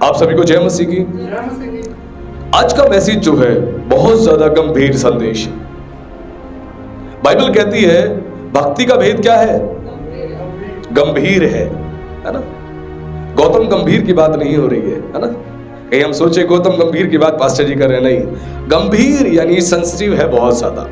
आप सभी को जय मसीह की। आज का मैसेज जो है बहुत ज्यादा गंभीर संदेश है। बाइबल कहती है भक्ति का भेद क्या है? गंभीर है ना। गौतम गंभीर की बात नहीं हो रही है ना। कहीं हम सोचे गौतम गंभीर की बात पास्टर जी कर रहे हैं, नहीं। गंभीर यानी सेंसिटिव है बहुत ज्यादा।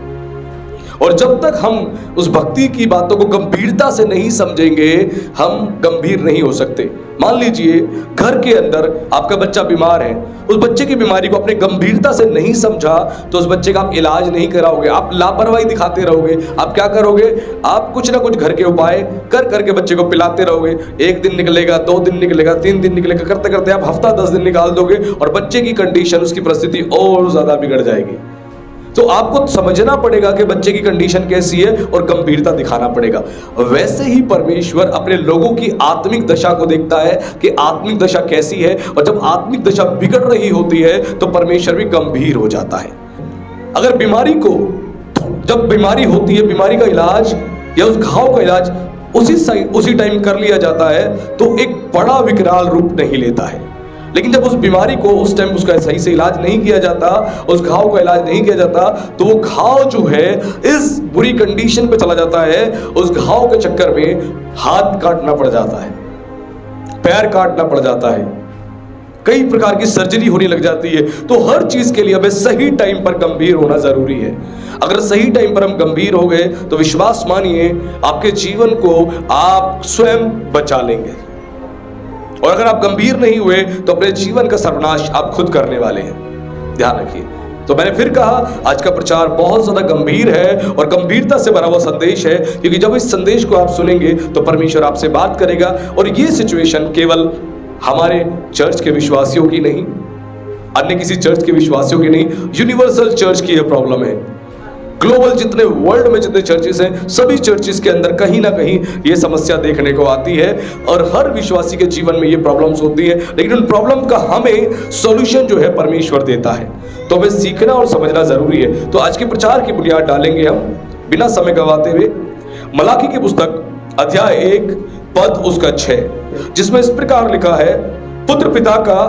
और जब तक हम उस भक्ति की बातों को गंभीरता से नहीं समझेंगे, हम गंभीर नहीं हो सकते। मान लीजिए घर के अंदर आपका बच्चा बीमार है, उस बच्चे की बीमारी को अपने गंभीरता से नहीं समझा तो उस बच्चे का आप इलाज नहीं कराओगे, आप लापरवाही दिखाते रहोगे। आप क्या करोगे? आप कुछ ना कुछ घर के उपाय कर करके बच्चे को पिलाते रहोगे। 1 दिन निकलेगा, 2 दिन निकलेगा, 3 दिन निकलेगा, करते करते आप हफ्ता 10 दिन निकाल दोगे और बच्चे की कंडीशन, उसकी परिस्थिति और ज्यादा बिगड़ जाएगी। तो आपको समझना पड़ेगा कि बच्चे की कंडीशन कैसी है और गंभीरता दिखाना पड़ेगा। वैसे ही परमेश्वर अपने लोगों की आत्मिक दशा को देखता है कि आत्मिक दशा कैसी है, और जब आत्मिक दशा बिगड़ रही होती है तो परमेश्वर भी गंभीर हो जाता है। अगर बीमारी को, जब बीमारी होती है, बीमारी का इलाज या उस घाव का इलाज उसी टाइम कर लिया जाता है तो एक बड़ा विकराल रूप नहीं लेता है। लेकिन जब उस बीमारी को उस टाइम उसका सही से इलाज नहीं किया जाता, उस घाव का इलाज नहीं किया जाता, तो वो घाव जो है इस बुरी कंडीशन पे चला जाता है। उस घाव के चक्कर में हाथ काटना पड़ जाता है, पैर काटना पड़ जाता है, कई प्रकार की सर्जरी होने लग जाती है। तो हर चीज के लिए हमें सही टाइम पर गंभीर होना जरूरी है। अगर सही टाइम पर हम गंभीर हो गए तो विश्वास मानिए आपके जीवन को आप स्वयं बचा लेंगे। और अगर आप गंभीर नहीं हुए तो अपने जीवन का सर्वनाश आप खुद करने वाले हैं। ध्यान रखिए। तो मैंने फिर कहा आज का प्रचार बहुत ज्यादा गंभीर है और गंभीरता से भरा हुआ संदेश है, क्योंकि जब इस संदेश को आप सुनेंगे तो परमेश्वर आपसे बात करेगा। और ये सिचुएशन केवल हमारे चर्च के विश्वासियों की नहीं, अन्य किसी चर्च के विश्वासियों की नहीं, यूनिवर्सल चर्च की यह प्रॉब्लम है। ग्लोबल जितने वर्ल्ड में जितने चर्चेस हैं, सभी चर्चेस के अंदर कहीं ना कहीं ये समस्या देखने को आती है और हर विश्वासी के जीवन में ये प्रॉब्लम्स होती है। लेकिन उन प्रॉब्लम का हमें सॉल्यूशन जो है परमेश्वर देता है, तो हमें सीखना और समझना जरूरी है। तो आज के प्रचार की बुनियाद डालेंगे हम बिना समय गंवाते हुए मलाकी की पुस्तक अध्याय 1 पद उसका 6, जिसमें इस प्रकार लिखा है, पुत्र पिता का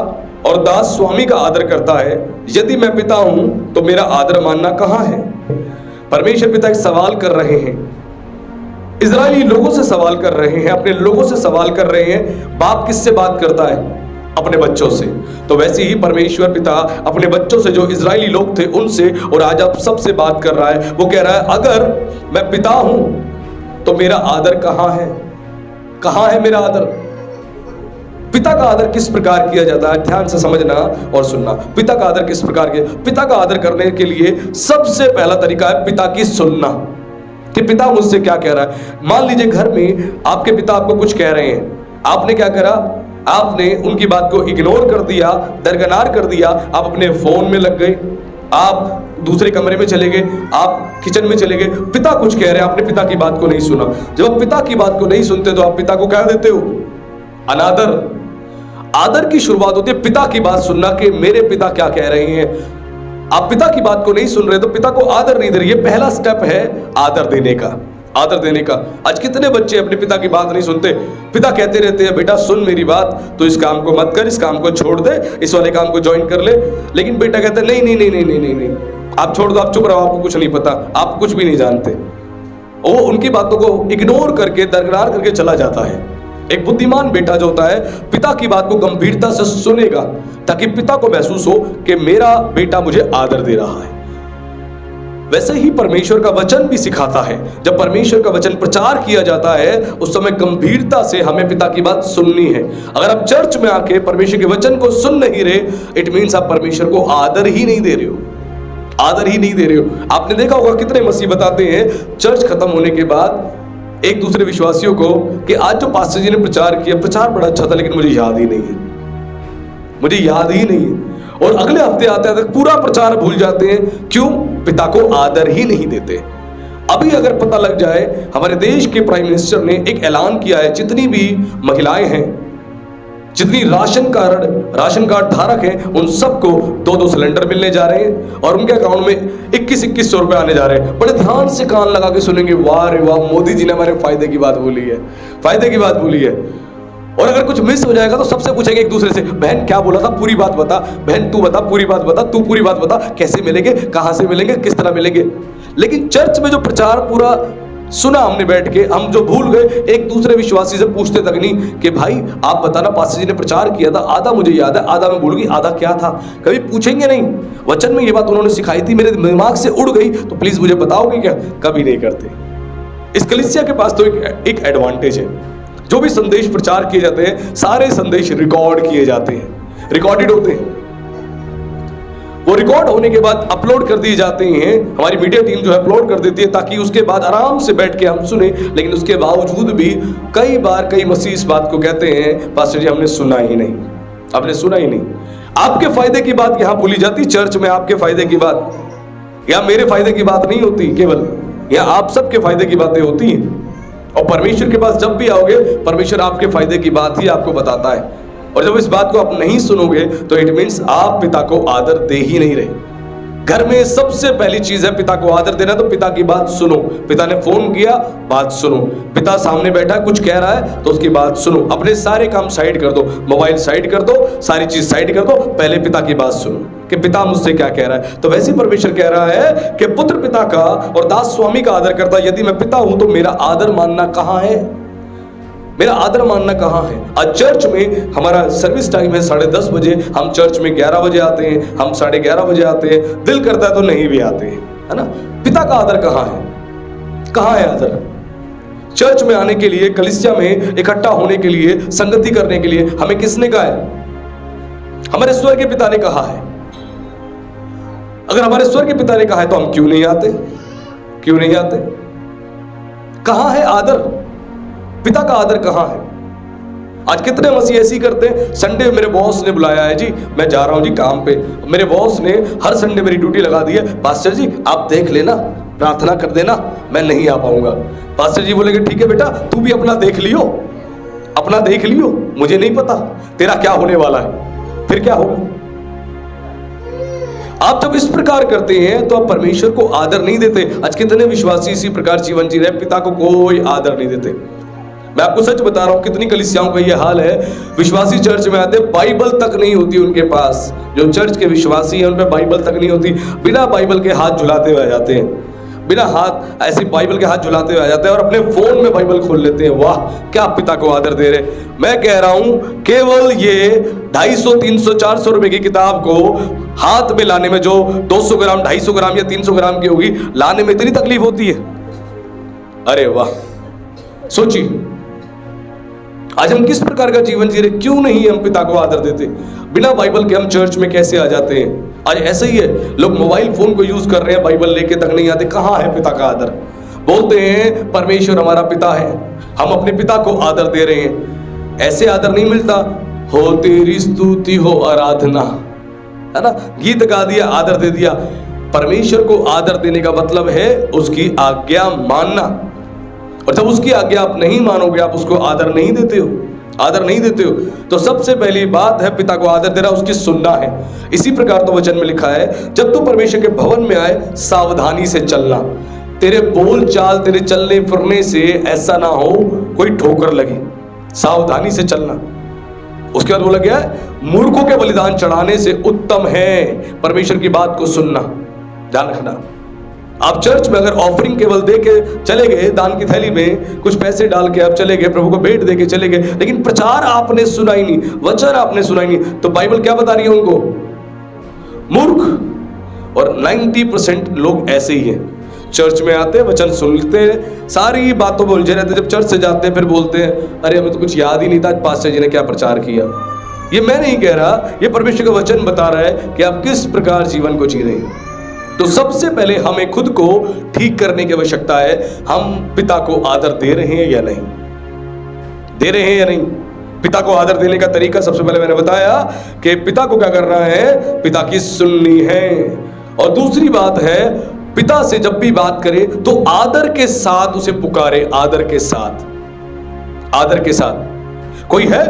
और दास स्वामी का आदर करता है। यदि मैं पिता हूं तो मेरा आदर मानना कहां है? परमेश्वर पिता एक सवाल कर रहे हैं, इजरायली लोगों से सवाल कर रहे हैं, अपने लोगों से सवाल कर रहे हैं। बाप किससे बात करता है? अपने बच्चों से। तो वैसे ही परमेश्वर पिता अपने बच्चों से, जो इजरायली लोग थे उनसे, और आज आप सबसे बात कर रहा है। वो कह रहा है अगर मैं पिता हूं तो मेरा आदर कहां है? कहां है मेरा आदर? पिता का आदर किस प्रकार किया जाता है? ध्यान से समझना और सुनना। पिता का आदर किस प्रकार किया? पिता का आदर करने के लिए सबसे पहला तरीका है पिता की सुनना, कि पिता मुझसे क्या कह रहा है। मान लीजिए घर में आपके पिता आपको कुछ कह रहे हैं, आपने क्या करा? आपने उनकी बात को इग्नोर कर दिया, दरकिनार कर दिया। आप अपने फोन में लग गए, आप दूसरे कमरे में चले गए, आप किचन में चले गए। पिता कुछ कह रहे हैं, आपने पिता की बात को नहीं सुना। जब आप पिता की बात को नहीं सुनते तो आप पिता को कह देते हो अनादर। आदर की शुरुआत होती है पिता की बात सुनना, कि मेरे पिता क्या कह रहे हैं। आप पिता की बात को नहीं सुन रहे तो पिता को आदर नहीं दे रहे। ये पहला स्टेप है आदर देने का। आदर देने का। आज कितने बच्चे अपने पिता की बात नहीं सुनते। पिता कहते रहते हैं बेटा सुन मेरी बात, तो इस काम को मत कर, इस काम को छोड़ दे, इस वाले काम को ज्वाइन कर ले। लेकिन बेटा कहता है नहीं नहीं नहीं नहीं नहीं नहीं, आप छोड़ दो, आप चुप रहो, आपको कुछ नहीं पता, आप कुछ भी नहीं जानते। वो उनकी बातों को इग्नोर करके, दरकिनार करके चला जाता है। एक बुद्धिमान बेटा जो होता है पिता की बात को गंभीरता से सुनेगा, ताकि पिता को महसूस हो कि मेरा बेटा मुझे आदर दे रहा है। वैसे ही परमेश्वर का वचन भी सिखाता है। जब परमेश्वर का वचन प्रचार किया जाता है उस समय गंभीरता से हमें पिता की बात सुननी है। अगर आप चर्च में आके परमेश्वर के वचन को सुन नहीं रहे, इट मीन्स आप परमेश्वर को आदर ही नहीं दे रहे हो। आदर ही नहीं दे रहे हो। आपने देखा होगा कितने मसीह बताते हैं चर्च खत्म होने के बाद एक दूसरे विश्वासियों को कि आज जो पास्टर जी ने प्रचार किया, प्रचार बड़ा अच्छा था लेकिन मुझे याद ही नहीं है, मुझे याद ही नहीं है। और अगले हफ्ते आते आते पूरा प्रचार भूल जाते हैं। क्यों? पिता को आदर ही नहीं देते। अभी अगर पता लग जाए, हमारे देश के प्राइम मिनिस्टर ने एक ऐलान किया है, जितनी भी महिलाएं हैं, जितनी राशन कार्ड धारक हैं, उन सबको 2-2 सिलेंडर मिलने जा रहे हैं और उनके अकाउंट में 2100 रुपए आने जा रहे हैं। बड़े ध्यान से कान लगा के सुनेंगे, वाह रे वाह, मोदी जी ने हमारे फायदे की बात बोली है, फायदे की बात बोली है। और अगर कुछ मिस हो जाएगा तो सबसे पूछेंगे एक दूसरे से, बहन क्या बोला था, पूरी बात बता, बहन तू बता, पूरी बात बता, तू पूरी बात बता, कैसे मिलेंगे, कहां से मिलेंगे, किस तरह मिलेंगे। लेकिन चर्च में जो प्रचार पूरा सुना हमने बैठ के, हम जो भूल गए, एक दूसरे विश्वासी से पूछते तक नहीं कि भाई आप बताना, पास्टर जी ने प्रचार किया था, आधा मुझे याद है, आधा मैं भूल गई, आधा क्या था, कभी पूछेंगे नहीं। वचन में ये बात उन्होंने सिखाई थी, मेरे दिमाग से उड़ गई, तो प्लीज मुझे बताओगे क्या, कभी नहीं करते। इस कलीसिया के पास तो एक एडवांटेज है, जो भी संदेश प्रचार किए जाते हैं सारे संदेश रिकॉर्ड किए जाते हैं, रिकॉर्डेड होते हैं। वो रिकॉर्ड होने के बाद अपलोड कर दिए जाते हैं, हमारी मीडिया टीम जो है अपलोड कर देती है, ताकि उसके बाद आराम से बैठ के हम सुने। लेकिन उसके बावजूद भी कई बार कई मसीह इस बात को कहते हैं, पास्टर जी हमने सुना ही नहीं, आपने सुना ही नहीं। आपके फायदे की बात यहां बोली जाती चर्च में, आपके फायदे की बात, या मेरे फायदे की बात नहीं होती केवल, या आप सबके फायदे की बातें होती हैं। और परमेश्वर के पास जब भी आओगे, परमेश्वर आपके फायदे की बात ही आपको बताता है। और जब इस बात को आप नहीं सुनोगे तो इट मीन्स आप पिता को आदर दे ही नहीं रहे। घर में सबसे पहली चीज है पिता को आदर देना, तो पिता की बात सुनो। पिता ने फोन किया, बात सुनो। पिता सामने बैठा है, कुछ कह रहा है तो उसकी बात सुनो। अपने सारे काम साइड कर दो, मोबाइल साइड कर दो, सारी चीज साइड कर दो, पहले पिता की बात सुनो कि पिता मुझसे क्या कह रहा है। तो वैसे ही परमेश्वर कह रहा है कि पुत्र पिता का और दास स्वामी का आदर करता है। यदि मैं पिता हूं तो मेरा आदर मानना कहां है, मेरा आदर मानना कहां है। आज चर्च में हमारा सर्विस टाइम है 10:30 बजे, हम चर्च में 11 बजे आते हैं, हम 11:30 बजे आते हैं, दिल करता है तो नहीं भी आते हैं, है ना। पिता का आदर कहां है, कहां है आदर। चर्च में आने के लिए, कलीसिया में इकट्ठा होने के लिए, संगति करने के लिए हमें किसने कहा है, हमारे स्वर्ग के पिता ने कहा है। अगर हमारे स्वर्ग के पिता ने कहा है तो हम क्यों नहीं आते, क्यों नहीं आते। कहां है आदर, पिता का आदर कहां है। आज कितने मसीह ऐसी करते हैं, संडे मेरे बॉस ने बुलाया है जी, मैं जा रहा हूं जी काम पे, मेरे बॉस ने हर संडे मेरी ड्यूटी लगा दी है, पास्टर जी आप देख लेना, प्रार्थना कर देना, मैं नहीं आ पाऊंगा। पास्टर जी बोलेंगे ठीक है बेटा, तू भी अपना देख लियो, अपना देख लियो, मुझे नहीं पता तेरा क्या होने वाला है, फिर क्या होगा। आप जब इस प्रकार करते हैं तो आप परमेश्वर को आदर नहीं देते। आज कितने विश्वासी इसी प्रकार जीवन जी रहे, पिता को कोई आदर नहीं देते। मैं आपको सच बता रहा हूं, कितनी कलीसियाओं का यह हाल है, विश्वासी चर्च में आते, बाइबल तक नहीं होती उनके पास। जो चर्च के विश्वासी हैं उन पे बाइबल तक नहीं होती, बिना बाइबल के हाथ झुलाते हुए आ जाते हैं, बिना हाथ ऐसे बाइबल के हाथ झुलाते हुए आ जाते हैं और अपने फोन में बाइबल खोल लेते हैं। वाह क्या पिता को आदर दे रहे। मैं कह रहा हूं केवल ये 250, 300, 400 रुपए की किताब को हाथ में लाने में, जो 200 ग्राम, 250 ग्राम या 300 ग्राम की होगी, लाने में इतनी तकलीफ होती है। अरे वाह, सोचिए आज हम किस प्रकार का जीवन जी रहे। क्यों नहीं हम पिता को आदर देते। बिना बाइबल के हम चर्च में कैसे आ जाते हैं। आज ऐसा ही है, लोग मोबाइल फोन को यूज कर रहे हैं, बाइबल लेके तक नहीं आते। कहां है पिता का आदर। बोलते हैं परमेश्वर हमारा पिता है, हम अपने पिता को आदर दे रहे हैं। ऐसे आदर नहीं मिलता। हो तेरी स्तुति हो आराधना, है ना, गीत गा दिया, आदर दे दिया। परमेश्वर को आदर देने का मतलब है उसकी आज्ञा मानना। और जब उसकी आज्ञा आप नहीं मानोगे, आप उसको आदर नहीं देते हो, आदर नहीं देते हो, तो सबसे पहली बात है पिता को आदर देना, उसकी सुनना है। इसी प्रकार तो वचन में लिखा है, जब तू परमेश्वर के भवन में आए सावधानी से चलना। तेरे बोल चाल, तेरे चलने फिरने से ऐसा ना हो कोई ठोकर लगे, सावधानी से चलना। उसके बाद बोला गया है मूर्खों के बलिदान चढ़ाने से उत्तम है परमेश्वर की बात को सुनना। ध्यान रखना, आप चर्च में अगर ऑफरिंग केवल दे के चले गए, दान की थैली में कुछ पैसे डाल के आप चले गए, प्रभु को भेंट दे के चले गए, लेकिन प्रचार आपने सुना ही नहीं, वचन आपने सुना ही नहीं, तो बाइबल क्या बता रही है उनको, मूर्ख। और 90% लोग ऐसे ही हैं। चर्च में आते हैं, वचन सुनते हैं, सारी बातों में उलझे रहते हैं। जब चर्च से जाते हैं फिर बोलते हैं अरे हमें तो कुछ याद ही नहीं था पास्टर जी ने क्या प्रचार किया। ये मैं नहीं कह रहा, ये परमेश्वर का वचन बता रहा है कि आप किस प्रकार जीवन को जी रहे हैं। तो सबसे पहले हमें खुद को ठीक करने की आवश्यकता है। हम पिता को आदर दे रहे हैं या नहीं, दे रहे हैं या नहीं। पिता को आदर देने का तरीका सबसे पहले मैंने बताया कि पिता को क्या करना है, पिता की सुननी है। और दूसरी बात है, पिता से जब भी बात करे तो आदर के साथ उसे पुकारे, आदर के साथ, आदर के साथ। कोई है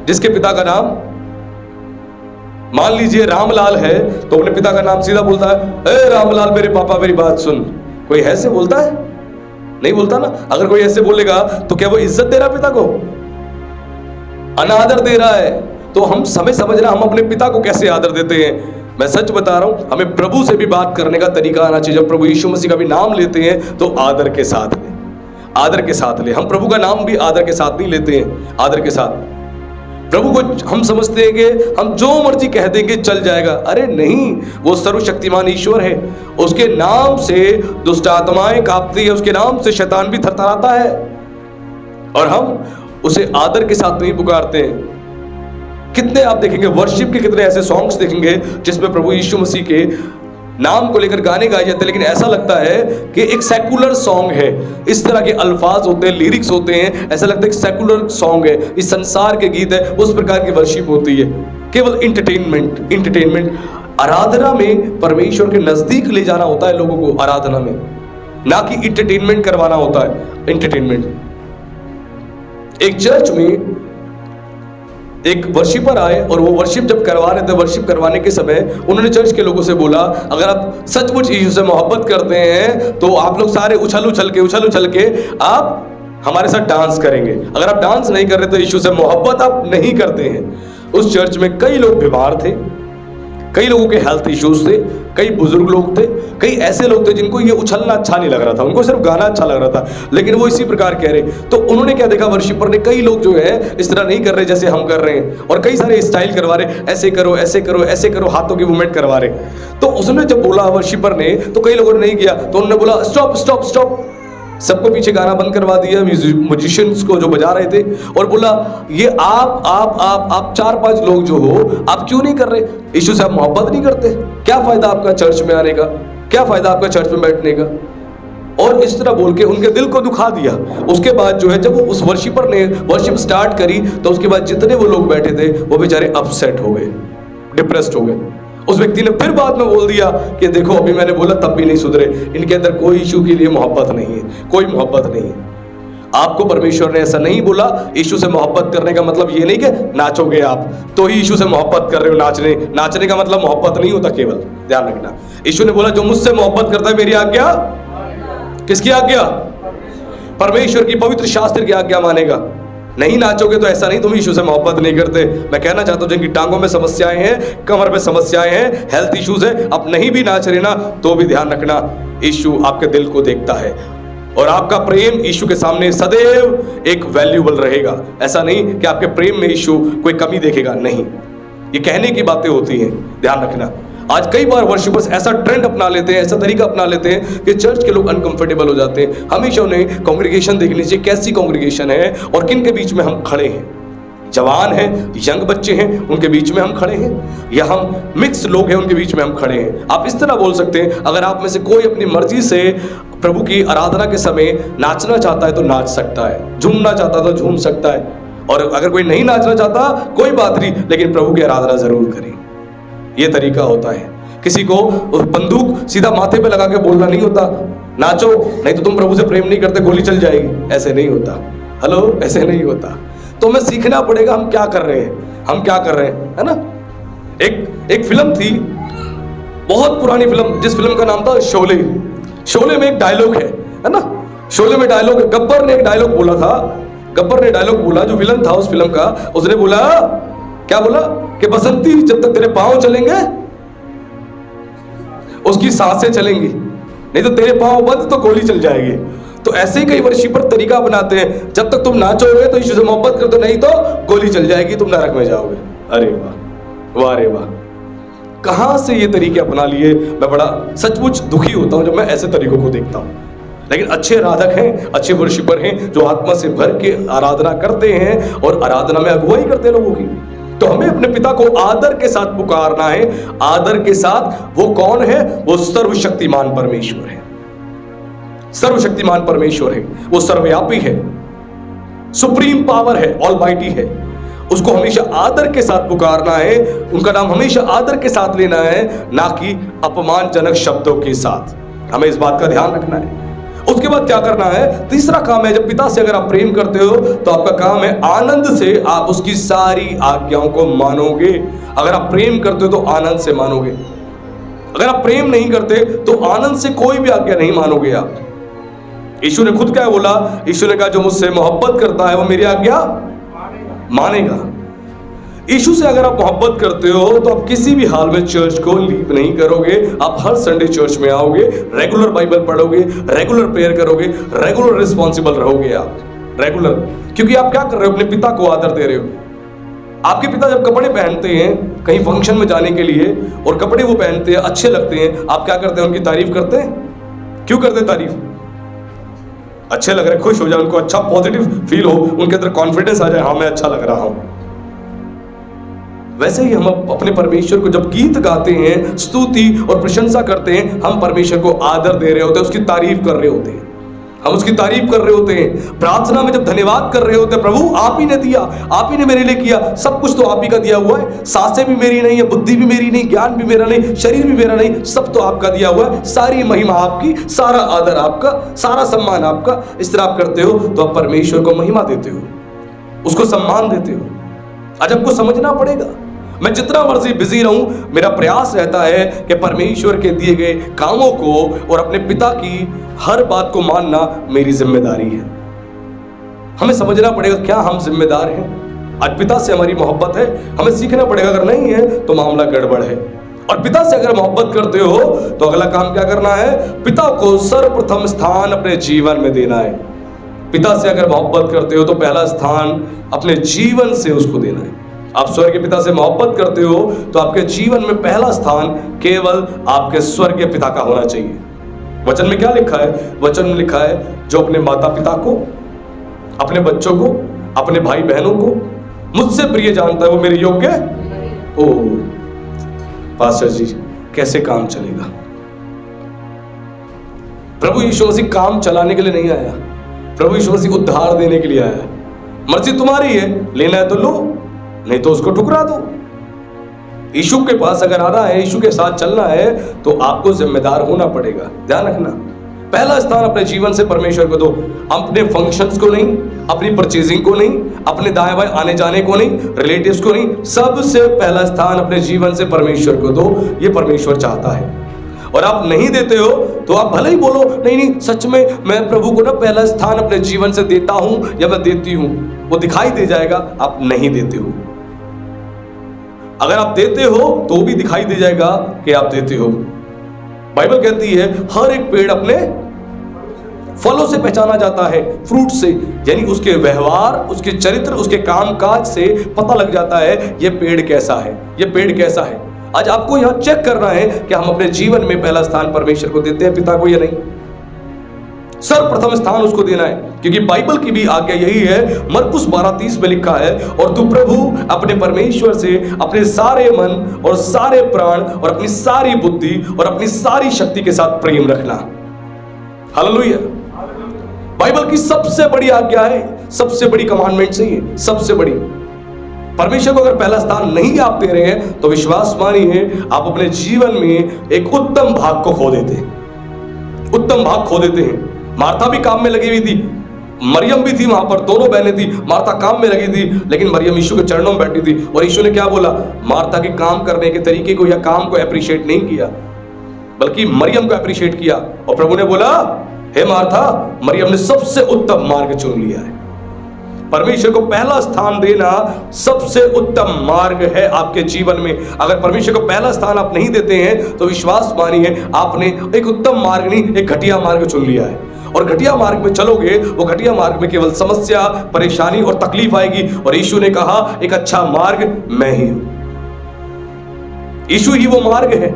जिसके पिता का नाम मान लीजिए रामलाल है, तो अपने पिता का नाम सीधा बोलता है, ए रामलाल मेरे पापा मेरी बात सुन। कोई ऐसे बोलता है? नहीं बोलता ना। अगर कोई ऐसे बोलेगा तो क्या वो इज्जत दे रहा पिता को? अनादर दे रहा है, तो हम समय समझना हम अपने पिता को कैसे आदर देते हैं। मैं सच बता रहा हूं, हमें प्रभु से भी बात करने का तरीका आना चाहिए। जब प्रभु यीशु मसीह का भी नाम लेते हैं तो आदर के साथ ले, आदर के साथ ले। हम प्रभु का नाम भी आदर के साथ नहीं लेते हैं, आदर के साथ। प्रभु को हम समझते हैं कि हम जो मर्जी कह देंगे चल जाएगा। अरे नहीं, वो सर्वशक्तिमान ईश्वर है, उसके नाम से दुष्ट आत्माएं कांपती है, उसके नाम से शैतान भी थरथराता है, और हम उसे आदर के साथ नहीं पुकारते हैं। कितने आप देखेंगे वर्शिप के कितने ऐसे सॉन्ग्स देखेंगे जिसमें प्रभु यीशु मसीह के नाम को लेकर गाने गाए जाते हैं, लेकिन ऐसा लगता है कि एक सेकुलर सॉन्ग है। इस तरह के अल्फाज होते हैं, लिरिक्स होते हैं, ऐसा लगता है कि सेकुलर सॉन्ग है, इस संसार के गीत है, उस प्रकार की वर्शिप होती है। केवल इंटरटेनमेंट। आराधना में परमेश्वर के नजदीक ले जाना होता है लोगों को, आराधना में, ना कि इंटरटेनमेंट करवाना होता है। इंटरटेनमेंट। एक चर्च में एक वर्शिपर आए और वो वर्शिप जब करवा रहे थे, वर्शिप करवाने के समय उन्होंने चर्च के लोगों से बोला, अगर आप सचमुच यीशु से मोहब्बत करते हैं तो आप लोग सारे उछल उछल के आप हमारे साथ डांस करेंगे। अगर आप डांस नहीं कर रहे तो यीशु से मोहब्बत आप नहीं करते हैं। उस चर्च में कई लोग बीमार थे, कई लोगों के हेल्थ इश्यूज थे, कई बुजुर्ग लोग थे, कई ऐसे लोग थे जिनको ये उछलना अच्छा नहीं लग रहा था, उनको सिर्फ गाना अच्छा लग रहा था, लेकिन वो इसी प्रकार कह रहे। तो उन्होंने क्या देखा, वर्शिपर ने कई लोग जो है इस तरह नहीं कर रहे जैसे हम कर रहे हैं, और कई सारे स्टाइल करवा रहे, ऐसे करो ऐसे करो ऐसे करो, हाथों की मूवमेंट करवा रहे। तो उसने जब बोला वर्शिपर ने, तो कई लोगों ने नहीं किया, तो उन्होंने बोला स्टॉप स्टॉप स्टॉप, सबको पीछे गाना बंद करवा दिया, म्यूजिशियंस को जो बजा रहे थे, और बोला ये आप 4-5 लोग जो हो, आप क्यों नहीं कर रहे? यीशु से आप मोहब्बत नहीं करते? क्या फायदा आपका चर्च में आने का, क्या फायदा आपका चर्च में बैठने का? और इस तरह बोल के उनके दिल को दुखा दिया। उसके बाद जो है जब वो उस वर्शिपर ने वर्शिप स्टार्ट करी, तो उसके बाद जितने वो लोग बैठे थे वो बेचारे अपसेट हो गए, डिप्रेस्ड हो गए। उस व्यक्ति ने फिर बाद में बोल दिया कि देखो अभी मैंने बोला तब भी नहीं सुधरे, इनके अंदर कोई यीशु के लिए मोहब्बत नहीं है, कोई मोहब्बत नहीं है। आपको परमेश्वर ने ऐसा नहीं बोला। यीशु से मोहब्बत करने का मतलब ये नहीं कि नाचोगे आप तो ही यीशु से मोहब्बत कर रहे हो। नाचने का मतलब मोहब्बत नहीं होता, केवल ध्यान रखना। यीशु ने बोला जो मुझसे मोहब्बत करता है मेरी आज्ञा, किसकी आज्ञा? परमेश्वर की पवित्र शास्त्र की आज्ञा मानेगा। नहीं नाचोगे तो ऐसा नहीं तुम यीशु से मोहब्बत नहीं करते। मैं कहना चाहता हूं जिनकी टांगों में समस्याएं हैं, कमर में समस्याएं हैं, हेल्थ इश्यूज है, आप नहीं भी नाच रहे ना तो भी ध्यान रखना, यीशु आपके दिल को देखता है, और आपका प्रेम यीशु के सामने सदैव एक वैल्यूबल रहेगा। ऐसा नहीं कि आपके प्रेम में यीशु कोई कमी देखेगा, नहीं, ये कहने की बातें होती हैं, ध्यान रखना। आज कई बार वर्शिपर्स ऐसा ट्रेंड अपना लेते हैं, ऐसा तरीका अपना लेते हैं कि चर्च के लोग अनकंफर्टेबल हो जाते हैं। हमेशा उन्हें कांग्रेगेशन देखनी चाहिए, कैसी कांग्रेगेशन है और किन के बीच में हम खड़े हैं। जवान हैं, यंग बच्चे हैं, उनके बीच में हम खड़े हैं, या हम मिक्स लोग हैं उनके बीच में हम खड़े हैं। आप इस तरह बोल सकते हैं, अगर आप में से कोई अपनी मर्जी से प्रभु की आराधना के समय नाचना चाहता है तो नाच सकता है, झूमना चाहता है तो झूम सकता है, और अगर कोई नहीं नाचना चाहता कोई बात नहीं, लेकिन प्रभु की आराधना जरूर करें। ये तरीका होता है। किसी को बंदूक सीधा माथे पे लगा के बोलना नहीं होता, नाचो नहीं तो तुम प्रभु से प्रेम नहीं करते, गोली चल जाएगी, ऐसे नहीं होता। हेलो, ऐसे नहीं होता। तो हमें सीखना पड़ेगा हम क्या कर रहे हैं, हम क्या कर रहे हैं, है ना। एक फिल्म थी, बहुत पुरानी फिल्म, जिस फिल्म का नाम था शोले। शोले में एक डायलॉग है ना, शोले में डायलॉग, गब्बर ने एक डायलॉग बोला था, गब्बर ने डायलॉग बोला, जो विलन था उस फिल्म का, उसने बोला, क्या बोला कि बसंती जब तक तेरे पांव चलेंगे उसकी सांसें चलेंगी, नहीं तो तेरे पांव बंद तो गोली चल जाएगी। तो ऐसे ही कई वर्शिपर तरीका बनाते हैं, जब तक तुम नाचोगे तो यीशु से मोहब्बत करते, नहीं तो गोली चल जाएगी, तुम नरक में जाओगे। अरे वाह, वाह रे वाह, कहां से ये तरीके अपना लिए। मैं बड़ा सचमुच दुखी होता हूं जब मैं ऐसे तरीकों को देखता हूं। लेकिन अच्छे आराधक हैं, अच्छे वर्शिपर हैं जो आत्मा से भर के आराधना करते हैं और आराधना में अगुवाई करते हैं लोगों की। तो हमें अपने पिता को आदर के साथ पुकारना है। आदर के साथ। वो कौन है? वो सर्वशक्तिमान परमेश्वर है, सर्वशक्तिमान परमेश्वर है, वो सर्वव्यापी है, सुप्रीम पावर है, ऑलमाइटी है। उसको हमेशा आदर के साथ पुकारना है, उनका नाम हमेशा आदर के साथ लेना है, ना कि अपमानजनक शब्दों के साथ। हमें इस बात का ध्यान रखना है। उसके बाद क्या करना है? तीसरा काम है, जब पिता से अगर आप प्रेम करते हो तो आपका काम है आनंद से आप उसकी सारी आज्ञाओं को मानोगे। अगर आप प्रेम करते हो तो आनंद से मानोगे। अगर आप प्रेम नहीं करते तो आनंद से कोई भी आज्ञा नहीं मानोगे आप। यीशु ने खुद क्या बोला? यीशु ने कहा जो मुझसे मोहब्बत करता है वो मेरी आज्ञा मानेगा। यीशु से अगर आप मोहब्बत करते हो तो आप किसी भी हाल में चर्च को लीव नहीं करोगे। आप हर संडे चर्च में आओगे, रेगुलर बाइबल पढ़ोगे, रेगुलर प्रेयर करोगे, रेगुलर रिस्पॉन्सिबल रहोगे आप, रेगुलर। क्योंकि आप क्या कर रहे हो? अपने पिता को आदर दे रहे हो। आपके पिता जब कपड़े पहनते हैं कहीं फंक्शन में जाने के लिए और कपड़े वो पहनते हैं, अच्छे लगते हैं, आप क्या करते हैं? उनकी तारीफ करते हैं। क्यों करते हैं तारीफ? अच्छे लग रहे, खुश हो जाए, उनको अच्छा पॉजिटिव फील हो, उनके अंदर कॉन्फिडेंस आ जाए, हाँ मैं अच्छा लग रहा हूं। वैसे ही हम अपने परमेश्वर को जब गीत गाते हैं, स्तुति और प्रशंसा करते हैं, हम परमेश्वर को आदर दे रहे होते हैं, उसकी तारीफ कर रहे होते हैं, हम उसकी तारीफ कर रहे होते हैं। प्रार्थना में जब धन्यवाद कर रहे होते हैं, प्रभु आप ही ने दिया, आप ही ने मेरे लिए किया, सब कुछ तो आप ही का दिया हुआ है, सांसें भी मेरी नहीं है, बुद्धि भी मेरी नहीं, ज्ञान भी मेरा नहीं, शरीर भी मेरा नहीं, सब तो आपका दिया हुआ है, सारी महिमा आपकी, सारा आदर आपका, सारा सम्मान आपका। इस तरह आप करते हो तो आप परमेश्वर को महिमा देते हो, उसको सम्मान देते हो। आज आपको समझना पड़ेगा, मैं जितना मर्जी बिजी रहूं, मेरा प्रयास रहता है कि परमेश्वर के दिए गए कामों को और अपने पिता की हर बात को मानना मेरी जिम्मेदारी है। हमें समझना पड़ेगा क्या हम जिम्मेदार हैं। आज पिता से हमारी मोहब्बत है, हमें सीखना पड़ेगा, अगर नहीं है तो मामला गड़बड़ है। और पिता से अगर मोहब्बत करते हो तो अगला काम क्या करना है? पिता को सर्वप्रथम स्थान अपने जीवन में देना है। पिता से अगर मोहब्बत करते हो तो पहला स्थान अपने जीवन से उसको देना है। आप स्वर्गीय पिता से मोहब्बत करते हो तो आपके जीवन में पहला स्थान केवल आपके स्वर्गीय पिता का होना चाहिए। वचन में क्या लिखा है? वचन में लिखा है, जो अपने माता पिता को, अपने बच्चों को, अपने भाई बहनों को मुझसे प्रिय जानता है वो मेरे योग्य। ओ पास्टर जी, कैसे काम चलेगा? प्रभु यीशु मसीह काम चलाने के लिए नहीं आया, प्रभु यीशु मसीह उद्धार देने के लिए आया। मर्जी तुम्हारी है, लेना है तो लो, नहीं तो उसको ठुकरा दो। यीशु के पास अगर आना है, यीशु के साथ चलना है तो आपको जिम्मेदार होना पड़ेगा। ध्यान रखना, पहला स्थान अपने जीवन से परमेश्वर को दो। अपने फंक्शंस को नहीं, अपनी परचेजिंग को नहीं, अपने दाएं बाएं आने जाने को नहीं, रिलेटिव्स को नहीं, सबसे पहला स्थान अपने जीवन से परमेश्वर को दो। ये परमेश्वर चाहता है। और आप नहीं देते हो तो आप भले ही बोलो नहीं नहीं सच में मैं प्रभु को ना पहला स्थान अपने जीवन से देता हूं या मैं देती हूं, वो दिखाई दे जाएगा आप नहीं देते हो। अगर आप देते हो तो वो भी दिखाई दे जाएगा कि आप देते हो। बाइबल कहती है हर एक पेड़ अपने फलों से पहचाना जाता है, फ्रूट से, यानी उसके व्यवहार, उसके चरित्र, उसके कामकाज से पता लग जाता है ये पेड़ कैसा है, ये पेड़ कैसा है। आज आपको यहां चेक करना है कि हम अपने जीवन में पहला स्थान परमेश्वर को देते हैं, पिता को, या नहीं। सर्वप्रथम स्थान उसको देना है, क्योंकि बाइबल की भी आज्ञा यही है। मरकुस 12:30 में लिखा है, और तू प्रभु अपने परमेश्वर से अपने सारे मन और सारे प्राण और अपनी सारी बुद्धि और अपनी सारी शक्ति के साथ प्रेम रखना। हालेलुया। बाइबल की सबसे बड़ी आज्ञा है, सबसे बड़ी कमांडमेंट से है, सबसे बड़ी। परमेश्वर को अगर पहला स्थान नहीं आप दे रहे हैं तो विश्वास मानिए आप अपने जीवन में एक उत्तम भाग को खो देते हैं, उत्तम भाग खो देते हैं। मार्था भी काम में लगी हुई थी, मरियम भी थी वहां पर, दोनों बहनें थी। मार्था काम में लगी थी लेकिन मरियम यीशु के चरणों में बैठी थी। और यीशु ने क्या बोला? मार्था के काम करने के तरीके को या काम को अप्रिशिएट नहीं किया, बल्कि मरियम को अप्रिशिएट किया। और प्रभु ने बोला, हे मार्था, मरियम ने सबसे उत्तम मार्ग चुन लिया है। परमेश्वर को पहला स्थान देना सबसे उत्तम मार्ग है आपके जीवन में। अगर परमेश्वर को पहला स्थान आप नहीं देते हैं तो विश्वास मानिए आपने एक उत्तम मार्ग नहीं, एक घटिया मार्ग चुन लिया है। और घटिया मार्ग में चलोगे, वो घटिया मार्ग में केवल समस्या, परेशानी और तकलीफ आएगी। और यीशु ने कहा एक अच्छा मार्ग मैं ही हूं, यीशु ही वो मार्ग है।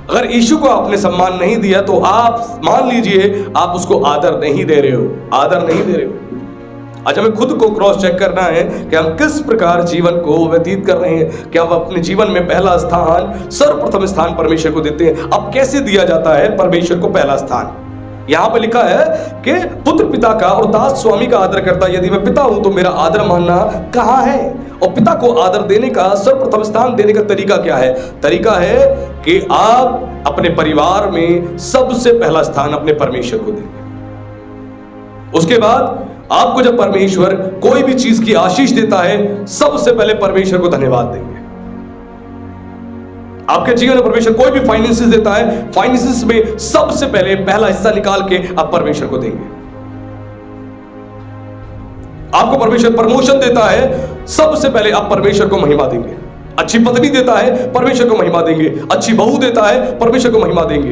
अगर यीशु को आपने सम्मान नहीं दिया तो आप मान लीजिए आप उसको आदर नहीं दे रहे हो, आदर नहीं दे रहे हो। आज हमें खुद को क्रॉस चेक करना है कि हम किस प्रकार जीवन को व्यतीत कर रहे हैं। क्या हम अपने जीवन में पहला स्थान, सर्वप्रथम स्थान परमेश्वर को देते हैं? अब कैसे दिया जाता है परमेश्वर को पहला स्थान? यहां पे लिखा है कि पुत्र पिता का और दास स्वामी का आदर करता है। यदि मैं पिता हूं तो मेरा आदर मानना कहां है? और पिता को आदर देने का, सर्वप्रथम स्थान देने का तरीका क्या है? तरीका है कि आप अपने परिवार में सबसे पहला स्थान अपने परमेश्वर को देंगे। उसके बाद आपको जब परमेश्वर कोई भी चीज की आशीष देता है, सबसे पहले परमेश्वर को धन्यवाद देंगे। आपके जीवन में परमेश्वर कोई भी फाइनेंसेस देता है, फाइनेंसेस में सबसे पहले पहला हिस्सा निकाल के आप परमेश्वर को देंगे। आपको परमेश्वर प्रमोशन देता है, सबसे पहले आप परमेश्वर को महिमा देंगे। अच्छी पत्नी देता है, परमेश्वर को महिमा देंगे। अच्छी बहू देता है, परमेश्वर को महिमा देंगे।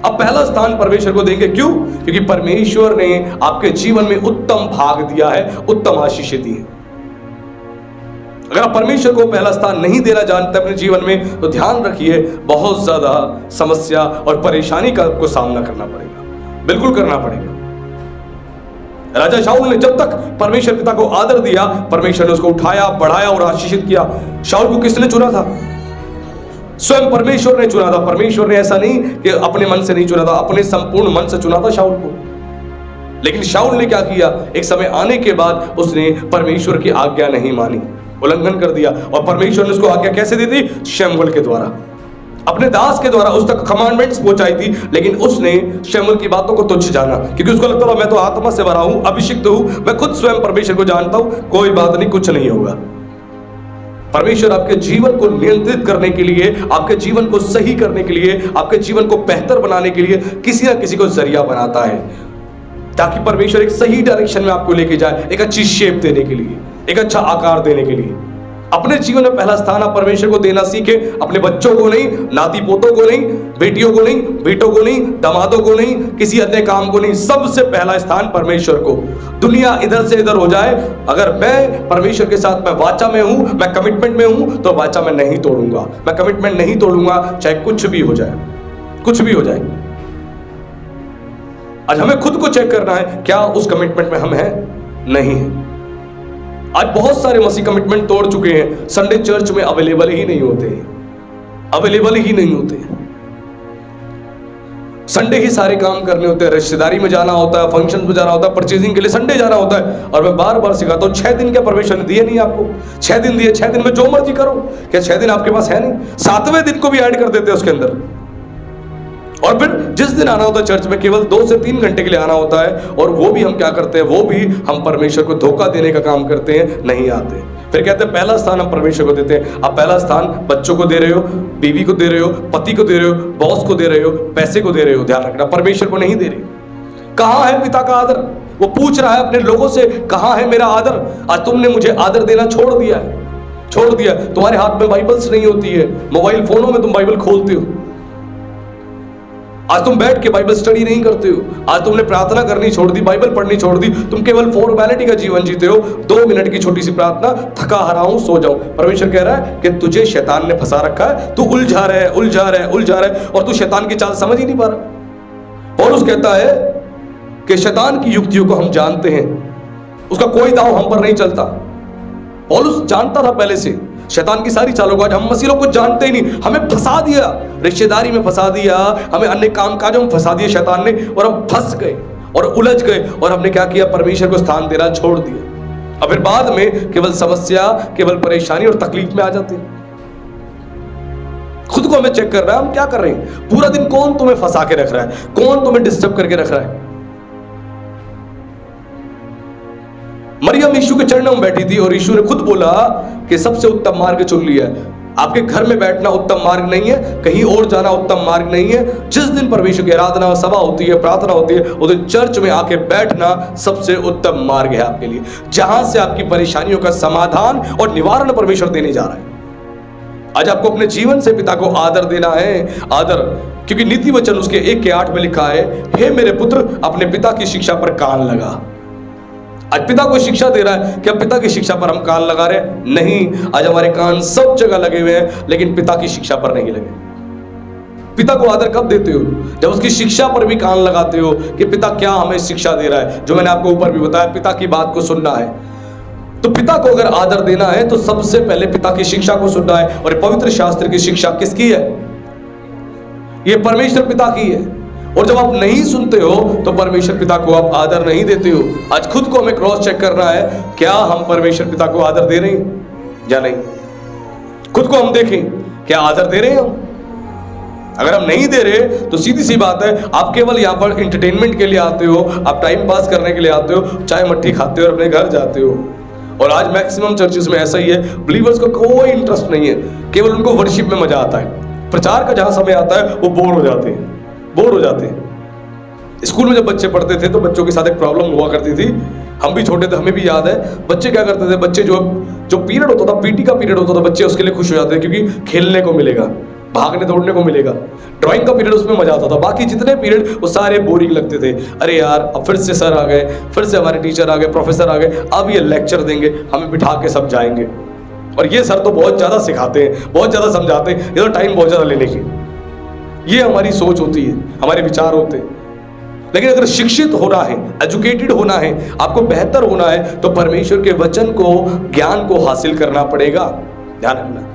अब पहला स्थान परमेश्वर को देंगे। क्यों? क्योंकि परमेश्वर ने आपके जीवन में उत्तम भाग दिया है, उत्तम आशीषें दी है। अगर आप परमेश्वर को पहला स्थान नहीं देना जानते अपने जीवन में, तो ध्यान रखिए, बहुत ज्यादा समस्या और परेशानी का आपको सामना करना पड़ेगा, बिल्कुल करना पड़ेगा। राजा शाऊल ने जब तक परमेश्वर पिता को आदर दिया, परमेश्वर ने उसको उठाया, बढ़ाया और आशीषित किया। शाऊल को किसने चुना था? स्वयं परमेश्वर ने चुना था। परमेश्वर ने ऐसा नहीं कि अपने मन से नहीं चुना था, अपने संपूर्ण मन से चुना था शाऊल को। लेकिन शाऊल ने क्या किया? एक समय आने के बाद उसने परमेश्वर की आज्ञा नहीं मानी, उल्लंघन कर दिया। और परमेश्वर ने उसको आज्ञा कैसे दी थी? शमूएल के द्वारा, अपने दास के द्वारा उस तक कमांडमेंट्स पहुंचाई थी। लेकिन उसने शमूएल की बातों को तुच्छ जाना, क्योंकि उसको लगता था मैं तो आत्मा से भरा हूं, अभिषिक्त हूं, मैं खुद स्वयं परमेश्वर को जानता हूं, कोई बात नहीं, कुछ नहीं होगा। परमेश्वर आपके जीवन को नियंत्रित करने के लिए, आपके जीवन को सही करने के लिए, आपके जीवन को बेहतर बनाने के लिए किसी ना किसी को जरिया बनाता है, ताकि परमेश्वर एक सही डायरेक्शन में आपको लेके जाए, एक अच्छी शेप देने के लिए, एक अच्छा आकार देने के लिए। अपने जीवन में पहला स्थान आप परमेश्वर को देना सीखे। अपने बच्चों को नहीं, नाती पोतों को नहीं, बेटियों को नहीं, बेटों को नहीं, दामादों को नहीं, किसी अन्य काम को नहीं, सबसे पहला स्थान परमेश्वर को। दुनिया इधर से इधर हो जाए, अगर मैं परमेश्वर के साथ मैं वाचा में हूं, मैं कमिटमेंट में हूं, तो वाचा मैं नहीं तोड़ूंगा, मैं कमिटमेंट नहीं तोड़ूंगा, चाहे कुछ भी हो जाए, कुछ भी हो जाए। आज हमें खुद को चेक करना है, क्या उस कमिटमेंट में हम हैं? नहीं है। आज बहुत सारे मसीह कमिटमेंट तोड़ चुके हैं, संडे चर्च में अवेलेबल ही नहीं होते, अवेलेबल ही नहीं होते। संडे ही सारे काम करने होते हैं, रिश्तेदारी में जाना होता है, फंक्शन में जाना होता है, परचेजिंग के लिए संडे जाना होता है। और मैं बार बार सिखाता हूं, 6 दिन क्या परमेश्वर ने दिए नहीं आपको? 6 दिन दिए, 6 दिन में जो मर्जी करो। क्या 6 दिन आपके पास है नहीं? 7वें दिन को भी ऐड कर देते हैं उसके अंदर। और फिर जिस दिन आना होता है चर्च में, केवल 2 से 3 घंटे के लिए आना होता है, और वो भी हम क्या करते हैं? वो भी हम परमेश्वर को धोखा देने का काम करते हैं, नहीं आते। फिर कहते हैं पहला स्थान हम परमेश्वर को देते हैं। आप पहला स्थान बच्चों को दे रहे हो, बीवी को दे रहे हो, पति को दे रहे हो, बॉस को दे रहे हो, पैसे को दे रहे हो। ध्यान रखना, परमेश्वर को नहीं दे रहे। कहां है पिता का आदर? वो पूछ रहा है अपने लोगों से, कहां है मेरा आदर? आज तुमने मुझे आदर देना छोड़ दिया है, छोड़ दिया। तुम्हारे हाथ में बाइबल्स नहीं होती है, मोबाइल फोनों में तुम बाइबल खोलते हो। आज तुम बैठ के बाइबल स्टडी नहीं करते हो। आज तुमने प्रार्थना करनी छोड़ दी, बाइबल पढ़नी छोड़ दी। तुम केवल फॉर्मेलिटी का जीवन जीते हो। 2 मिनट की छोटी सी प्रार्थना, थका हारा हूं, सो जाऊं। परमेश्वर कह रहा है कि तुझे शैतान ने फंसा रखा है, तू उलझा रहा है, उलझा रहा है, उलझा रहा है, और तू शैतान की चाल समझ ही नहीं पा रहा। पौलुस कहता है कि शैतान की युक्तियों को हम जानते हैं, उसका कोई दांव हम पर नहीं चलता। पौलुस जानता था पहले से शैतान की सारी चालों को। आज हम मसीह लोग कुछ जानते ही नहीं, हमें फंसा दिया, रिश्तेदारी में फंसा दिया, हमें अन्य काम काजों में फंसा दिया शैतान ने, और हम फंस गए और उलझ गए। और हमने क्या किया? परमेश्वर को स्थान देना छोड़ दिया। और फिर बाद में केवल समस्या, केवल परेशानी और तकलीफ में आ जाते हैं। खुद को हमें चेक कर रहा है, हम क्या कर रहे हैं? पूरा दिन कौन तुम्हें फंसा के रख रहा है? कौन तुम्हें डिस्टर्ब करके रख रहा है? मरियम यीशु के चरणों में बैठी थी, और यीशु ने खुद बोला कि सबसे उत्तम मार्ग चुन लिया है। आपके घर में बैठना उत्तम मार्ग नहीं है, कहीं और जाना उत्तम मार्ग नहीं है। जिस दिन परमेश्वर की आराधना सभा होती है, प्रार्थना होती है, उस दिन चर्च में आके बैठना सबसे उत्तम मार्ग है आपके लिए, जहां से आपकी परेशानियों का समाधान और निवारण परमेश्वर देने जा रहा है। आज आपको अपने जीवन से पिता को आदर देना है, आदर, क्योंकि नीति वचन उसके 1:8 में लिखा है, हे मेरे पुत्र अपने पिता की शिक्षा पर कान लगा। आज पिता को शिक्षा दे रहा है, क्या पिता की शिक्षा पर हम कान लगा रहे हैं? नहीं। आज हमारे कान सब जगह लगे हुए हैं, लेकिन पिता की शिक्षा पर नहीं लगे। पिता को आदर कब देते हो? जब उसकी शिक्षा पर भी कान लगाते हो कि पिता क्या हमें शिक्षा दे रहा है। जो मैंने आपको ऊपर भी बताया, पिता की बात को सुनना है। तो पिता को अगर आदर देना है तो सबसे पहले पिता की शिक्षा को सुनना है। और पवित्र शास्त्र की शिक्षा किसकी है? ये परमेश्वर पिता की है। और जब आप नहीं सुनते हो तो परमेश्वर पिता को आप आदर नहीं देते हो। आज खुद को हमें क्रॉस चेक करना है, क्या हम परमेश्वर पिता को आदर दे रहे हैं या नहीं? खुद को हम देखें, क्या आदर दे रहे हैं हम? अगर हम नहीं दे रहे तो सीधी सी बात है, आप केवल यहाँ पर एंटरटेनमेंट के लिए आते हो, आप टाइम पास करने के लिए आते हो, चाय मट्ठी खाते हो और अपने घर जाते हो। और आज मैक्सिमम चर्चेस में ऐसा ही है, बिलीवर्स को कोई इंटरेस्ट नहीं है, केवल उनको वर्शिप में मजा आता है। प्रचार का जहां समय आता है वो बोर हो जाते हैं, बोर हो जाते हैं। स्कूल में जब बच्चे पढ़ते थे तो बच्चों के साथ एक प्रॉब्लम हुआ करती थी। हम भी छोटे थे, हमें भी याद है। बच्चे क्या करते थे, बच्चे जो पीरियड होता था, पीटी का पीरियड होता था, बच्चे उसके लिए खुश हो जाते थे क्योंकि खेलने को मिलेगा, भागने दौड़ने को मिलेगा। ड्राइंग का पीरियड उसमें मजा आता था। बाकी जितने पीरियड वो सारे बोरिंग लगते थे। अरे यार अब फिर से सर आ गए, फिर से हमारे टीचर आ गए, प्रोफेसर आ गए, अब ये लेक्चर देंगे, हमें बिठा के सब जाएंगे। और ये सर तो बहुत ज्यादा सिखाते हैं, बहुत ज्यादा समझाते हैं, ये तो टाइम बहुत ज्यादा लेने की। ये हमारी सोच होती है, हमारे विचार होते हैं। लेकिन अगर शिक्षित होना है, एजुकेटेड होना है, आपको बेहतर होना है, तो परमेश्वर के वचन को, ज्ञान को हासिल करना पड़ेगा। ध्यान रखना।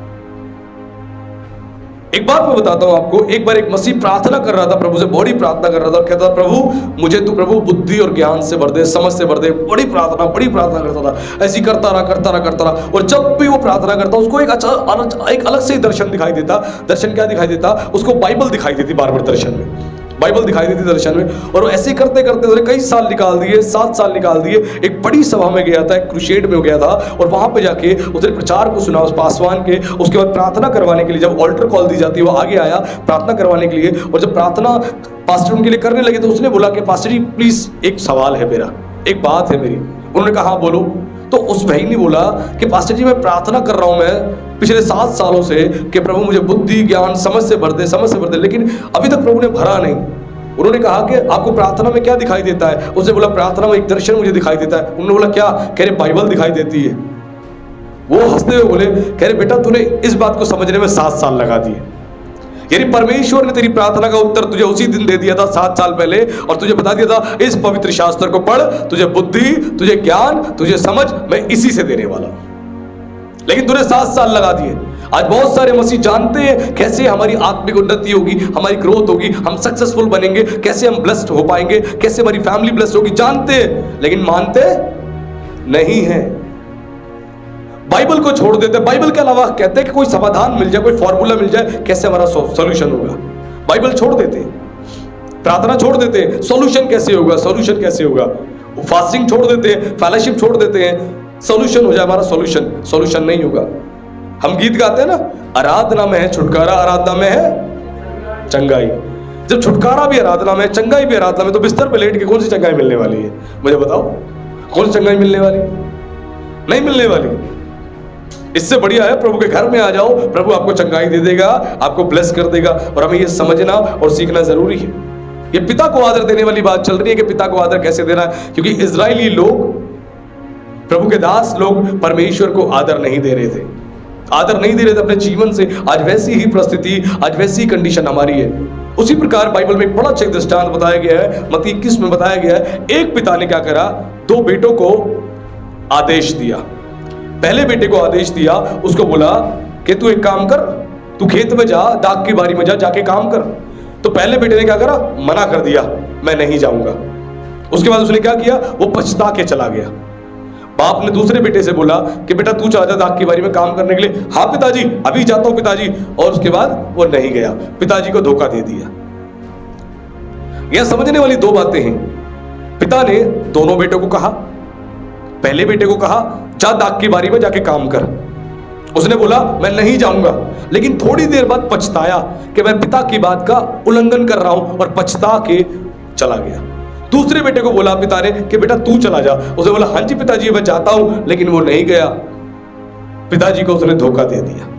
एक बात मैं बताता हूं आपको। एक बार एक मसीह प्रार्थना कर रहा था, प्रभु से बड़ी प्रार्थना कर रहा था, कहता था प्रभु मुझे तू प्रभु बुद्धि और ज्ञान से भर दे, समझ से भर दे। बड़ी प्रार्थना करता था, ऐसी करता रहा। और जब भी वो प्रार्थना करता उसको एक अलग से दर्शन दिखाई देता। दर्शन क्या दिखाई देता? उसको बाइबल दिखाई देती, बार बार दर्शन में बाइबल दिखाई देती दर्शन में। और ऐसे करते करते उसने कई साल निकाल दिए, 7 साल निकाल दिए। एक बड़ी सभा में गया था, एक क्रुसेड में गया था, और वहां पे जाके उसने प्रचार को सुना उस पासवान के। उसके बाद प्रार्थना करवाने के लिए जब ऑल्टर कॉल दी जाती है, वो आगे आया प्रार्थना करवाने के लिए। और जब प्रार्थना पास्टर उनके लिए करने लगे तो उसने बोला कि पास्टर जी प्लीज एक सवाल है मेरा, एक बात है मेरी। उन्होंने कहा हाँ बोलो। तो उस भाई ने बोला कि पास्टर जी मैं प्रार्थना कर रहा हूं मैं पिछले 7 सालों से कि प्रभु मुझे बुद्धि ज्ञान समझ से भर दे, लेकिन अभी तक प्रभु ने भरा नहीं। उन्होंने कहा कि आपको प्रार्थना में क्या दिखाई देता है? उसने बोला प्रार्थना में एक दर्शन मुझे दिखाई देता है। उन्होंने बोला क्या? कह रहे बाइबल दिखाई देती है। वो हंसते हुए बोले, कह रहे बेटा तूने इस बात को समझने में 7 साल लगा दिए। यानी परमेश्वर ने तेरी प्रार्थना का उत्तर तुझे उसी दिन दे दिया था 7 साल पहले, और तुझे बता दिया था इस पवित्र शास्त्र को पढ़, तुझे बुद्धि, तुझे ज्ञान, तुझे समझ मैं इसी से देने वाला हूं। लेकिन तूने 7 साल लगा दिए। आज बहुत सारे मसीह जानते हैं कैसे हमारी आत्मिक उन्नति होगी, हमारी ग्रोथ होगी, हम सक्सेसफुल बनेंगे, कैसे हम ब्लेस्ड हो पाएंगे, कैसे हमारी फैमिली ब्लेस्ड होगी, जानते हैं लेकिन मानते नहीं है। बाइबल को छोड़ देते। बाइबल के अलावा कहते हैं कि कोई समाधान मिल जाए, कोई फॉर्मूला मिल जाए, कैसे हमारा सॉल्यूशन होगा। बाइबल छोड़ देते, प्रार्थना छोड़ देते, सॉल्यूशन कैसे होगा, सॉल्यूशन कैसे होगा। फास्टिंग छोड़ देते हैं, फेलोशिप छोड़ देते हैं, सॉल्यूशन हो जाए हमारा, सॉल्यूशन नहीं होगा। हम गीत गाते हैं ना, आराधना में है छुटकारा, आराधना में है चंगाई। जब छुटकारा भी आराधना में, चंगाई भी आराधना में, तो बिस्तर पे लेट के कौन सी चंगाई मिलने वाली है? मुझे बताओ, कौन सी चंगाई मिलने वाली? नहीं मिलने वाली। इससे बढ़िया है प्रभु के घर में आ जाओ, प्रभु आपको चंगाई दे देगा, आपको ब्लेस कर देगा। और हमें ये समझना और सीखना जरूरी है। ये पिता को आदर देने वाली बात चल रही है कि पिता को आदर कैसे देना है, क्योंकि इजरायली लोग, प्रभु के दास लोग परमेश्वर को आदर नहीं दे रहे थे, आदर नहीं दे रहे थे अपने जीवन से। आज वैसी ही परिस्थिति, आज वैसी ही कंडीशन हमारी है। उसी प्रकार बाइबल में एक बड़ा अच्छा दृष्टांत बताया गया है, मत्ती 21 में बताया गया है। एक पिता ने क्या करा, 2 बेटों को आदेश दिया। पहले बेटे को आदेश दिया, उसको बोला कि तू एक काम कर, तू खेत में जा, दाख की बारी में जा, जाके काम कर। तो पहले बेटे ने क्या करा, मना कर दिया, मैं नहीं जाऊंगा। उसके बाद उसने क्या किया, वो पछता के चला गया। बाप ने दूसरे बेटे से बोला कि बेटा तू चला जा दाख की बारी में काम करने के लिए। हाँ पिताजी, अभी जाता हूं पिताजी। और उसके बाद वो नहीं गया, पिताजी को धोखा दे दिया। यह समझने वाली 2 बातें हैं। पिता ने दोनों बेटों को कहा, पहले बेटे को कहा जा दाख की बारी में जाके काम कर। उसने बोला मैं नहीं जाऊंगा, लेकिन थोड़ी देर बाद पछताया कि मैं पिता की बात का उल्लंघन कर रहा हूं, और पछता के चला गया। दूसरे बेटे को बोला पिता ने कि बेटा तू चला जा। उसने बोला हाँ जी पिताजी मैं जाता हूं, लेकिन वो नहीं गया। पिताजी को उसने धोखा दे दिया।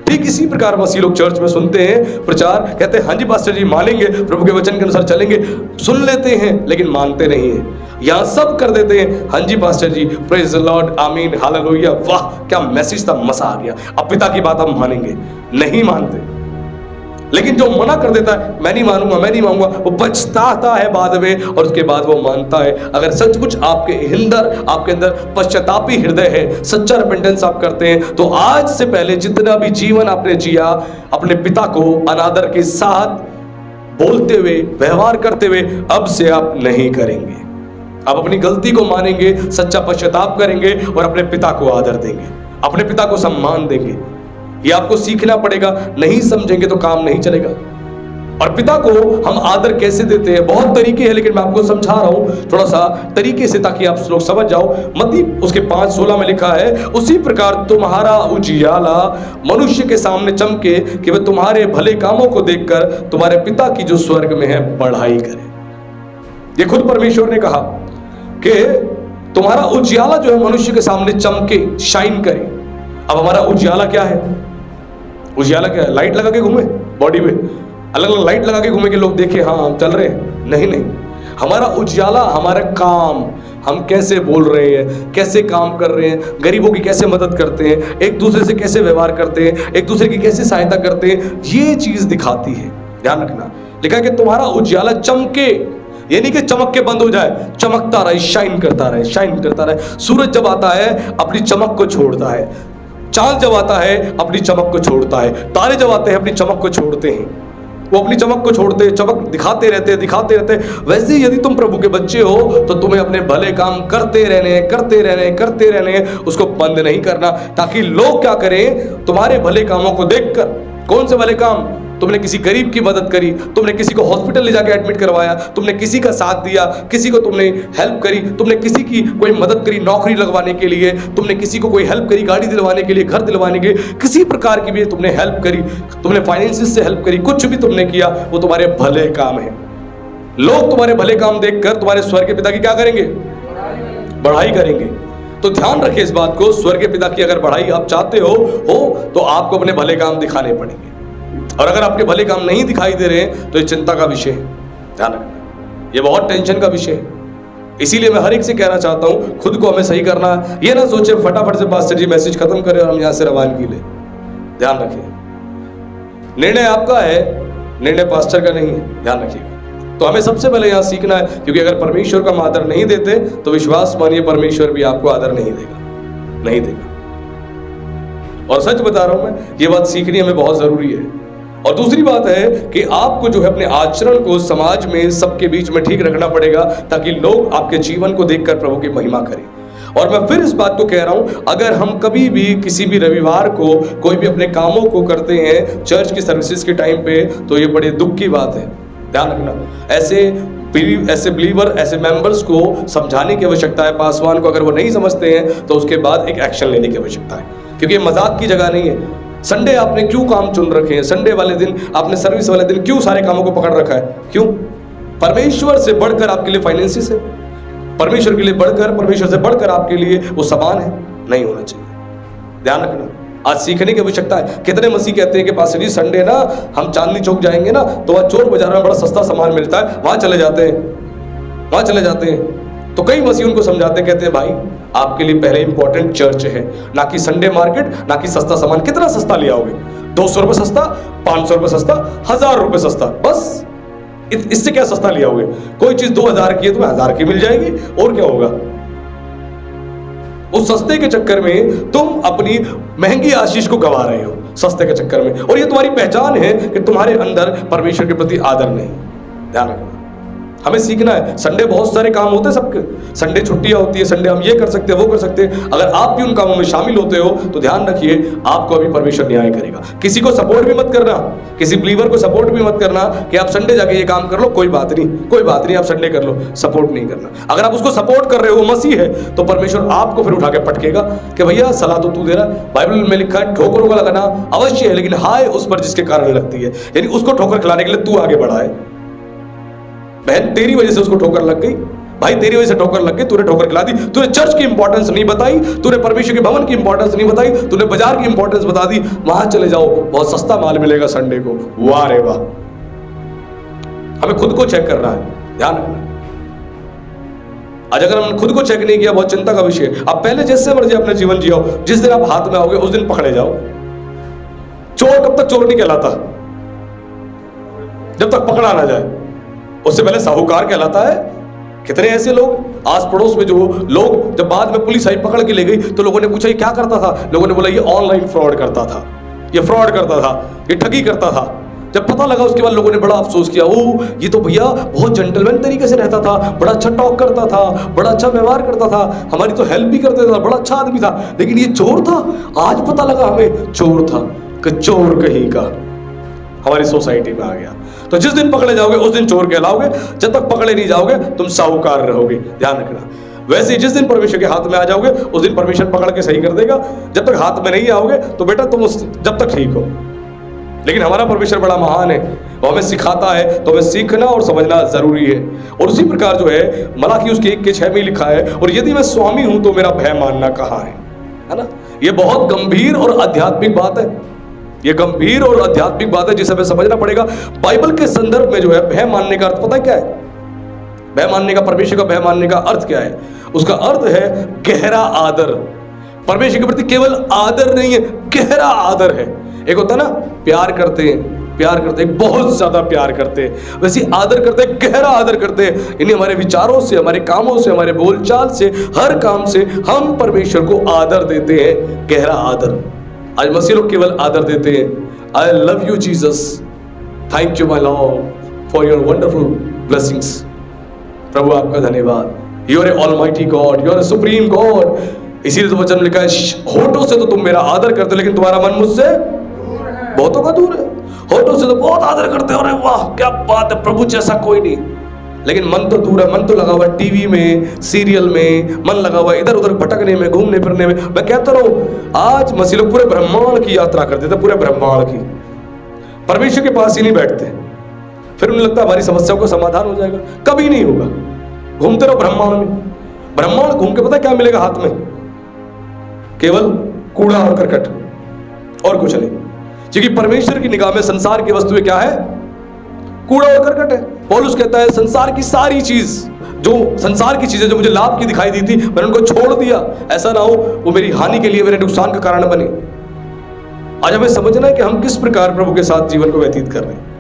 ठीक इसी प्रकार मसीह लोग चर्च में सुनते हैं प्रचार, कहते हैं हाँ जी पास्टर जी मानेंगे, प्रभु के वचन के अनुसार चलेंगे, सुन लेते हैं लेकिन मानते नहीं है। यहां सब कर देते हैं हाँ जी pastor ji, praise the lord, आमीन, हालेलुया, वाह क्या मैसेज था, मजा आ गया, अब पिता की बात हम मानेंगे। नहीं मानते। लेकिन जो मना कर देता है मैं नहीं मानूंगा, मैं नहीं मानूंगा, वो पछताता है बाद में, और उसके बाद वो मानता है। अगर सचमुच आपके अंदर पश्चातापी हृदय है, सच्चा रिपेंटेंस आप करते हैं, तो आज से पहले जितना भी जीवन आपने जिया, अपने पिता को अनादर के साथ बोलते हुए, व्यवहार करते हुए, अब से आप नहीं करेंगे। आप अपनी गलती को मानेंगे, सच्चा पश्चाताप करेंगे और अपने पिता को आदर देंगे, अपने पिता को सम्मान देंगे। ये आपको सीखना पड़ेगा, नहीं समझेंगे तो काम नहीं चलेगा। और पिता को हम आदर कैसे देते हैं, बहुत तरीके हैं, लेकिन मैं आपको समझा रहा हूं थोड़ा सा तरीके से, ताकि आप लोग समझ जाओ। मत्ती उसके 5:16 में लिखा है, उसी प्रकार तुम्हारा उजियाला मनुष्य के सामने चमके कि वह तुम्हारे भले कामों को देखकर तुम्हारे पिता की जो स्वर्ग में है बढ़ाई करे। ये खुद परमेश्वर ने कहा कि तुम्हारा उजियाला जो है मनुष्य के सामने चमके, शाइन करे। अब हमारा उजियाला क्या है? उजियाला क्या है? लाइट लगा के घूमे बॉडी में, अलग अलग लाइट लगा के घूमे कि लोग देखे हाँ हम चल रहे हैं? नहीं नहीं, हमारा उजियाला हमारा काम, हम कैसे बोल रहे हैं, कैसे काम कर रहे हैं, गरीबों की कैसे मदद करते हैं, एक दूसरे से कैसे व्यवहार करते हैं, एक दूसरे की कैसे सहायता करते हैं, ये चीज दिखाती है। ध्यान रखना, लिखा है कि तुम्हारा उजियाला चमके, ये नहीं कि चमक के बंद हो जाए, चमकता रहे, शाइन करता रहे, शाइन करता रहे। सूरज जब आता है अपनी चमक को छोड़ता है, चांद जब आता है अपनी चमक को छोड़ता है, तारे जब आते हैं अपनी चमक को छोड़ते हैं, वो अपनी चमक को छोड़ते हैं, चमक दिखाते रहते हैं, दिखाते रहते हैं। वैसे ही यदि तुम प्रभु के बच्चे हो तो तुम्हें अपने भले काम करते रहने, करते रहने, करते रहने, उसको बंद नहीं करना, ताकि लोग क्या करें? तुम्हारे भले कामों को देखकर। कौन से भले काम? तुमने किसी गरीब की मदद करी, तुमने किसी को हॉस्पिटल ले जाके एडमिट करवाया, तुमने किसी का साथ दिया, किसी को तुमने हेल्प करी, तुमने किसी की कोई मदद करी नौकरी लगवाने के लिए, तुमने किसी को कोई हेल्प करी गाड़ी दिलवाने के लिए, घर दिलवाने के लिए, किसी प्रकार की भी तुमने हेल्प करी, तुमने फाइनेंसिस से हेल्प करी, कुछ भी तुमने किया, वो तुम्हारे भले काम है। लोग तुम्हारे भले काम देखकर तुम्हारे स्वर्ग के पिता की क्या करेंगे? बढ़ाई करेंगे। तो ध्यान रखिए इस बात को, स्वर्ग के पिता की अगर बढ़ाई आप चाहते हो तो आपको अपने भले काम दिखाने पड़ेंगे। और अगर आपके भले काम नहीं दिखाई दे रहे हैं तो ये चिंता का विषय है। ध्यान रखना, ये बहुत टेंशन का विषय है। इसीलिए मैं हर एक से कहना चाहता हूं, खुद को हमें सही करना है। ये ना सोचे फटाफट से पास्टर जी मैसेज खत्म करें और हम यहां से रवानगी ले। ध्यान रखिए, निर्णय आपका है, निर्णय पास्टर का नहीं है। ध्यान रखिएगा। तो हमें सबसे पहले यहां सीखना है, क्योंकि अगर परमेश्वर का हम आदर नहीं देते तो विश्वास मानिए परमेश्वर भी आपको आदर नहीं देगा, नहीं देगा। और सच बता रहा हूं मैं, ये बात सीखनी हमें बहुत जरूरी है। और दूसरी बात है कि आपको जो है अपने आचरण को समाज में सबके बीच में ठीक रखना पड़ेगा, ताकि लोग आपके जीवन को देखकर प्रभु की महिमा करें। और मैं फिर इस बात को कह रहा हूं, अगर हम कभी भी किसी भी रविवार को कोई भी अपने कामों को करते हैं चर्च की सर्विसेज के टाइम पे, तो ये बड़े दुख की बात है। ध्यान रखना, ऐसे बिलीवर, ऐसे मेंबर्स को समझाने की आवश्यकता है। पासवान को अगर वो नहीं समझते हैं तो उसके बाद एक एक्शन लेने की आवश्यकता है, क्योंकि ये मजाक की जगह नहीं है। संडे आपने क्यों काम चुन रखे हैं? संडे वाले दिन आपने, सर्विस वाले दिन क्यों सारे कामों को पकड़ रखा है? क्यों? परमेश्वर से बढ़कर आपके लिए फाइनेंसिस है, परमेश्वर के लिए बढ़कर, परमेश्वर से बढ़कर आपके लिए वो सामान है? नहीं होना चाहिए। ध्यान रखना, आज सीखने की आवश्यकता है। कितने मसीह कहते हैं कि पास्टर जी संडे ना हम चांदनी चौक जाएंगे ना तो वहां चोर बाजार में बड़ा सस्ता सामान मिलता है, वहां चले जाते हैं, वहां चले जाते हैं। तो कई मसीह उनको समझाते, कहते हैं भाई आपके लिए पहले इंपॉर्टेंट चर्च है, ना कि संडे मार्केट, ना कि सस्ता सामान। कितना सस्ता ले आओगे? 200 रुपए सस्ता, 500 रुपए सस्ता, 1000 रुपए सस्ता, बस इससे क्या सस्ता ले आओगे? कोई चीज 2000 की है तुम्हें 1000 की मिल जाएगी, और क्या होगा? उस सस्ते के चक्कर में तुम अपनी महंगी आशीष को गवा रहे हो, सस्ते के चक्कर में। और ये तुम्हारी पहचान है कि तुम्हारे अंदर परमेश्वर के प्रति आदर नहीं। ध्यान रखना, हमें सीखना है। संडे बहुत सारे काम होते हैं सबके, संडे छुट्टियां होती है, संडे हम ये कर सकते हैं, वो कर सकते हैं। अगर आप भी उन कामों में शामिल होते हो तो ध्यान रखिए आपको अभी परमेश्वर न्याय करेगा। किसी को सपोर्ट भी मत करना, किसी बिलीवर को सपोर्ट भी मत करना कि आप संडे जाके ये काम कर लो, कोई बात नहीं, कोई बात नहीं, आप संडे कर लो। सपोर्ट नहीं करना। अगर आप उसको सपोर्ट कर रहे हो, मसीह है, तो परमेश्वर आपको फिर उठा के पटकेगा कि भैया सलाह तो तू दे रहा। बाइबल में लिखा है ठोकरों का लगाना अवश्य है, लेकिन हाय उस पर जिसके कारण लगती है। यानी उसको ठोकर खिलाने के लिए तू आगे बढ़ा है। बहन तेरी वजह से उसको ठोकर लग गई, भाई तेरी वजह से ठोकर लग गई, तूने ठोकर खिला दी। तूने चर्च की इंपॉर्टेंस नहीं बताई, तूने परमेश्वर के भवन की इंपॉर्टेंस नहीं बताई, तूने बाजार की इंपॉर्टेंस बता दी। वहां चले जाओ, बहुत सस्ता माल मिलेगा संडे को। वाह रे वाह। हमें खुद को चेक करना है, ध्यान रखना। आज अगर हमने खुद को चेक नहीं किया, बहुत चिंता का विषय है। आप पहले जैसे मर्जी अपना जीवन जियो, जिस दिन आप हाथ में आओगे उस दिन पकड़े जाओ। चोर कब तक चोर नहीं कहलाता? जब तक पकड़ा ना जाए। उससे पहले साहूकार कहलाता है। कितने ऐसे लोग आस पड़ोस में, जो लोग जब बाद में पुलिस आई पकड़ के ले गई तो लोगों ने पूछा ये क्या करता था? लोगों ने बोला ये ऑनलाइन फ्रॉड करता था, ये फ्रॉड करता था, ये ठगी करता था। जब पता लगा उसके बाद लोगों ने बड़ा अफसोस किया, ओ ये तो भैया बहुत जेंटलमैन तरीके से रहता था, बड़ा अच्छा टॉक करता था, बड़ा अच्छा व्यवहार करता था, हमारी तो हेल्प भी करता था, बड़ा अच्छा आदमी था, लेकिन ये चोर था। आज पता लगा हमें चोर था, कि चोर कहीं का हमारी सोसाइटी में आ गया। तो जिस दिन पकड़े जाओगे उस दिन चोर कहलाओगे, जब तक पकड़े नहीं जाओगे तुम साहूकार रहोगे। ध्यान रखना। वैसे ही जिस दिन परमेश्वर के हाथ में आ जाओगे उस दिन परमेश्वर पकड़ के सही कर देगा। जब तक हाथ में नहीं आओगे तो बेटा तुम जब तक ठीक हो, लेकिन हमारा परमेश्वर बड़ा महान है, वो हमें सिखाता है, तो हमें सीखना और समझना जरूरी है। और उसी प्रकार जो है मलाकी उसके 1:6 में लिखा है, और यदि मैं स्वामी हूं तो मेरा भय मानना कहाँ है ना। ये बहुत गंभीर और आध्यात्मिक बात है, ये गंभीर और आध्यात्मिक बात है जिसे हमें समझना पड़ेगा। बाइबल के संदर्भ में जो है भय मानने का अर्थ पता है क्या है? भय मानने का, परमेश्वर का भय मानने का अर्थ क्या है? उसका अर्थ है गहरा आदर। परमेश्वर के प्रति केवल आदर नहीं है, गहरा आदर है। एक होता है ना प्यार करते हैं, बहुत ज्यादा प्यार करते हैं, वैसे आदर करते हैं, गहरा आदर करते हैं। इन्हीं हमारे विचारों से, हमारे कामों से, हमारे बोलचाल से, हर काम से हम परमेश्वर को आदर देते हैं, गहरा आदर। आज मसीह लोग केवल आदर देते हैं। I love you Jesus, thank you my lord for your wonderful blessings. प्रभु आपका धन्यवाद, you are a almighty God, you are a supreme God. इसीलिए तो वचन में लिखा है, होठों से तो तुम मेरा आदर करते हो, लेकिन तुम्हारा मन मुझसे बहुतों का दूर है। होठों से तो बहुत आदर करते हो, अरे वाह क्या बात है, प्रभु जैसा कोई नहीं, लेकिन मन तो दूर है। मन तो लगा हुआ है टीवी में, सीरियल में, मन लगा हुआ है इधर उधर भटकने में, घूमने फिरने में। मैं कहता रहूं, आज मसीह लोग पूरे ब्रह्मांड की यात्रा करते थे, पूरे ब्रह्मांड की, परमेश्वर के पास ही नहीं बैठते। फिर उन्हें लगता है हमारी समस्याओं का समाधान हो जाएगा, कभी नहीं होगा। घूमते रहो ब्रह्मांड में, ब्रह्मांड घूम के पता क्या मिलेगा हाथ में? केवल कूड़ा और करकट, और कुछ नहीं। क्योंकि परमेश्वर की निगाह में संसार की वस्तुएं क्या है? कूड़ा और करकट है। पौलुस कहता है संसार की सारी चीज, जो संसार की चीजें जो मुझे लाभ की दिखाई दी थी, मैंने उनको छोड़ दिया। ऐसा ना हो वो मेरी हानि के लिए, मेरे नुकसान का कारण बने। आज हमें समझना है कि हम किस प्रकार प्रभु के साथ जीवन को व्यतीत कर रहे हैं।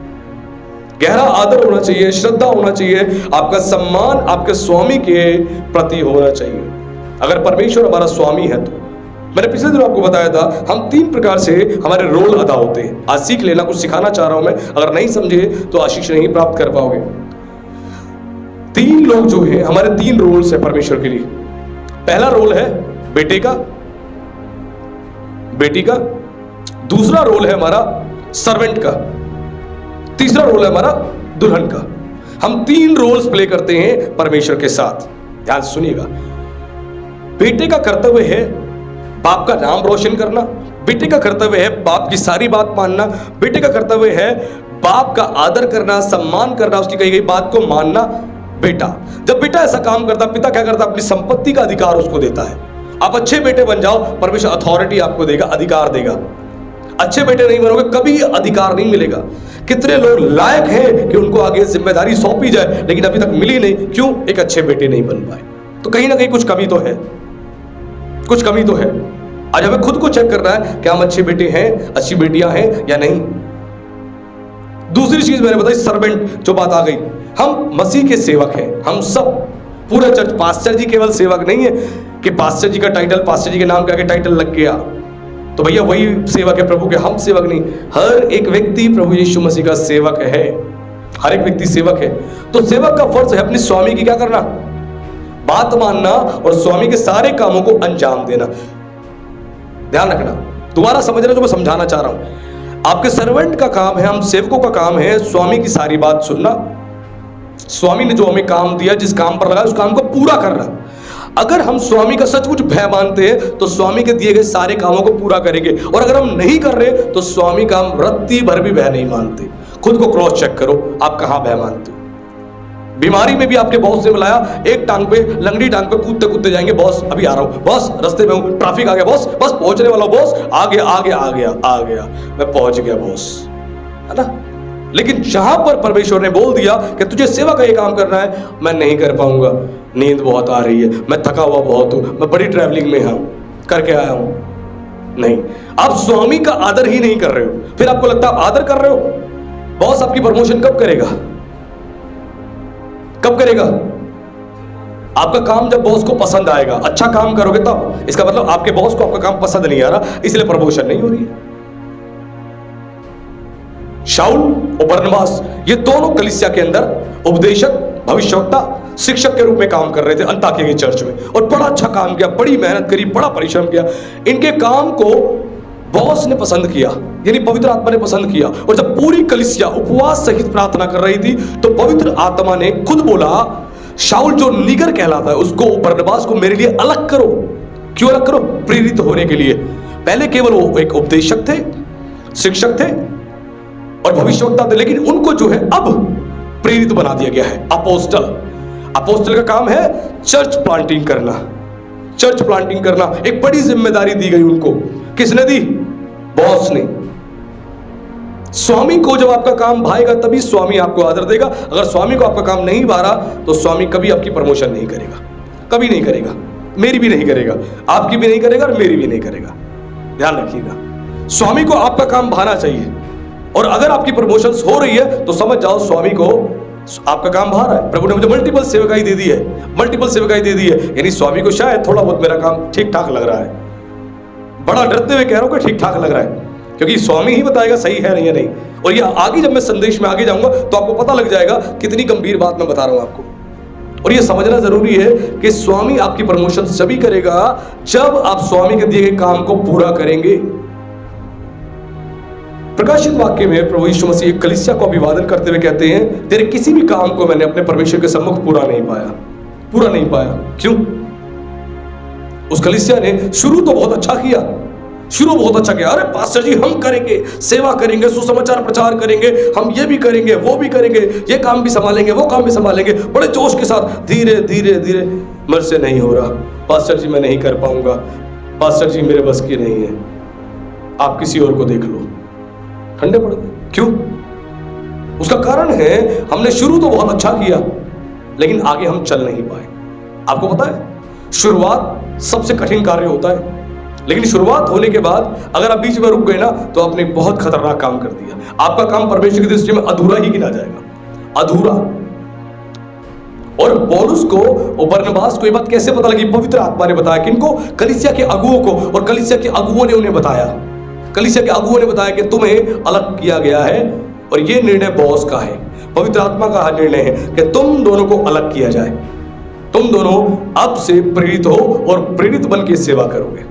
गहरा आदर होना चाहिए, श्रद्धा होना चाहिए, आपका सम्मान आपके स्वामी के प्रति होना चाहिए। अगर परमेश्वर हमारा स्वामी है तो, मैंने पिछले दिन आपको बताया था, हम 3 प्रकार से हमारे रोल अदा होते हैं। आज सीख लेना, कुछ सिखाना चाह रहा हूं मैं, अगर नहीं समझे तो आशीष नहीं प्राप्त कर पाओगे। 3 लोग जो है, हमारे 3 रोल्स है परमेश्वर के लिए। पहला रोल है बेटे का, बेटी का। दूसरा रोल है हमारा सर्वेंट का। तीसरा रोल है हमारा दुल्हन का। हम 3 रोल्स प्ले करते हैं परमेश्वर के साथ। ध्यान से सुनिएगा। बेटे का कर्तव्य है बाप का नाम रोशन करना, बेटे का कर्तव्य है बाप की सारी बात मानना, बेटे का कर्तव्य है बाप का आदर करना, सम्मान करना, उसकी कही गई बात को मानना। बेटा, जब बेटा ऐसा काम करता, पिता क्या करता? अपनी संपत्ति का अधिकार उसको देता है। आप अच्छे बेटे बन जाओ, परमेश्वर अथॉरिटी आपको देगा, अधिकार देगा। अच्छे बेटे नहीं बनोगे, कभी अधिकार नहीं मिलेगा। कितने लोग लायक हैं कि उनको आगे जिम्मेदारी सौंपी जाए, लेकिन अभी तक मिली नहीं। क्यों? एक अच्छे बेटे नहीं बन पाए। तो कहीं ना कहीं कुछ कमी तो है, कुछ कमी तो है। आज हमें खुद को चेक करना है कि हम अच्छे बेटे हैं, अच्छी बेटियां हैं या नहीं। दूसरी चीज मैंने बताई, सर्वेंट जो बात आ गई। हम मसीह के सेवक हैं, हम सब, पूरा चर्च। पास्टर जी केवल सेवक नहीं है कि पास्टर जी का टाइटल, पास्टर जी के नाम के आगे टाइटल लग गया तो भैया वही सेवक है प्रभु के। हम सेवक नहीं, हर एक व्यक्ति प्रभु यीशु मसीह का सेवक है। हर एक व्यक्ति सेवक है। तो सेवक का फर्ज है अपने स्वामी की क्या करना? बात मानना और स्वामी के सारे कामों को अंजाम देना। ध्यान रखना, दोबारा समझना जो मैं समझाना चाह रहा हूं। आपके सर्वेंट का काम है, हम सेवकों का काम है स्वामी की सारी बात सुनना। स्वामी ने जो हमें काम दिया, जिस काम पर लगाया, उस काम को पूरा करना। अगर हम स्वामी का सचमुच भय मानते हैं तो स्वामी के दिए गए सारे कामों को पूरा करेंगे, और अगर हम नहीं कर रहे तो स्वामी का हम रत्ती भर भी भय नहीं मानते। खुद को क्रॉस चेक करो, आप कहां भय मानते हो। बीमारी में भी आपके बॉस ने बुलाया, एक टांग पे, लंगड़ी टांग पे कूदते कूदते जाएंगे, बॉस अभी आ रहा हूं, बॉस रास्ते में हूं, ट्रैफिक आ गया बॉस, बस पहुंचने वाला बॉस, आ गया, मैं पहुंच गया बॉस, है ना। लेकिन जहां पर परमेश्वर ने बोल दिया कि तुझे सेवा का ये काम करना है, मैं नहीं कर पाऊंगा, नींद बहुत आ रही है, मैं थका हुआ बहुत हूं, मैं बड़ी ट्रैवलिंग में हूं, करके आया हूं, नहीं, आप स्वामी का आदर ही नहीं कर रहे हो। फिर आपको लगता है आप आदर कर रहे हो। बॉस आपकी प्रमोशन कब करेगा? कब करेगा? आपका काम जब बॉस को पसंद आएगा, अच्छा काम करोगे तब। इसका मतलब आपके बॉस को आपका काम पसंद नहीं आ रहा, इसलिए प्रमोशन नहीं हो रही है। शाऊल और बरनबास, ये दोनों कलीसिया के अंदर उपदेशक, भविष्यवक्ता, शिक्षक के रूप में काम कर रहे थे अंताकिया की चर्च में, और बड़ा अच्छा काम किया, बड़ी मेहनत करी, बड़ा परिश्रम किया। इनके काम को बॉस ने पसंद किया, यानी पवित्र आत्मा ने पसंद किया। और जब पूरी कलीसिया उपवास सहित प्रार्थना कर रही थी तो पवित्र आत्मा ने खुद बोला, शाऊल जो निगर कहलाता है उसको, बरनबास को मेरे लिए अलग करो। क्यों अलग करो? प्रेरित होने के लिए। पहले केवल वो एक उपदेशक थे, शिक्षक थे, और भविष्यवक्ता थे, लेकिन उनको जो है अब प्रेरित बना दिया गया है अपोस्टल। अपोस्टल का काम है चर्च प्लांटिंग करना, चर्च प्लांटिंग करना। एक बड़ी जिम्मेदारी दी गई उनको। किसने दी? बॉस ने। स्वामी को जब आपका काम भाएगा तभी स्वामी आपको आदर देगा। अगर स्वामी को आपका काम नहीं भा रहा तो स्वामी कभी आपकी प्रमोशन नहीं करेगा, कभी नहीं करेगा, मेरी भी नहीं करेगा, आपकी भी नहीं करेगा और मेरी भी नहीं करेगा। ध्यान रखिएगा, स्वामी को आपका काम भाना चाहिए। और अगर आपकी प्रमोशंस हो रही है तो समझ जाओ स्वामी को आपका काम भा रहा है। प्रभु ने मुझे मल्टीपल सेवकाई दे दी है, मल्टीपल सेवकाई दे दी है, यानी स्वामी को शायद थोड़ा बहुत मेरा काम ठीक ठाक लग रहा है। बड़ा डरते हुए कह रहा हूं कि ठीक ठाक लग रहा है, क्योंकि स्वामी ही बताएगा सही है नहीं या नहीं। और ये आगे जब मैं संदेश में आगे जाऊंगा तो आपको पता लग जाएगा कितनी गंभीर बात मैं बता रहा हूं आपको। और ये समझना जरूरी है कि स्वामी आपकी प्रमोशन सभी करेगा जब आप स्वामी के दिए गए काम को पूरा करेंगे। प्रकाशित वाक्य में प्रभु यीशु मसीह एक कलीसिया को अभिवादन करते हुए कहते हैं, तेरे किसी भी काम को मैंने अपने परमेश्वर के सम्मुख पूरा नहीं पाया, पूरा नहीं पाया। क्यों? उस कलीसिया ने शुरू तो बहुत अच्छा किया, शुरू बहुत अच्छा किया। अरे पास्टर जी हम करेंगे, सेवा करेंगे, सुसमाचार प्रचार करेंगे, हम ये भी करेंगे, वो भी करेंगे, ये काम भी संभालेंगे, वो काम भी संभालेंगे, बड़े जोश के साथ। धीरे धीरे धीरे मुझसे नहीं हो रहा, पास्टर जी मैं नहीं कर पाऊंगा, पास्टर जी मेरे बस की नहीं है, आप किसी और को देख लो। ठंडे पड़ गए। क्यों? उसका कारण है हमने शुरू तो बहुत अच्छा किया लेकिन आगे हम चल नहीं पाए। आपको पता है शुरुआत सबसे कठिन कार्य होता है, लेकिन शुरुआत होने के बाद अगर आप बीच में रुक गए ना तो आपने बहुत खतरनाक काम कर दिया। आपका काम परमेश्वर की दृष्टि में अधूरा ही गिना जाएगा, अधूरा। और पौलुस को और बरनबास को ये बात कैसे पता लगी? पवित्र आत्मा ने बताया। किनको? कलीसिया के अगुओं को। और कलीसिया के अगुओं ने उन्हें बताया, कलीसिया के अगुओं ने बताया कि तुम्हें अलग किया गया है और ये निर्णय बॉस का है, पवित्र आत्मा का निर्णय है कि तुम दोनों को अलग किया जाए। तुम दोनों अब से प्रेरित हो और प्रेरित बन के सेवा करोगे।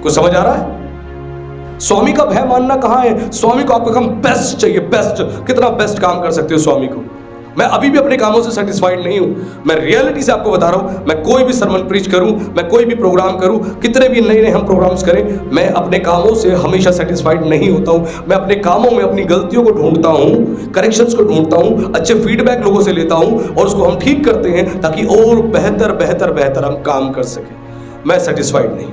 कुछ समझ आ रहा है? स्वामी का भय मानना कहां है? स्वामी को आपका काम बेस्ट चाहिए, बेस्ट। कितना बेस्ट काम कर सकते हो स्वामी को। मैं अभी भी अपने कामों से सेटिस्फाइड नहीं हूं, मैं रियलिटी से आपको बता रहा हूं। मैं कोई भी सरमन प्रीच करूं, मैं कोई भी प्रोग्राम करूं, कितने भी नए नए हम प्रोग्राम्स करें, मैं अपने कामों से हमेशा सेटिस्फाइड नहीं होता हूं। मैं अपने कामों में अपनी गलतियों को ढूंढता हूं, करेक्शंस को ढूंढता हूं, अच्छे फीडबैक लोगों से लेता हूं और उसको हम ठीक करते हैं ताकि और बेहतर बेहतर बेहतर हम काम कर सकें। मैं सेटिस्फाइड नहीं।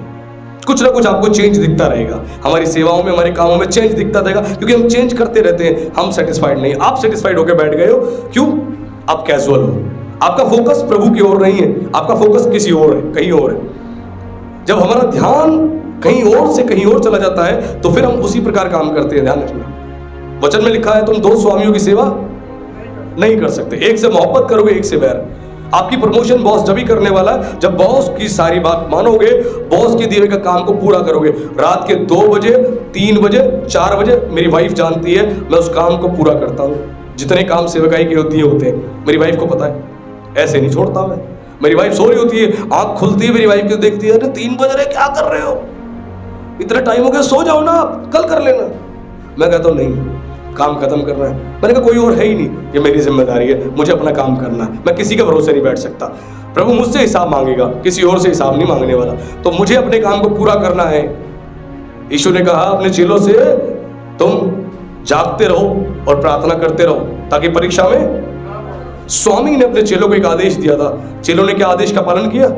कुछ ना कुछ आपको चेंज दिखता रहेगा, हमारी सेवाओं में, हमारे कामों में चेंज दिखता रहेगा, क्योंकि हम चेंज करते रहते हैं। हम सेटिस्फाइड नहीं। आप सेटिस्फाइड होकर बैठ गए हो। क्यों? आप कैजुअल हो, आपका फोकस प्रभु की ओर नहीं है, आपका फोकस किसी और है, कहीं और है। जब हमारा ध्यान कहीं और से कहीं और चला जाता है तो फिर हम उसी प्रकार काम करते हैं। ध्यान रखना, वचन में लिखा है तुम दो स्वामियों की सेवा नहीं कर सकते, एक से मोहब्बत करोगे, एक से बैर। आपकी प्रमोशन बॉस जब भी करने वाला है जब बॉस की सारी बात मानोगे, बॉस के दिए हुए का काम को पूरा करोगे। रात के 2 बजे, 3 बजे, 4 बजे मेरी वाइफ जानती है मैं उस काम को पूरा करता हूं। जितने काम सेवकाई के दिए होते हैं मेरी वाइफ को पता है, ऐसे नहीं छोड़ता मैं। मेरी वाइफ सो रही होती है, आंख खुलती है, मेरी वाइफ को देखती है, अरे 3 बज रहे, क्या कर रहे हो, इतना टाइम हो गया, सो जाओ ना, आप कल कर लेना। मैं कहता हूं नहीं, काम खत्म करना है। मैंने कहा कोई और है ही नहीं, ये मेरी जिम्मेदारी है, मुझे अपना काम करना है, मैं किसी के भरोसे नहीं बैठ सकता। प्रभु मुझसे हिसाब मांगेगा, किसी और से हिसाब नहीं मांगने वाला, तो मुझे अपने काम को पूरा करना है। यीशु ने कहा अपने चेलों से तुम जागते रहो और प्रार्थना करते रहो ताकि परीक्षा में। स्वामी ने अपने चेलों को एक आदेश दिया था, चेलों ने क्या आदेश का पालन किया?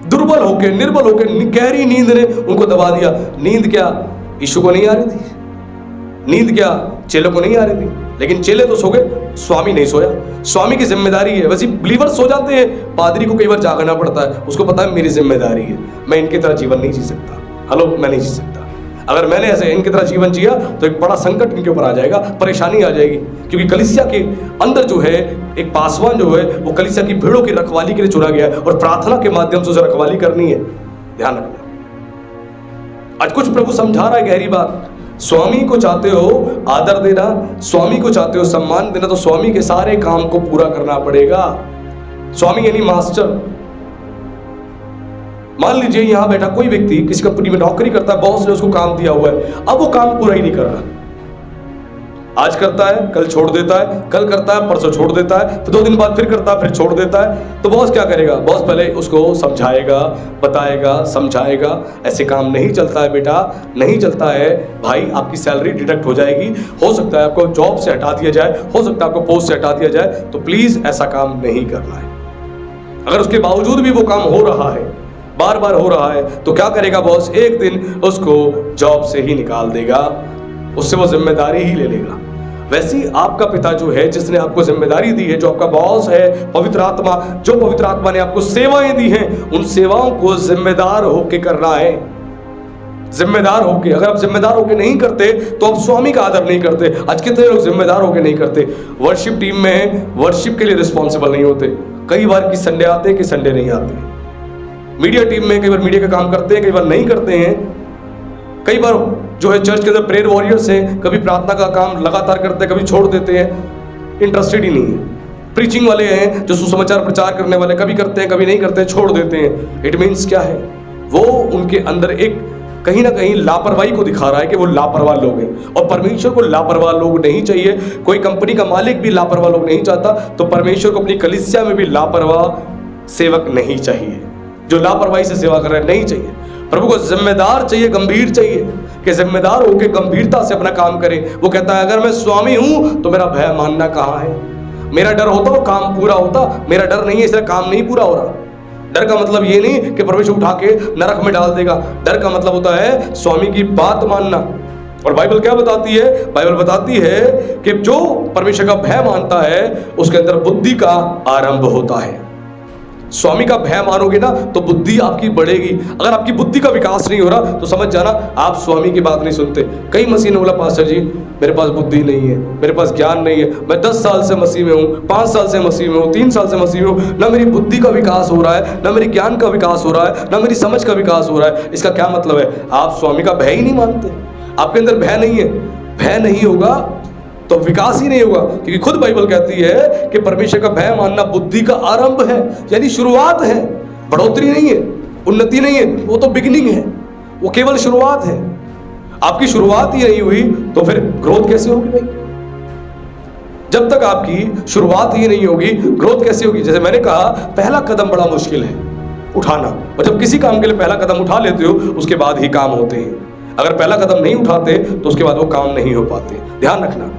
दुर्बल होकर, निर्बल होकर, गहरी नींद ने उनको दबा दिया। नींद क्या यीशु को नहीं आ रही थी? नींद क्या चेलों को नहीं आ रही थी? लेकिन चेले तो सो गए, स्वामी नहीं सोया। स्वामी की जिम्मेदारी है। वैसे बिलीवर सो जाते हैं, पादरी को कई बार जागना पड़ता है, उसको पता है मेरी जिम्मेदारी है, मैं इनकी तरह जीवन नहीं जी सकता। हेलो, मैं नहीं जी सकता। अगर मैंने ऐसे इनकी तरह जीवन जिया तो एक बड़ा संकट इनके ऊपर आ जाएगा, परेशानी आ जाएगी। क्योंकि कलीसिया के अंदर जो है एक पासवान जो है वो कलीसिया की भीड़ों की रखवाली के लिए चुना गया है और प्रार्थना के माध्यम से उसे रखवाली करनी है। ध्यान रखना, आज कुछ प्रभु समझा रहा है गहरी बात। स्वामी को चाहते हो आदर देना, स्वामी को चाहते हो सम्मान देना, तो स्वामी के सारे काम को पूरा करना पड़ेगा। स्वामी यानी मास्टर। मान लीजिए यहां बैठा कोई व्यक्ति किसी कंपनी में नौकरी करता है, बॉस ने उसको काम दिया हुआ है, अब वो काम पूरा ही नहीं कर रहा। आज करता है, कल छोड़ देता है, कल करता है, परसों छोड़ देता है, फिर 2 दिन बाद फिर करता है, फिर छोड़ देता है। तो बॉस क्या करेगा? बॉस पहले उसको समझाएगा, बताएगा, समझाएगा, ऐसे काम नहीं चलता है बेटा, नहीं चलता है भाई, आपकी सैलरी डिडक्ट हो जाएगी, हो सकता है आपको जॉब से हटा दिया जाए, हो सकता है आपको पोस्ट से हटा दिया जाए, तो प्लीज ऐसा काम नहीं करना है। अगर उसके बावजूद भी वो काम हो रहा है, बार बार हो रहा है, तो क्या करेगा बॉस? एक दिन उसको जॉब से ही निकाल देगा, उससे वो जिम्मेदारी ही ले लेगा। वैसे ही आपका पिता जो है, जिसने आपको जिम्मेदारी दी है, जो आपका बॉस है, पवित्र आत्मा, जो पवित्र आत्मा ने आपको सेवाएं दी हैं, उन सेवाओं को जिम्मेदार होके करना है। जिम्मेदार होके, अगर आप जिम्मेदार होके नहीं करते तो आप स्वामी का आदर नहीं करते। आज कितने लोग जिम्मेदार होके नहीं करते? वर्शिप टीम में वर्शिप के लिए रिस्पॉन्सिबल नहीं होते, कई बार कि संडे आते हैं कि संडे नहीं आते। मीडिया टीम में कई बार मीडिया का काम करते हैं, कई बार नहीं करते हैं। कई बार जो है चर्च के अंदर प्रेयर वॉरियर्स हैं, कभी प्रार्थना का काम लगातार करते हैं, कभी छोड़ देते हैं, इंटरेस्टेड ही नहीं है। प्रीचिंग वाले हैं जो सुसमाचार प्रचार करने वाले, कभी करते हैं, कभी नहीं करते हैं, छोड़ देते हैं। इट मीन्स क्या है? वो उनके अंदर एक कहीं ना कहीं लापरवाही को दिखा रहा है कि वो लापरवाह लोग हैं। और परमेश्वर को लापरवाह लोग नहीं चाहिए। कोई कंपनी का मालिक भी लापरवाह लोग नहीं चाहता, तो परमेश्वर को अपनी कलीसिया में भी लापरवाह सेवक नहीं चाहिए। जो लापरवाही से सेवा कर रहे हैं, नहीं चाहिए। प्रभु को जिम्मेदार चाहिए, गंभीर चाहिए, कि जिम्मेदार होकर गंभीरता से अपना काम करे। वो कहता है अगर मैं स्वामी हूं तो मेरा भय मानना कहां है? मेरा डर होता वो काम पूरा होता, मेरा डर नहीं है इसलिए काम नहीं पूरा हो रहा। डर का मतलब ये नहीं कि परमेश्वर उठा के नरक में डाल देगा। डर का मतलब होता है स्वामी की बात मानना। और बाइबल क्या बताती है? बाइबल बताती है कि जो परमेश्वर का भय मानता है उसके अंदर बुद्धि का आरंभ होता है। स्वामी का भय मानोगे ना तो बुद्धि आपकी बढ़ेगी। अगर आपकी बुद्धि का विकास नहीं हो रहा तो समझ जाना आप स्वामी की बात नहीं सुनते। कई मसीह ने बोला पास्टर जी मेरे पास बुद्धि नहीं है, मेरे पास ज्ञान नहीं है, मैं 10 साल से मसीह में हूँ, 5 साल से मसीह में हूँ, 3 साल से मसीह में हूँ, ना मेरी बुद्धि का विकास हो रहा है, ना मेरी ज्ञान का विकास हो रहा है, ना मेरी समझ का विकास हो रहा है। इसका क्या मतलब है? आप स्वामी का भय ही नहीं मानते। आपके अंदर भय नहीं है। भय नहीं होगा तो विकास ही नहीं होगा, क्योंकि खुद बाइबल कहती है कि परमेश्वर का भय मानना बुद्धि का आरंभ है, यानी शुरुआत है, बढ़ोतरी नहीं है, उन्नति नहीं है, वो तो बिगिनिंग है, वो केवल शुरुआत है। आपकी शुरुआत ही नहीं हुई तो फिर ग्रोथ कैसे होगी भाई? जब तक आपकी शुरुआत ही नहीं होगी ग्रोथ कैसे होगी? जैसे मैंने कहा पहला कदम बड़ा मुश्किल है उठाना, और जब किसी काम के लिए पहला कदम उठा लेते हो उसके बाद ही काम होते हैं। अगर पहला कदम नहीं उठाते तो उसके बाद वो काम नहीं हो पाते। ध्यान रखना।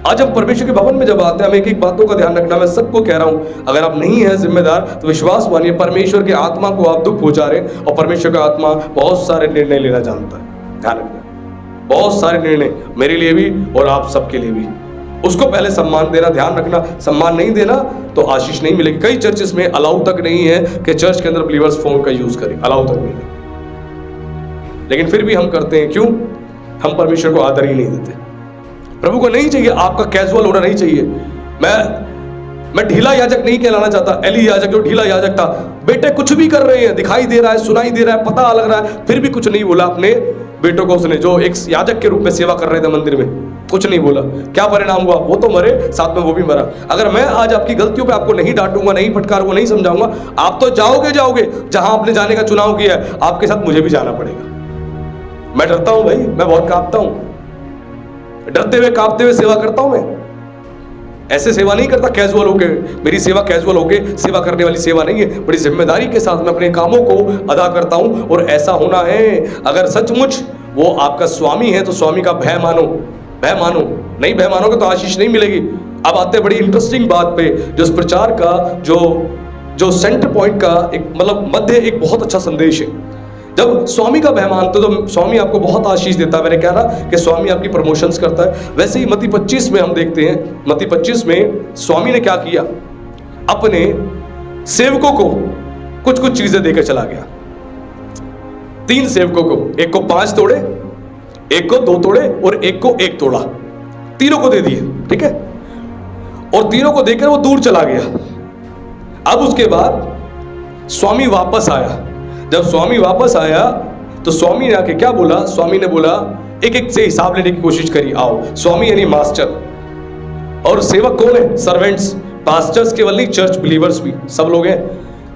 आज हम परमेश्वर के भवन में जब आते हैं हमें एक एक बातों का ध्यान रखना। मैं सबको कह रहा हूं, अगर आप नहीं है जिम्मेदार तो विश्वास मानिए परमेश्वर के आत्मा को आप दुख पहुंचा रहे, और परमेश्वर का आत्मा बहुत सारे निर्णय लेना जानता है। ध्यान रखना, बहुत सारे निर्णय मेरे लिए भी और आप सबके लिए भी। उसको पहले सम्मान देना, ध्यान रखना। सम्मान नहीं देना तो आशीष नहीं मिलेगी। कई चर्चेस में अलाउ तक नहीं है कि चर्च के अंदर बिलीवर्स फोन का यूज करें, अलाउ तक नहीं है, लेकिन फिर भी हम करते हैं। क्यों? हम परमेश्वर को आदर ही नहीं देते। प्रभु को नहीं चाहिए, आपका कैजुअल होना नहीं चाहिए। मैं ढीला याजक नहीं कहलाना चाहता। एली याजक जो ढीला याजक था, बेटे कुछ भी कर रहे हैं, दिखाई दे रहा है, सुनाई दे रहा है, पता लग रहा है, फिर भी कुछ नहीं बोला अपने बेटों को। उसने जो एक याजक के रूप में सेवा कर रहे थे मंदिर में, कुछ नहीं बोला। क्या परिणाम हुआ? वो तो मरे, साथ में वो भी मरा। अगर मैं आज आपकी गलतियों पे आपको नहीं डांटूंगा, नहीं फटकारूंगा, नहीं समझाऊंगा, आप तो जाओगे जहां आपने जाने का चुनाव किया है, आपके साथ मुझे भी जाना पड़ेगा। मैं डरता हूं भाई, मैं बहुत कांपता हूं, डरते हुए कांपते हुए सेवा करता हूं। मैं ऐसे सेवा नहीं करता कैजुअल होके। मेरी सेवा कैजुअल होके सेवा करने वाली सेवा नहीं है, बड़ी जिम्मेदारी के साथ मैं अपने कामों को अदा करता हूं। और ऐसा होना है, अगर सचमुच वो आपका स्वामी है तो स्वामी का भय मानो, भय मानो। नहीं भय मानोगे तो आशीष नहीं मिलेगी। अब आते बड़ी इंटरेस्टिंग बात पे, जो इस प्रचार का जो सेंटर पॉइंट का एक मतलब मध्य एक बहुत अच्छा संदेश है। जब स्वामी का भय मानते हो तो स्वामी आपको बहुत आशीष देता है। मैंने कहा ना कि स्वामी आपकी प्रमोशंस करता है। वैसे ही मत्ती 25 में हम देखते हैं, मत्ती 25 में स्वामी ने क्या किया? अपने सेवकों को कुछ कुछ चीजें देकर चला गया। 3 सेवकों को, एक को 5 तोड़े, एक को 2 तोड़े और एक को 1 तोड़ा। तीनों को दे दिए, ठीक है। और तीनों को देकर वो दूर चला गया। अब उसके बाद स्वामी वापस आया। जब स्वामी वापस आया तो स्वामी ने आके क्या बोला? स्वामी ने बोला, एक एक से हिसाब लेने की कोशिश करी। आओ, स्वामी यानी मास्टर, और सेवक कौन है? सर्वेंट्स। पास्टर्स केवल नहीं, चर्च बिलीवर्स भी, सब लोग हैं।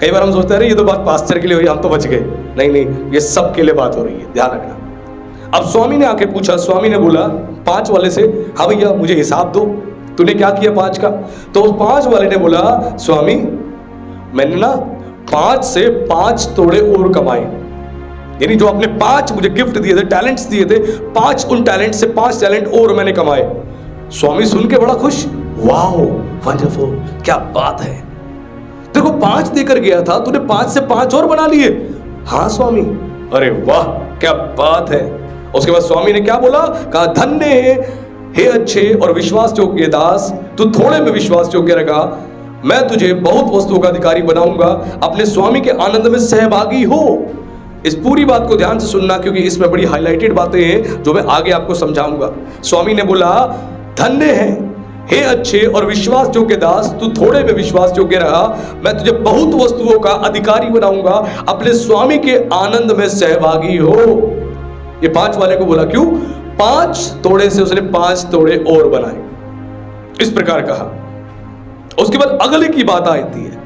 कई बार हम सोचते हैं ये तो बात पास्टर के लिए हुई, हम तो बच गए। नहीं, ये सब के लिए बात हो रही है, ध्यान रखना। अब स्वामी ने आके पूछा, स्वामी ने बोला 5 वाले से, हाँ भैया मुझे हिसाब दो, तूने क्या किया 5 का? तो उस 5 वाले ने बोला, स्वामी मैंने ना 5 से 5 तोड़े और कमाए, यानी जो आपने 5 मुझे गिफ्ट दिए थे, टैलेंट्स दिए थे, 5 उन टैलेंट से 5 टैलेंट और मैंने कमाए। स्वामी सुन के बड़ा खुश, वाओ वंडरफुल, क्या बात है, तेरे को 5 देकर गया था, तूने 5 से 5 और बना लिए। हाँ स्वामी। अरे वाह क्या बात है। उसके बाद स्वामी ने क्या बोला, कहा धन्य है हे अच्छे और विश्वास योग्य दास, तू थोड़े में विश्वास योग्य रखा, मैं तुझे बहुत वस्तुओं का अधिकारी बनाऊंगा, अपने स्वामी के आनंद में सहभागी हो। इस पूरी बात को ध्यान से सुनना, क्योंकि इसमें बड़ी हाईलाइटेड बातें हैं जो मैं आगे आपको समझाऊंगा। स्वामी ने बोला, धन्य है हे अच्छे और विश्वास योग्य दास, तू थोड़े में विश्वास योग्य रहा, मैं तुझे बहुत वस्तुओं का अधिकारी बनाऊंगा, अपने स्वामी के आनंद में सहभागी हो। ये 5 वाले को बोला, क्यों? 5 तोड़े से उसने 5 तोड़े और बनाए, इस प्रकार कहा। उसके बाद अगले की बात आती है,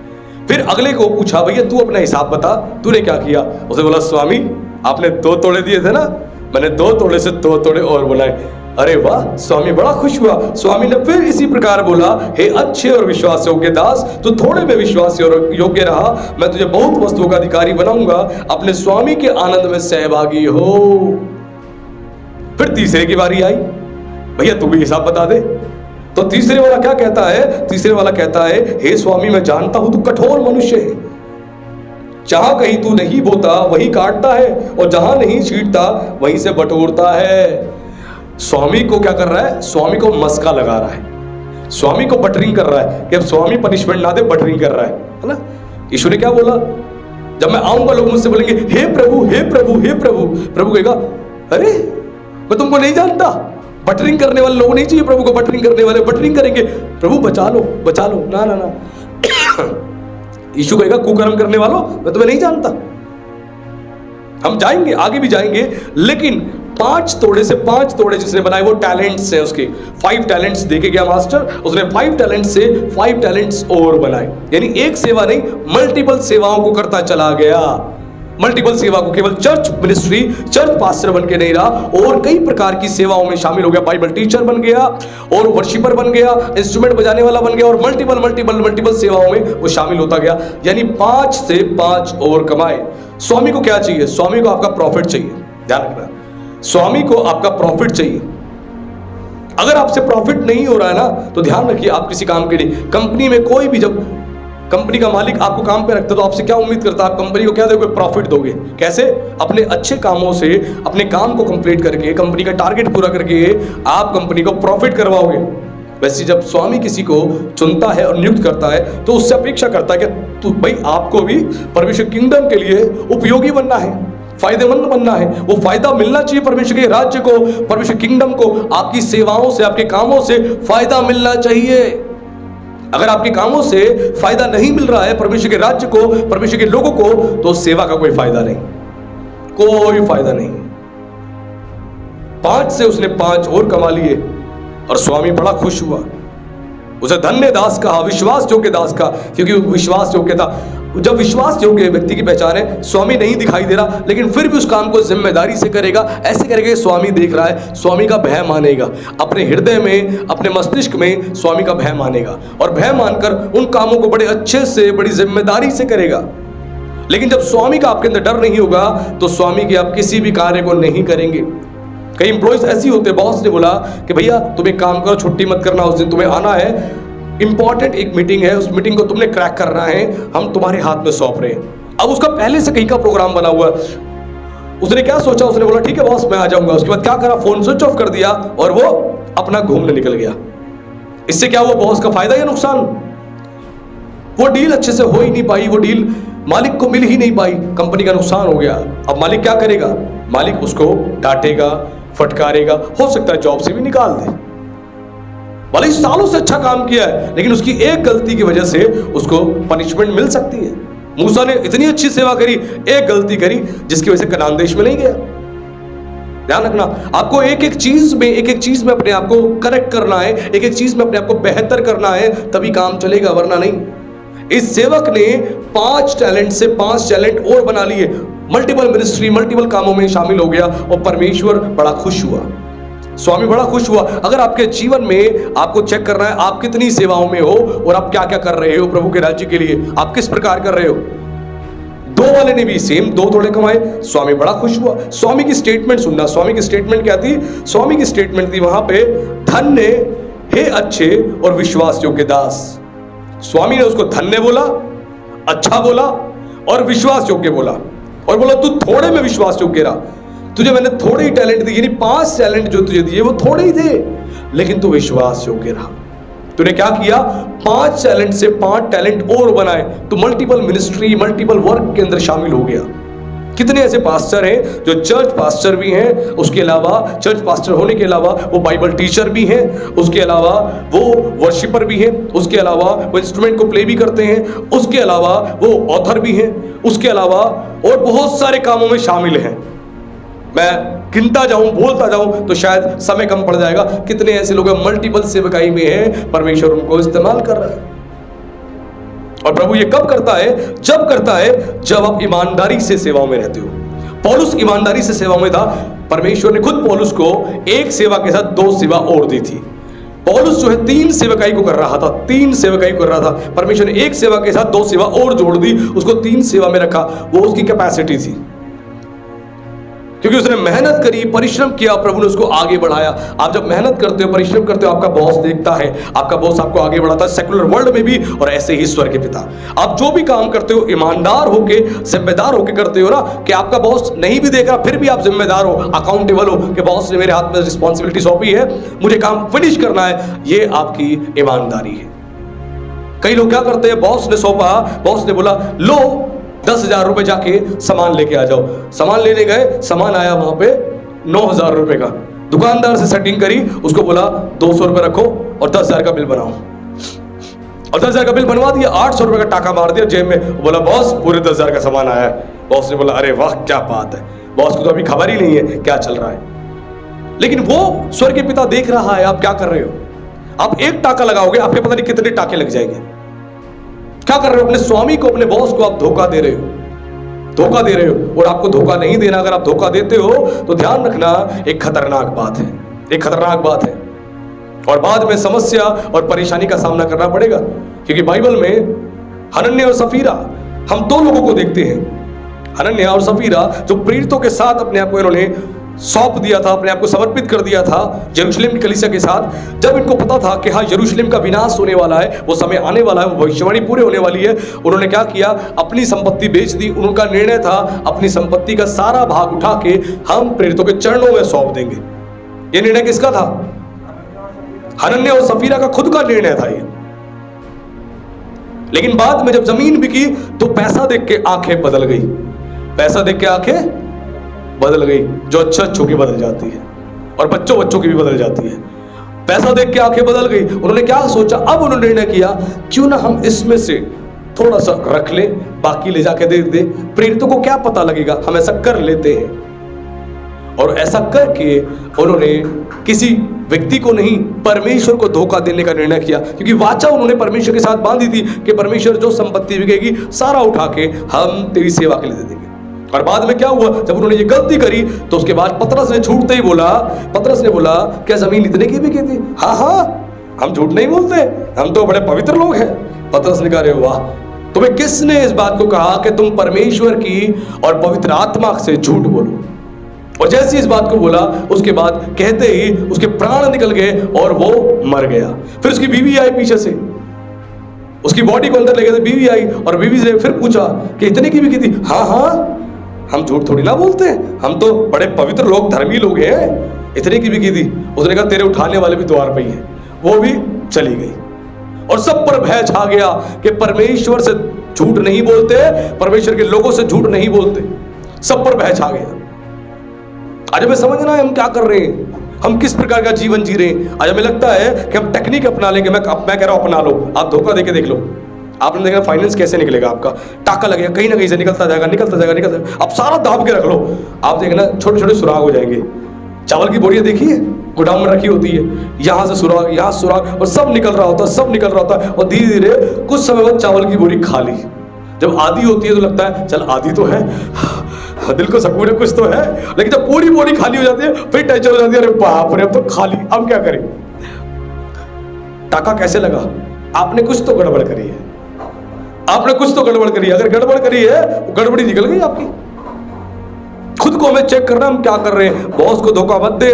फिर अगले को पूछा, भैया तू अपना हिसाब बता, तूने क्या किया? उसने बोला, स्वामी आपने 2 तोड़े दिए थे ना, मैंने 2 तोड़े से 2 तोड़े और बनाए। अरे वाह, स्वामी बड़ा खुश हुआ। स्वामी ने फिर इसी प्रकार बोला, हे अच्छे और विश्वास योग्य दास, तू थोड़े में विश्वास योग्य रहा, मैं तुझे बहुत वस्तुओं का अधिकारी बनाऊंगा, अपने स्वामी के आनंद में सहभागी हो। फिर तीसरे की बारी आई, भैया तू भी हिसाब बता दे। तो तीसरे वाला क्या कहता है? तीसरे वाला कहता है, हे स्वामी मैं जानता हूं तू कठोर मनुष्य है, जहां कहीं तू नहीं बोता वहीं काटता है, और जहां नहीं छींटता वहीं से बटोरता है। स्वामी को क्या कर रहा है? स्वामी को मस्का लगा रहा है, स्वामी को बटरिंग कर रहा है कि अब स्वामी पनिशमेंट ना दे, बटरिंग कर रहा है ना। यीशु ने क्या बोला? जब मैं आऊंगा लोग मुझसे बोलेंगे, हे प्रभु हे प्रभु हे प्रभु। प्रभु कहेगा, अरे मैं तुमको नहीं जानता। बटरिंग करने वाले लोग नहीं चाहिए प्रभु को, बटरिंग करने वाले बटरिंग करेंगे, प्रभु बचा लो बचा लो, ना ना ना। यीशु कहेगा, कुकर्म करने वालों मैं तुम्हें नहीं जानता। हम जाएंगे, आगे भी जाएंगे, लेकिन 5 तोड़े से 5 तोड़े जिसने बनाए वो टैलेंट्स है उसके। 5 टैलेंट्स देके गया मास्टर, उसने 5 टैलेंट्स से 5 टैलेंट्स और बनाए, यानी एक सेवा नहीं, मल्टीपल सेवाओं को करता चला गया। मल्टीपल सेवा को केवल चर्च मिनिस्ट्री, चर्च पास्टर बन के नहीं रहा, और कई प्रकार की सेवाओं में शामिल हो गया। बाइबल टीचर बन गया, और वर्शिपर बन गया, इंस्ट्रूमेंट बजाने वाला बन गया, और मल्टीपल मल्टीपल मल्टीपल सेवाओं में वो शामिल होता गया, यानी 5 से 5 और कमाए। स्वामी को क्या चाहिए? स्वामी को आपका प्रॉफिट चाहिए, ध्यान रखना, स्वामी को आपका प्रॉफिट चाहिए। अगर आपसे प्रॉफिट नहीं हो रहा है ना, तो ध्यान रखिए आप किसी काम के लिए, कंपनी में कोई भी, जब कंपनी का मालिक आपको काम पे रखता है तो आपसे क्या उम्मीद करता है? आप कंपनी को क्या दोगे? प्रॉफिट दोगे। कैसे? अपने अच्छे कामों से, अपने काम को कंप्लीट करके, कंपनी का टारगेट पूरा करके आप कंपनी को प्रॉफिट करवाओगे। वैसे जब स्वामी किसी को चुनता है और नियुक्त करता है तो उससे अपेक्षा करता है कि तू भाई आपको भी परमेश्वर किंगडम के लिए उपयोगी बनना है, फायदेमंद बनना है, वो फायदा मिलना चाहिए परमेश्वर के राज्य को, परमेश्वर किंगडम को। आपकी सेवाओं से, आपके कामों से फायदा मिलना चाहिए। अगर आपके कामों से फायदा नहीं मिल रहा है परमेश्वर के राज्य को, परमेश्वर के लोगों को, तो सेवा का कोई फायदा नहीं, कोई फायदा नहीं। 5 से उसने 5 और कमा लिए, और स्वामी बड़ा खुश हुआ। उसे धन्य दास कहा, विश्वास योग्य दास कहा, क्योंकि वो विश्वास योग्य था। जब विश्वास योग्य व्यक्ति की पहचान है, स्वामी नहीं दिखाई दे रहा लेकिन फिर भी उस काम को जिम्मेदारी से करेगा, ऐसे करेगा कि स्वामी देख रहा है, स्वामी का भय मानेगा, अपने हृदय में, अपने मस्तिष्क में स्वामी का भय मानेगा, और भय मानकर उन कामों को बड़े अच्छे से, बड़ी जिम्मेदारी से करेगा। लेकिन जब स्वामी का आपके अंदर डर नहीं होगा तो स्वामी के आप किसी भी कार्य को नहीं करेंगे। कई एम्प्लॉइज ऐसी होते हैं, बॉस ने बोला कि भैया तुम एक काम करो, छुट्टी मत करना, उस दिन तुम्हें आना है, इंपॉर्टेंट एक मीटिंग है, उस मीटिंग को तुमने क्रैक करना है, हम तुम्हारे हाथ में सौंप रहे हैं। अब उसका पहले से कहीं का प्रोग्राम बना हुआ, उसने क्या सोचा, उसने बोला ठीक है बॉस मैं आ जाऊंगा। उसके बाद क्या करा, फोन स्विच ऑफ कर दिया और वो अपना घूमने निकल गया। इससे क्या हुआ, बॉस का फायदा या नुकसान? वो डील अच्छे से हो ही नहीं पाई, वो डील मालिक को मिल ही नहीं पाई, कंपनी का नुकसान हो गया। अब मालिक क्या करेगा? मालिक उसको डांटेगा, फटकारेगा, हो सकता है जॉब से भी निकाल दे। भले ही सालों से अच्छा काम किया है, लेकिन उसकी एक गलती की वजह से उसको पनिशमेंट मिल सकती है। मूसा ने इतनी अच्छी सेवा करी, एक गलती करी जिसकी वजह से कनान देश में नहीं गया। ध्यान रखना, आपको एक एक चीज में अपने आप को करेक्ट करना है, एक एक चीज में अपने आप को बेहतर करना है, तभी काम चलेगा, वरना नहीं। इस सेवक ने 5 टैलेंट से 5 टैलेंट और बना लिए। मल्टीपल मिनिस्ट्री, मल्टीपल कामों में शामिल हो गया और परमेश्वर बड़ा खुश हुआ, स्वामी बड़ा खुश हुआ। अगर आपके जीवन में आपको चेक करना है आप कितनी सेवाओं में हो और आप क्या क्या कर रहे हो प्रभु के राज्य के लिए, आप किस प्रकार कर रहे हो। दो वाले ने भी सेम 2 थोड़े कमाए, स्वामी बड़ा खुश हुआ। स्वामी की स्टेटमेंट सुनना, स्वामी की स्टेटमेंट क्या थी? स्वामी की स्टेटमेंट थी वहां पे, धन्य हे अच्छे और विश्वास योग्य दास। स्वामी ने उसको धन्य बोला, अच्छा बोला और विश्वास योग्य बोला, और बोला तू थोड़े में विश्वास योग्य रहा, तुझे मैंने थोड़े ही टैलेंट दिए, यानी 5 टैलेंट जो तुझे दिए वो थोड़े ही थे, लेकिन तू विश्वास योग्य रहा। तूने क्या किया? 5 टैलेंट से 5 टैलेंट और बनाए, तो मल्टीपल मिनिस्ट्री, मल्टीपल वर्क के अंदर शामिल हो गया। कितने ऐसे पास्टर हैं जो चर्च पास्टर भी हैं, उसके अलावा चर्च पास्टर होने के अलावा वो बाइबल टीचर भी हैं, उसके अलावा वो वर्शिपर भी हैं, उसके अलावा वो इंस्ट्रूमेंट को प्ले भी करते हैं, उसके अलावा वो ऑथर भी हैं, उसके अलावा और बहुत सारे कामों में शामिल हैं। मैं गिनता जाऊं, बोलता जाऊं तो शायद समय कम पड़ जाएगा। कितने ऐसे लोग मल्टीपल सेवकाई में हैं, परमेश्वर उनको इस्तेमाल कर रहा है। और प्रभु ये कब करता है? जब करता है जब आप ईमानदारी से सेवाओं में रहते हो। पौलुस ईमानदारी से सेवाओं में था, परमेश्वर ने खुद पौलुस को एक सेवा के साथ 2 सेवा और दी थी। पौलुस जो है 3 सेवकाई को कर रहा था, 3 सेवकाई कर रहा था, परमेश्वर ने एक सेवा के साथ 2 सेवा और जोड़ दी, उसको 3 सेवा में रखा। वो उसकी कैपेसिटी थी, क्योंकि उसने मेहनत करी, परिश्रम किया, प्रभु ने उसको आगे बढ़ाया। आप जब मेहनत करते हो, परिश्रम करते हो, आपका बॉस देखता है, आपका बॉस आपको आगे बढ़ाता है, सेकुलर वर्ल्ड में भी और ऐसे ही स्वर्ग के पिता। आप जो भी काम करते हो ईमानदार होके, जिम्मेदार होके करते हो ना, कि आपका बॉस नहीं भी देख रहा फिर भी आप जिम्मेदार हो, अकाउंटेबल हो कि बॉस ने मेरे हाथ में रिस्पॉन्सिबिलिटी सौंपी है, मुझे काम फिनिश करना है, ये आपकी ईमानदारी है। कई लोग क्या करते हैं, बॉस ने सौंपा, बॉस ने बोला लो 10,000 रुपए जाके सामान लेके आ जाओ। सामान लेने गए, सामान आया वहां पे 9,000 रुपए का। दुकानदार से सेटिंग करी, उसको बोला 200 रुपए रखो और 10,000 का बिल बनाओ, और 10,000 का बिल बनवा दिया। 800 रुपए का टाका मार दिया जेब में, बोला बॉस पूरे 10,000 का सामान आया है। बॉस ने बोला अरे वाह क्या बात है, बॉस को तो अभी खबर ही नहीं है क्या चल रहा है। लेकिन वो स्वर्ग के पिता देख रहा है आप क्या कर रहे हो। आप एक टाका लगाओगे, आपके पता नहीं कितने टाके लग जाएंगे। क्या कर रहे हो? अपने स्वामी को, अपने बॉस को आप धोखा दे रहे हो, धोखा दे रहे हो। और आपको धोखा नहीं देना। अगर आप धोखा देते हो तो ध्यान रखना, एक खतरनाक बात है, एक खतरनाक बात है, और बाद में समस्या और परेशानी का सामना करना पड़ेगा। क्योंकि बाइबल में हनन्याह और सफीरा, हम 2 लोगों को देखते हैं, हनन्याह और सफीरा, जो प्रेरितों के साथ अपने आप को इन्होंने सौंप दिया था, अपने आप को समर्पित कर दिया था यरूशलेम की कलीसिया के साथ। जब इनको पता था कि हाँ यरूशलेम का विनाश होने वाला है, वो समय आने वाला है, वो भविष्यवाणी पूरे होने वाली है, उन्होंने क्या किया? अपनी संपत्ति बेच दी। उनका निर्णय था अपनी संपत्ति का सारा भाग उठा के हम प्रेरितों के चरणों में सौंप देंगे। ये निर्णय किसका था? हनन्याह और सफीरा का खुद का निर्णय था ये। लेकिन बाद में जब जमीन बिकी तो पैसा देख के आंखें बदल गई, पैसा देख के आंखें बदल गई, जो अच्छों की बदल जाती है और बच्चों की भी बदल जाती है। पैसा देख के आंखें बदल गई। उन्होंने क्या सोचा? अब उन्होंने निर्णय किया क्यों ना हम इसमें से थोड़ा सा रख ले, बाकी ले जाके दे दे, प्रेरितों को क्या पता लगेगा, हम ऐसा कर लेते हैं। और ऐसा करके उन्होंने किसी व्यक्ति को नहीं, परमेश्वर को धोखा देने का निर्णय किया। क्योंकि वाचा उन्होंने परमेश्वर के साथ बांधी थी कि परमेश्वर जो संपत्ति बिकेगी सारा उठा के हम तेरी सेवा के लिए दे देंगे। और बाद में क्या हुआ? जब उन्होंने ये गलती करी तो उसके बाद पतरस ने छूटते ही बोला, पतरस ने बोला क्या जमीन इतने की बिकी थी? हाँ हाँ, हम झूठ नहीं बोलते, हम तो बड़े पवित्र लोग हैं। पतरस ने कहा अरे वाह, तुम्हें किसने इस बात को कहा कि तुम परमेश्वर की और पवित्र आत्मा से झूठ बोलो? और जैसे इस बात को बोला, उसके बाद कहते ही उसके प्राण निकल गए और वो मर गया। फिर उसकी बीवी आई पीछे से, उसकी बॉडी को अंदर ले गए, बीवी आई और बीवी से फिर पूछा कि इतने की बिकी थी? हाँ हाँ, हम झूठ थोड़ी ना बोलते हैं, हम तो बड़े पवित्र लोग, धर्मी लोग हैं, इतने की बिकी थी। उसने कहा तेरे उठाने वाले भी द्वार पे ही हैं। वो भी चली गई और सब पर भय छा गया कि परमेश्वर से झूठ नहीं बोलते, परमेश्वर के लोगों से झूठ नहीं बोलते। सब पर भय छा गया। आज हमें समझना है हम क्या कर रहे हैं, हम किस प्रकार का जीवन जी रहे हैं। आज हमें लगता है कि हम टेक्निक अपना लेंगे। मैं कह रहा हूं अपना लो, आप धोखा देके देख लो। आपने देखा फाइनेंस कैसे निकलेगा, आपका टाका लगेगा, कहीं ना कहीं से निकलता जाएगा, निकलता जाएगा, निकलता जाएगा। आप सारा दाब के रख लो, आप देखना छोटे छोटे सुराग हो जाएंगे। चावल की बोरियां देखिए गोदाम में रखी होती है, यहाँ से सुराग, यहाँ सुराग, और सब निकल रहा होता है, सब निकल रहा होता है। और धीरे धीरे कुछ समय बाद चावल की बोरी खाली, जब आधी होती है तो लगता है चल आधी तो है, दिल को सुकून है, कुछ तो है। लेकिन जब पूरी बॉडी खाली हो जाती है फिर टेंशन हो जाती है, अरे बाप रे अब तो खाली, अब क्या करें। टाका कैसे लगा? आपने कुछ तो गड़बड़ करी है, आपने कुछ तो गड़बड़ करी है। अगर गड़बड़ करी है वो गड़बड़ी निकल गई आपकी। खुद को हमें चेक करना हम क्या कर रहे हैं। बॉस को धोखा मत दे,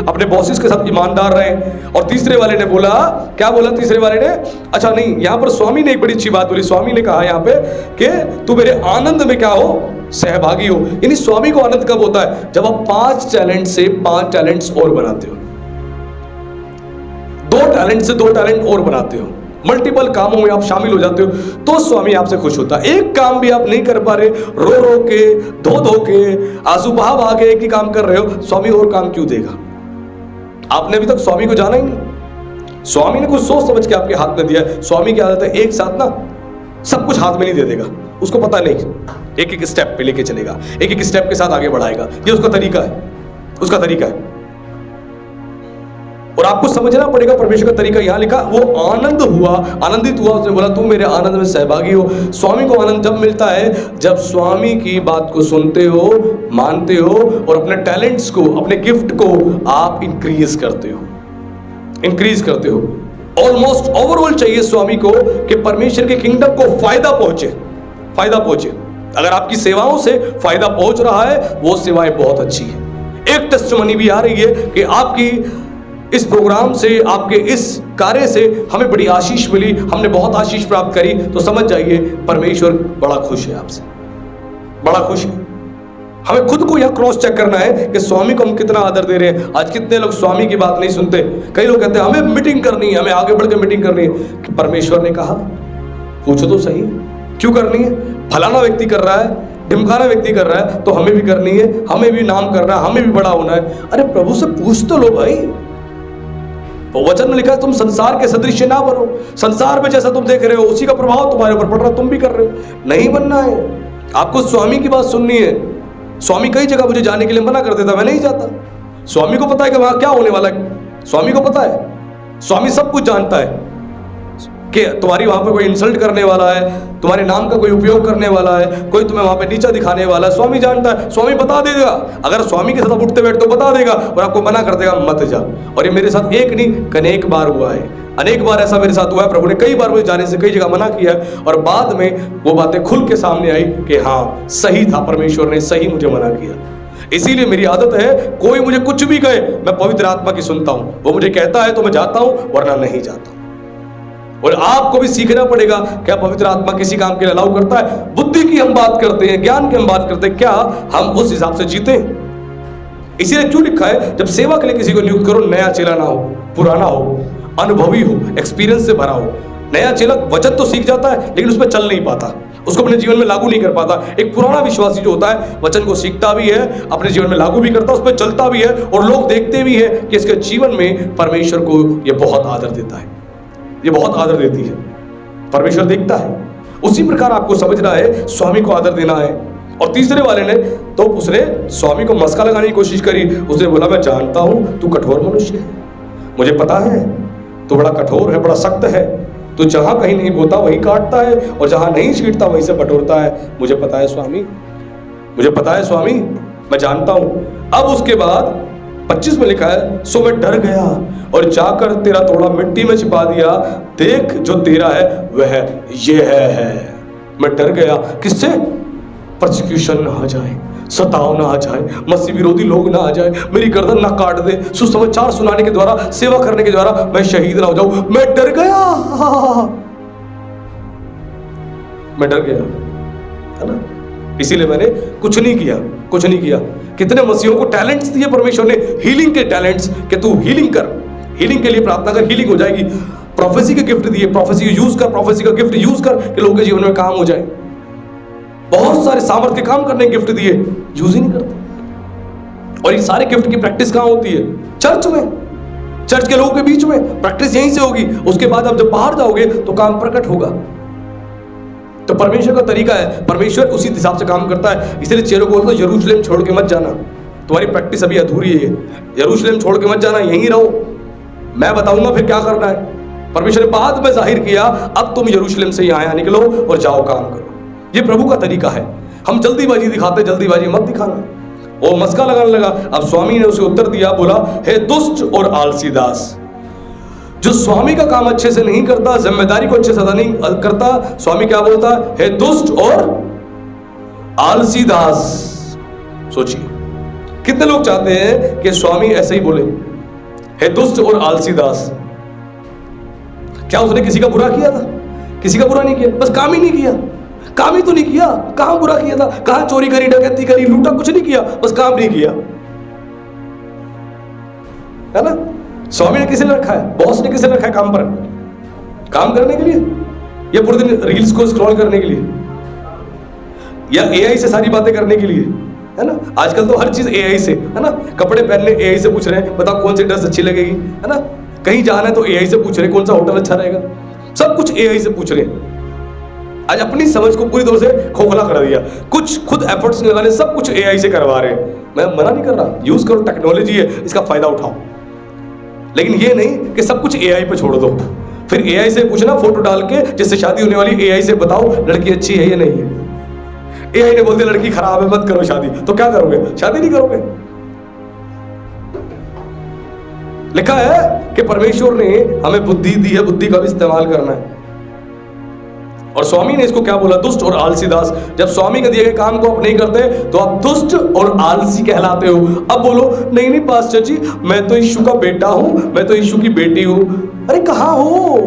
अपने बॉसेस के साथ ईमानदार रहे। और तीसरे वाले ने बोला, क्या बोला तीसरे वाले ने? अच्छा नहीं, यहां पर स्वामी ने एक बड़ी अच्छी बात बोली। स्वामी ने कहा यहां पे कि तू मेरे आनंद में क्या हो, सहभागी हो। यानी स्वामी को आनंद कब होता है? जब आप 5 टैलेंट से 5 टैलेंट्स और बनाते हो, 2 टैलेंट से 2 टैलेंट और बनाते हो, मल्टीपल कामों में आप शामिल हो जाते हो, तो स्वामी आपसे खुश होता है। एक काम भी आप नहीं कर पा रहे, रो रो के, धो धो के, आंसू बहा बहा के एक ही काम कर रहे हो, स्वामी और काम क्यों देगा? आपने अभी तक स्वामी को जाना ही नहीं। स्वामी ने कुछ सोच समझ के आपके हाथ में दिया है। स्वामी की आदत है एक साथ ना सब कुछ हाथ में नहीं दे देगा, उसको पता नहीं, एक एक स्टेप पे लेके चलेगा, एक एक स्टेप के साथ आगे बढ़ाएगा। ये उसका तरीका है, उसका तरीका है। और आपको समझना पड़ेगा परमेश्वर का तरीका। यहां लिखा, वो आनंद हुआ, आनंदित हुआ, उसने बोला तू मेरे आनंद में सहभागी हो। स्वामी को आनंद जब मिलता है जब स्वामी की बात को सुनते हो, मानते हो और अपने टैलेंट्स को, अपने गिफ्ट को आप इंक्रीज करते हो, इंक्रीज करते हो। ऑलमोस्ट ओवरऑल चाहिए स्वामी को कि परमेश्वर के किंगडम को फायदा पहुंचे, फायदा पहुंचे। अगर आपकी सेवाओं से फायदा पहुंच रहा है वो सेवाएं बहुत अच्छी है। एक टेस्टिमनी भी आ रही है कि आपकी इस प्रोग्राम से, आपके इस कार्य से हमें बड़ी आशीष मिली, हमने बहुत आशीष प्राप्त करी, तो समझ जाइए परमेश्वर बड़ा खुश है आपसे, बड़ा खुश है। हमें खुद को यह क्रॉस चेक करना है कि स्वामी को हम कितना आदर दे रहे हैं। आज कितने लोग स्वामी की बात नहीं सुनते। कई लोग कहते हैं हमें मीटिंग करनी है, हमें आगे बढ़ के मीटिंग करनी है। कि परमेश्वर ने कहा? पूछो तो सही, क्यों करनी है? फलाना व्यक्ति कर रहा है, ढिमकाना व्यक्ति कर रहा है, तो हमें भी करनी है, हमें भी नाम करना है, हमें भी बड़ा होना है। अरे प्रभु से पूछ तो लो भाई। तो वचन में लिखा है तुम संसार के सदृश ना बनो। संसार में जैसा तुम देख रहे हो उसी का प्रभाव तुम्हारे ऊपर पड़ रहा है, तुम भी कर रहे हो। नहीं बनना है, आपको स्वामी की बात सुननी है। स्वामी कई जगह मुझे जाने के लिए मना कर देता, मैं नहीं जाता। स्वामी को पता है कि वहां क्या होने वाला है, स्वामी को पता है, स्वामी सब कुछ जानता है कि तुम्हारी वहां पर कोई इंसल्ट करने वाला है, तुम्हारे नाम का कोई उपयोग करने वाला है, कोई तुम्हें वहां पे नीचा दिखाने वाला है। स्वामी जानता है, स्वामी बता देगा। अगर स्वामी के साथ आप उठते बैठते तो बता देगा और आपको मना कर देगा मत जा। और ये मेरे साथ एक नहीं अनेक बार हुआ है, अनेक बार ऐसा मेरे साथ हुआ है। प्रभु ने कई बार मुझे जाने से कई जगह मना किया है और बाद में वो बातें खुल के सामने आई कि हाँ सही था, परमेश्वर ने सही मुझे मना किया। इसीलिए मेरी आदत है कोई मुझे कुछ भी कहे मैं पवित्र आत्मा की सुनता हूं। वो मुझे कहता है तो मैं जाता हूं, वरना नहीं जाता। और आपको भी सीखना पड़ेगा क्या पवित्र आत्मा किसी काम के लिए अलाउ करता है। बुद्धि की हम बात करते हैं, ज्ञान की हम बात करते हैं, क्या हम उस हिसाब से जीते? इसीलिए क्यों लिखा है जब सेवा के लिए किसी को नियुक्त करो, नया चेला ना हो, पुराना हो, अनुभवी हो, एक्सपीरियंस से भरा हो। नया चेला वचन तो सीख जाता है लेकिन उसमें चल नहीं पाता, उसको अपने जीवन में लागू नहीं कर पाता। एक पुराना विश्वासी जो होता है वचन को सीखता भी है, अपने जीवन में लागू भी करता है, उस पर चलता भी है और लोग देखते भी है कि इसके जीवन में परमेश्वर को ये बहुत आदर देता है, ये बहुत आदर देती है, परमेश्वर देखता है। उसी प्रकार आपको समझना है स्वामी को आदर देना है। और तीसरे वाले ने तो उसने स्वामी को मस्का लगाने की कोशिश करी। उसने बोला मैं जानता हूं तू कठोर मनुष्य है, मुझे पता है तू बड़ा कठोर है, बड़ा सख्त है, तू जहां कहीं नहीं बोता वहीं काटता है और जहां नहीं छींटता वहीं से बटोरता है। मुझे पता है स्वामी, मुझे पता है स्वामी, मैं जानता हूं। अब उसके बाद 25 में लिखा है सो मैं डर गया और जाकर तेरा तोड़ा मिट्टी में छिपा दिया। देख जो तेरा है वह ये है। मैं डर गया, किससे? प्रोसिक्यूशन ना आ जाए, सताव ना आ जाए, मसीह विरोधी लोग ना आ जाए, मेरी गर्दन ना काट दे, सुसमाचार सुनाने के द्वारा, सेवा करने के द्वारा मैं शहीद ना हो जाऊं। मैं डर गया, मैं डर गया, है ना? इसीलिए मैंने कुछ नहीं किया, कुछ नहीं किया। कितने मसीहों को टैलेंट्स दिए परमेश्वर ने, हीलिंग के टैलेंट्स, कि तू हीलिंग कर, हीलिंग के लिए प्रार्थना कर, हीलिंग हो जाएगी। प्रोफेसी के गिफ्ट दिए, प्रोफेसी को यूज कर, प्रोफेसी का गिफ्ट यूज कर कि लोगों के जीवन में काम हो जाए। बहुत सारे सामर्थ्य काम करने के गिफ्ट दिए, यूज ही नहीं करते। और ये सारे गिफ्ट की प्रैक्टिस कहां होती है? चर्च में, चर्च के लोगों के बीच में प्रैक्टिस यहीं से होगी। उसके बाद अब जब बाहर जाओगे तो काम प्रकट होगा। तो परमेश्वर का तरीका है, परमेश्वर उसी हिसाब से काम करता है। इसलिए चेलों को बोलता है यरूशलेम छोड़ के मत जाना, तुम्हारी प्रैक्टिस अभी अधूरी है, यरूशलेम छोड़ के मत जाना, यहीं रहो, मैं बताऊंगा फिर क्या करना है। परमेश्वर ने बाद में जाहिर किया अब तुम यरूशलेम से यहाँ निकलो और जाओ काम करो। ये प्रभु का तरीका है। हम जल्दीबाजी दिखाते, जल्दीबाजी मत दिखाना। वो मस्का लगाने लगा। अब स्वामी ने उसे उत्तर दिया, बोला, हे दुष्ट और आलसी दास, जो स्वामी का काम अच्छे से नहीं करता, जिम्मेदारी को अच्छे से अदा नहीं करता, स्वामी क्या बोलता है? हे दुष्ट और आलसी दास। सोचिए, कितने लोग चाहते हैं कि स्वामी ऐसे ही बोले, हे दुष्ट और आलसी दास। क्या उसने किसी का बुरा किया था? किसी का बुरा नहीं किया, बस काम ही नहीं किया। काम ही तो नहीं किया, कहां बुरा किया था? कहां चोरी करी, डकैती करी, लूटा? कुछ नहीं किया, बस काम नहीं किया, है ना? स्वामी ने किसे रखा है? बॉस ने किसे रखा है काम पर? काम करने के लिए या पूरे दिन रील्स को स्क्रॉल करने के लिए या एआई से सारी बातें करने के लिए, है ना? आजकल तो हर चीज एआई से, है ना? कपड़े पहनने एआई से पूछ रहे हैं, बताओ कौन सी ड्रेस अच्छी लगेगी, है ना? कहीं जाना है तो एआई से पूछ रहे हैं कौन सा होटल अच्छा रहेगा। सब कुछ एआई से पूछ रहे हैं। आज अपनी समझ को पूरी तरह से खोखला कर दिया, कुछ खुद एफर्ट्स नहीं लगाने, सब कुछ एआई से करवा रहे हैं। मैं मना नहीं कर रहा, यूज करो, टेक्नोलॉजी है, इसका फायदा उठाओ, लेकिन ये नहीं कि सब कुछ एआई पे छोड़ दो। फिर एआई से पूछना फोटो डाल के, जिससे शादी होने वाली, एआई से बताओ लड़की अच्छी है या नहीं है। एआई ने बोल दिया लड़की खराब है, मत करो शादी, तो क्या करोगे? शादी नहीं करोगे। लिखा है कि परमेश्वर ने हमें बुद्धि दी है, बुद्धि का भी इस्तेमाल करना है। और स्वामी ने इसको क्या बोला? दुष्ट और आलसी दास। जब स्वामी के दिए गए काम को आप नहीं करते तो आप दुष्ट और आलसी कहलाते हो। अब बोलो, नहीं नहीं पास्टर जी, मैं तो यीशु का बेटा हूं, मैं तो यीशु की बेटी हूं। अरे कहां हो?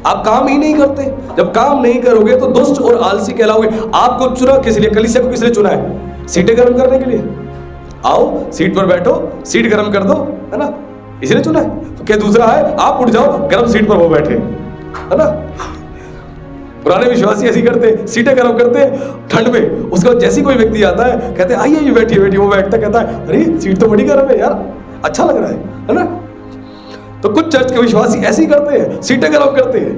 आप काम ही नहीं करते। जब काम नहीं करोगे तो दुष्ट और आलसी कहलाओगे। आपको चुना किस लिए? कलीसिया को किस लिए चुना है? सीटें गर्म करने के लिए। आओ सीट पर बैठो, सीट गर्म कर दो, है ना? इसलिए चुना है। तो क्या दूसरा है? आप उठ जाओ, गर्म सीट पर वो बैठे, है ना? पुराने विश्वासी ऐसी करते, सीटें गर्म करते ठंड में। उसके बाद जैसी कोई व्यक्ति आता है, कहते हैं आइए बैठिए बैठिए, वो बैठता कहता है अरे सीट तो बड़ी गर्म है यार, अच्छा लग रहा है ना? तो कुछ चर्च के विश्वासी ऐसे ही करते हैं, सीटें गर्म करते हैं,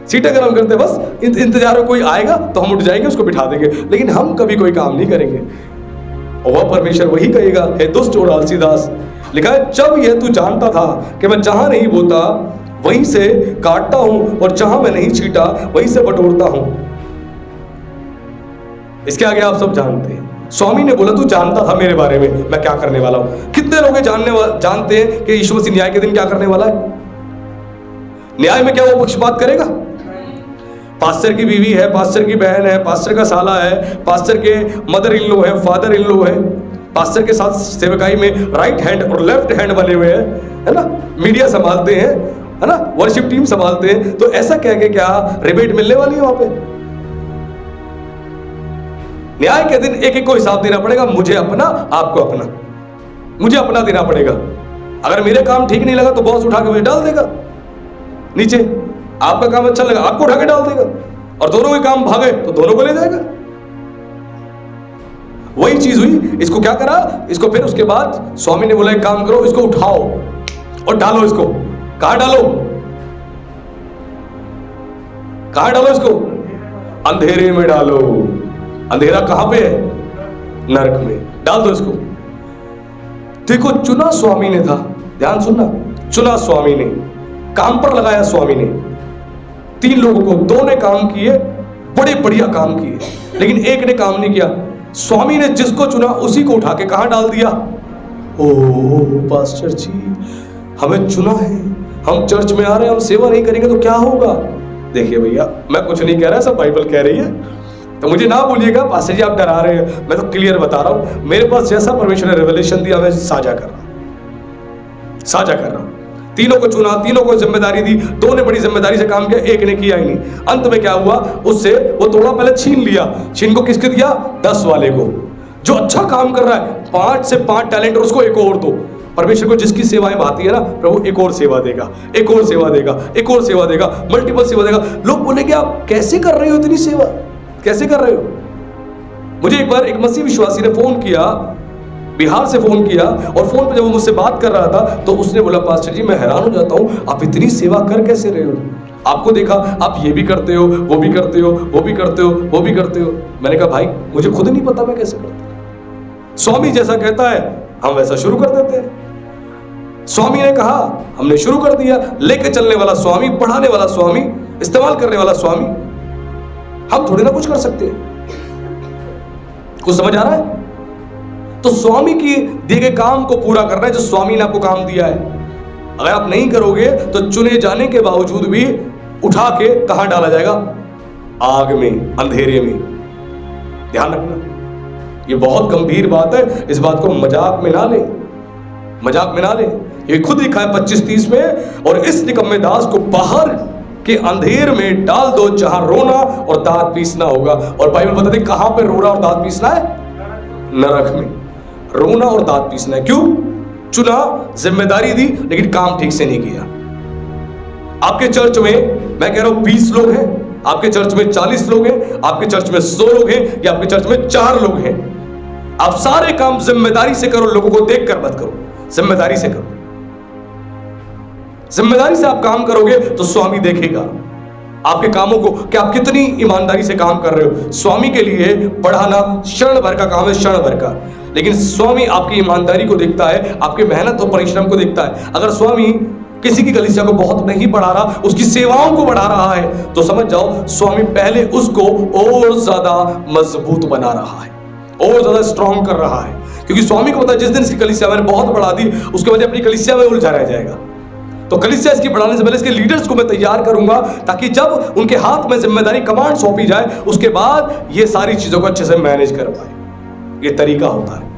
सीटें गर्म करते हैं, बस इंतजार में कोई आएगा तो हम उठ जाएंगे, उसको बिठा देंगे, लेकिन हम कभी कोई काम नहीं करेंगे। और वह परमेश्वर वही कहेगा, हे दुष्ट और आलसी दास। लिखा है, जब यह तू जानता था कि मैं जहां नहीं बोता वहीं से काटता हूं और जहां मैं नहीं छीटा वहीं से बटोरता हूं। इसके आगे आप सब जानते हैं। स्वामी ने बोला, तू जानता था मेरे बारे में मैं क्या करने वाला हूं। कितने लोग जानते हैं कि यीशु मसीह न्याय के दिन क्या करने वाला है? न्याय में क्या वो पक्षपात करेगा? पास्टर की बीवी है, पास्टर की बहन है, पास्टर का साला है, पास्टर के मदर इन लो है, फादर इन लो है, पास्टर के साथ सेवकाई में राइट हैंड और लेफ्ट हैंड बने हुए हैं, है ना? मीडिया संभालते हैं, है ना? वर्शिप टीम संभालते हैं। तो ऐसा कह के क्या रिबेट मिलने वाली है वहां पे? न्याय के दिन एक एक को हिसाब देना पड़ेगा, मुझे अपना, आपको अपना, मुझे अपना देना पड़ेगा। अगर मेरे काम ठीक नहीं लगा तो बॉस उठा के मुझे डाल देगा नीचे, आपका काम अच्छा लगा आपको उठा के डाल देगा, और दोनों के काम भागे तो दोनों को ले जाएगा। वही चीज हुई। इसको क्या करा? इसको फिर उसके बाद स्वामी ने बोला एक काम करो, इसको उठाओ और डालो। इसको कहां डालो? कहां डालो इसको? अंधेरे में डालो। अंधेरा कहां पे है? नरक में। डाल दो इसको। देखो, चुना स्वामी ने था, ध्यान सुनना, चुना स्वामी ने, काम पर लगाया स्वामी ने। 3 लोगों को, 2 ने काम किए, बड़े बढ़िया काम किए, लेकिन एक ने काम नहीं किया। स्वामी ने जिसको चुना उसी को उठा के कहां डाल दिया? ओ पास्टर जी, हमें चुना है, हम चर्च में आ रहे हैं, हम सेवा नहीं करेंगे तो क्या होगा? देखिए भैया, मैं कुछ नहीं कह रहा, सब बाइबल कह रही है, तो मुझे ना बोलिएगा पास्टर जी आप डरा रहे हैं। मैं तो क्लियर बता रहा हूं, मेरे पास जैसा परमेश्वर ने रेवलेशन दिया मैं साझा कर रहा हूं, साझा कर रहा हूं। 3 को चुना, 3 को जिम्मेदारी दी, 2 ने बड़ी जिम्मेदारी से काम किया, एक ने किया ही नहीं। अंत में क्या हुआ? उससे वो थोड़ा पहले छीन लिया। छीन को किसके दिया? 10 वाले को, जो अच्छा काम कर रहा है। 5 से 5 टैलेंट और उसको एक और दो। परमेश्वर को जिसकी सेवाएं भाती है ना, प्रभु एक और सेवा देगा, एक और सेवा देगा, एक और सेवा देगा, मल्टीपल सेवा देगा। लोग बोलेंगे आप कैसे कर रहे हो इतनी सेवा, कैसे कर रहे हो? मुझे एक बार एक मसीह विश्वासी ने फोन किया, बिहार से फोन किया, और फोन पे जब वो मुझसे बात कर रहा था तो उसने बोला पास्टर जी मैं हैरान हो जाता हूं, आप इतनी सेवा कर कैसे रहे हो? आपको देखा आप ये भी करते हो, वो भी करते हो, वो भी करते हो, वो भी करते हो। मैंने कहा भाई मुझे खुद नहीं पता मैं कैसे करता हूं। स्वामी जैसा कहता है हम वैसा शुरू कर देते हैं। स्वामी ने कहा हमने शुरू कर दिया। लेके चलने वाला स्वामी, पढ़ाने वाला स्वामी, इस्तेमाल करने वाला स्वामी, हम थोड़ी ना कुछ कर सकते हैं। कुछ समझ आ रहा है? तो स्वामी की दिए गए काम को पूरा करना है, जो स्वामी ने आपको काम दिया है। अगर आप नहीं करोगे तो चुने जाने के बावजूद भी उठा के कहां डाला जाएगा? आग में, अंधेरे में। ध्यान रखना, ये बहुत गंभीर बात है। इस बात को मजाक में ना ले, मजाक में ना ले। ये खुद लिखा है 25:30 में, और इस निकम्मे दास को बाहर के अंधेर में डाल दो जहां रोना और दांत पीसना होगा। और बाइबल बताते कहां पे रोना और दांत पीसना है? नरक में रोना और दांत पीसना है। क्यों? चुना, जिम्मेदारी दी, लेकिन काम ठीक से नहीं किया। आपके चर्च में मैं कह रहा हूं 20 लोग हैं, आपके चर्च में 40 लोग हैं, आपके चर्च में 100 लोग हैं, या आपके चर्च में 4 लोग हैं। आप सारे काम जिम्मेदारी से करो, लोगों को देखकर मत करो, जिम्मेदारी से करो। जिम्मेदारी से आप काम करोगे तो स्वामी देखेगा आपके कामों को कि आप कितनी ईमानदारी से काम कर रहे हो। स्वामी के लिए पढ़ाना क्षण भर का काम है, क्षण भर का, लेकिन स्वामी आपकी ईमानदारी को देखता है, आपके मेहनत और परिश्रम को देखता है। अगर स्वामी किसी की कलीसिया को बहुत नहीं बढ़ा रहा, उसकी सेवाओं को बढ़ा रहा है, तो समझ जाओ स्वामी पहले उसको और ज्यादा मजबूत बना रहा है, और ज्यादा स्ट्रांग कर रहा है। क्योंकि स्वामी को पता है जिस दिन इसकी कलीसिया मैंने बहुत बढ़ा दी, उसके बाद अपनी कलीसिया में उलझा रह जाएगा। तो कलीसिया इसकी बढ़ाने से पहले इसके लीडर्स को मैं तैयार करूंगा, ताकि जब उनके हाथ में जिम्मेदारी, कमांड सौंपी जाए, उसके बाद ये सारी चीजों को अच्छे से मैनेज कर पाए। ये तरीका होता है।